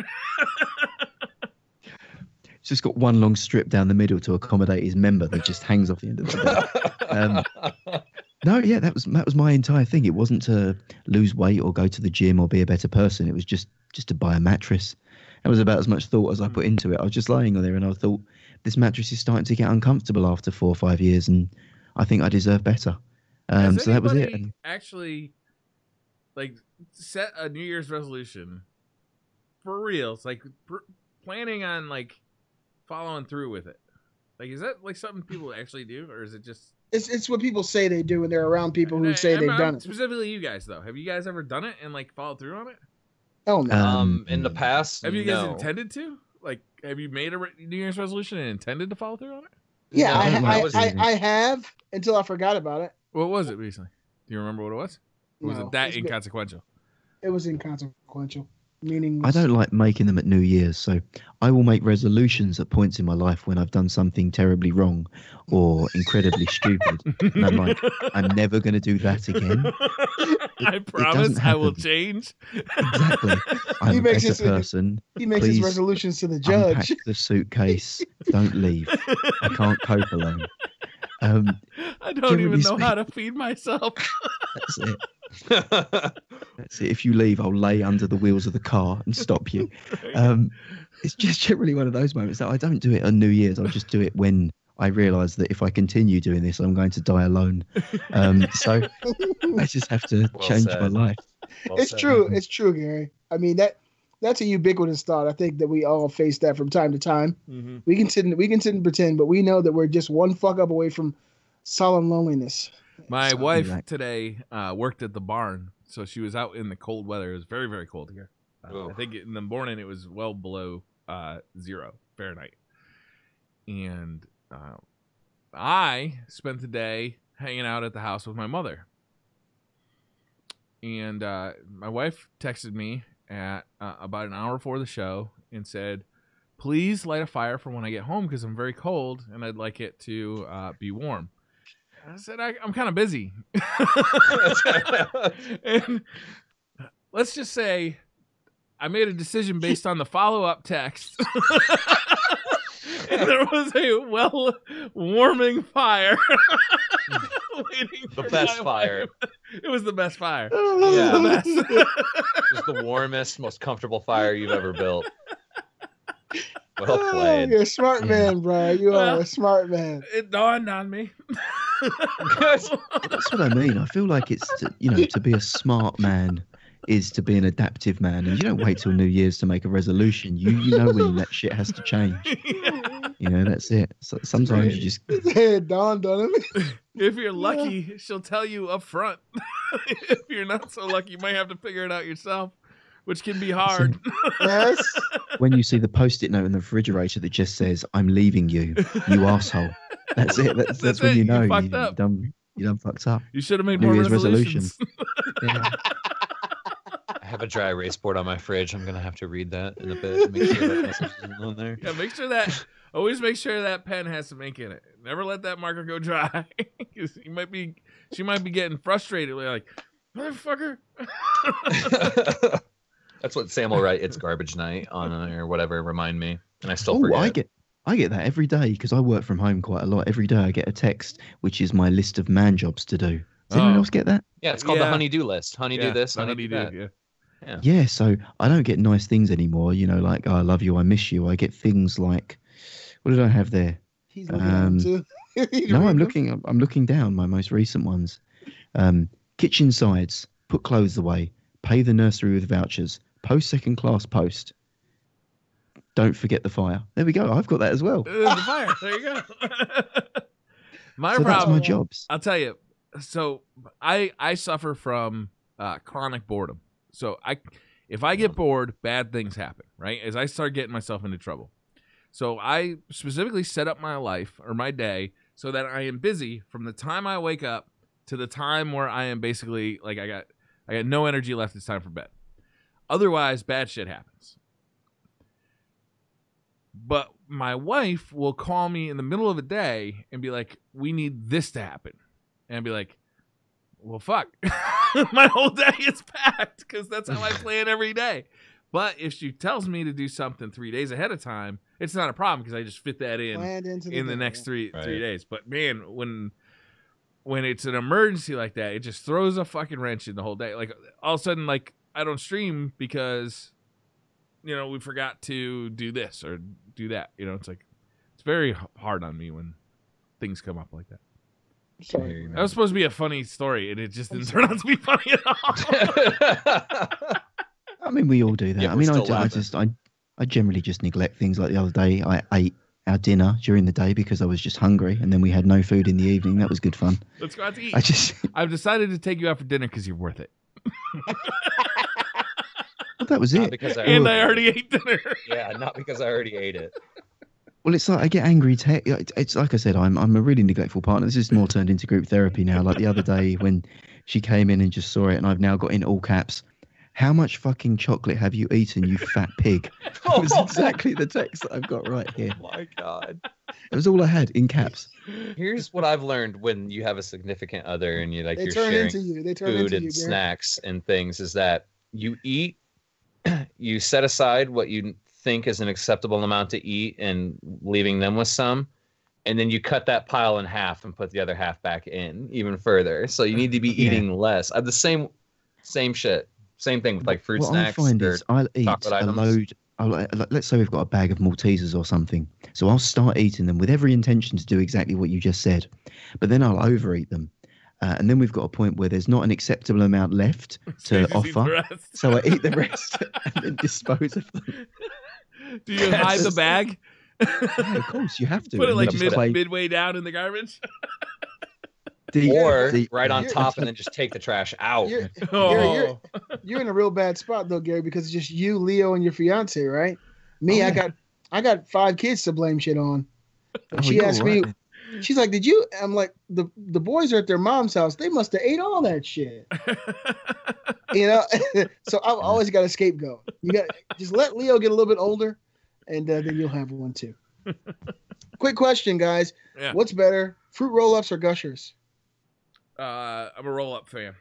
It's just got one long strip down the middle to accommodate his member that just hangs off the end of the bed. No, yeah, that was my entire thing. It wasn't to lose weight or go to the gym or be a better person. It was just to buy a mattress. That was about as much thought as I put into it. I was just lying on there and I thought, this mattress is starting to get uncomfortable after 4 or 5 years, and I think I deserve better. So that was it. And actually, like, set a New Year's resolution for real. It's like planning on like following through with it. Like, is that like something people actually do, or is it just? It's what people say they do when they're around people who say they've done it. Specifically, you guys though, have you guys ever done it and like followed through on it? Oh no. In the past, have you guys intended to? Like, have you made a New Year's resolution and intended to follow through on it? Yeah, I have until I forgot about it. What was it recently? Do you remember what it was? Or was No, it that inconsequential? It was inconsequential. Meaning, I don't like making them at New Year's, so I will make resolutions at points in my life when I've done something terribly wrong or incredibly stupid. And I'm like, I'm never going to do that again. I promise I will change. Exactly. I'm a better person. He makes his resolutions to the judge. Unpack the suitcase. Don't leave. I can't cope alone. I don't even know how to feed myself. That's it. That's it. If you leave, I'll lay under the wheels of the car and stop you. It's just generally one of those moments that I don't do it on New Year's. I'll just do it when I realise that if I continue doing this, I'm going to die alone. So I just have to change my life. It's true. It's true, Gary. I mean, that's a ubiquitous thought. I think that we all face that from time to time. Mm-hmm. We can sit and pretend, but we know that we're just one fuck up away from solemn loneliness. My wife today worked at the barn, so she was out in the cold weather. It was very, very cold here. I think in the morning it was well below 0 Fahrenheit. And I spent the day hanging out at the house with my mother. And my wife texted me at about an hour before the show and said, please light a fire for when I get home because I'm very cold and I'd like it to be warm. I said, I'm kind of busy. And let's just say I made a decision based on the follow-up text. And there was a warming fire. Waiting the best fire. It was the best fire. Yeah. The best. It was the warmest, most comfortable fire you've ever built. Well played. You're a smart man, Brian. You are a smart man. It dawned on me. That's what I mean. I feel like it's to be a smart man is to be an adaptive man, and you don't wait till New Year's to make a resolution. You know when that shit has to change. Yeah. That's it. So sometimes you just it dawned on him. If you're lucky, she'll tell you up front. If you're not so lucky, you might have to figure it out yourself, which can be hard. Yes. When you see the post-it note in the refrigerator that just says, I'm leaving you, you asshole. That's it. That's when you know you done fucked up. You should have made New more Year's resolutions. Yeah. I have a dry erase board on my fridge. I'm going to have to read that in a bit. Make sure that message isn't on there. Yeah, always make sure that pen has some ink in it. Never let that marker go dry. She might be getting frustrated. Like, motherfucker. That's what Sam will write. It's garbage night on or whatever. Remind me, and I still forget. I get that every day because I work from home quite a lot. Every day I get a text, which is my list of man jobs to do. Does anyone else get that? Yeah, it's called the honey-do list. Honey-do this, honey-do that. Yeah, so I don't get nice things anymore. Like, I love you, I miss you. I get things like, what did I have there? He's looking too. No, I'm looking down my most recent ones. Kitchen sides, put clothes away, pay the nursery with vouchers, post second class post. Don't forget the fire. There we go. I've got that as well. The fire. There you go. That's my jobs. I'll tell you. So I suffer from chronic boredom. So if I get bored, bad things happen, right? As I start getting myself into trouble. So I specifically set up my life or my day so that I am busy from the time I wake up to the time where I am basically like I got no energy left. It's time for bed. Otherwise, bad shit happens. But my wife will call me in the middle of the day and be like, we need this to happen. And I'd be like, well, fuck. My whole day is packed because that's how I plan every day. But if she tells me to do something 3 days ahead of time, it's not a problem because I just fit that in the next three days. But man, when it's an emergency like that, it just throws a fucking wrench in the whole day. Like all of a sudden, like I don't stream because we forgot to do this or do that. It's like it's very hard on me when things come up like that. Sorry. That was supposed to be a funny story, and it just didn't turn out to be funny at all. I mean, we all do that. Yeah, I mean, I generally just neglect things. Like the other day, I ate our dinner during the day because I was just hungry, and then we had no food in the evening. That was good fun. Let's go out to eat. I've decided to take you out for dinner because you're worth it. Well, that was not it. Because I already ate dinner. Yeah, not because I already ate it. Well, it's like I get angry. It's like I said, I'm a really neglectful partner. This is more turned into group therapy now. Like the other day when she came in and just saw it, and I've now got in all caps, "How much fucking chocolate have you eaten, you fat pig?" That was exactly the text that I've got right here. Oh my God. It was all I had in caps. Here's what I've learned when you have a significant other and you're They turn sharing into you. They turn food into and you, Gary. snacks and things is that you eat, you set aside what you think is an acceptable amount to eat and leaving them with some, and then you cut that pile in half and put the other half back in even further. So you need to be eating less. I have the same shit. Same thing with like fruit snacks. What I find is I'll eat a load. Let's say we've got a bag of Maltesers or something. So I'll start eating them with every intention to do exactly what you just said. But then I'll overeat them. And then we've got a point where there's not an acceptable amount left to offer. So I eat the rest and then dispose of them. Do you hide the bag? Yeah, of course, you have to. Put it like midway down in the garbage? Or right on top and then just take the trash out. You're in a real bad spot though, Gary, because it's just you, Leo, and your fiance, right? Me, I got 5 kids to blame shit on. She asked me, she's like, "Did you?" I'm like, the boys are at their mom's house. They must have ate all that shit. So I've always got a scapegoat. You got just let Leo get a little bit older, and then you'll have one too. Quick question, guys. Yeah. What's better, fruit roll-ups or Gushers? I'm a roll-up fan.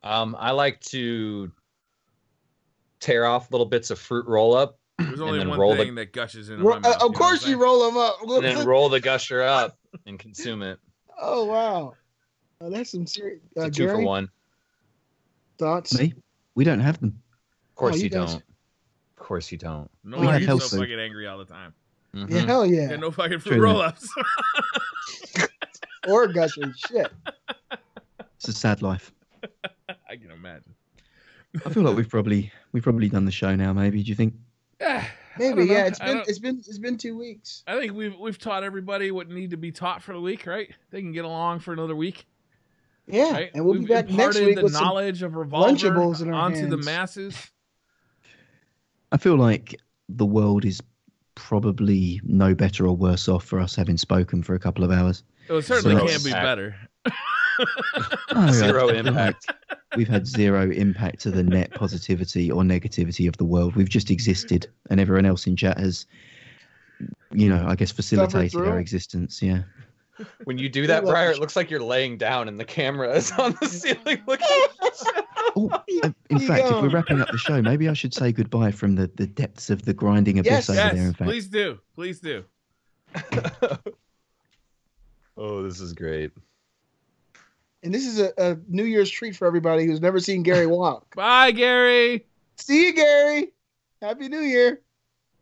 I like to tear off little bits of fruit roll-up. There's only one thing that gushes into my mouth. Of course you roll them up. And then roll the gusher up and consume it. Oh, wow. That's some serious... It's a 2 for 1. Thoughts? Me? We don't have them. Of course you don't. guys- Of course you don't. No, We have you're health so food. fucking angry all the time. Mm-hmm. Yeah, hell yeah. Yeah, no fucking fruit True. roll-ups. Or Gushers. Shit. It's a sad life. I can imagine. I feel like we've probably done the show now. Maybe. Do you think? Maybe, yeah. It's been 2 weeks. I think we've taught everybody what need to be taught for the week, right? They can get along for another week. Yeah, Right? and we'll be back next imparted week the with some knowledge of Revolver Lunchables in our onto the hands. masses. I feel like the world is probably no better or worse off for us having spoken for a couple of hours. It certainly Zero can be impact. better. No, Zero I feel impact. like we've had zero impact to the net positivity or negativity of the world. We've just existed, and everyone else in chat has, I guess, facilitated through. our existence. Yeah. When you do that, Briar, it looks like you're laying down and the camera is on the ceiling looking. Oh, in fact, if we're wrapping up the show, maybe I should say goodbye from the depths of the grinding abyss over there. In fact, Please do. Please do. Oh, this is great. And this is a New Year's treat for everybody who's never seen Gary walk. Bye, Gary. See you, Gary. Happy New Year.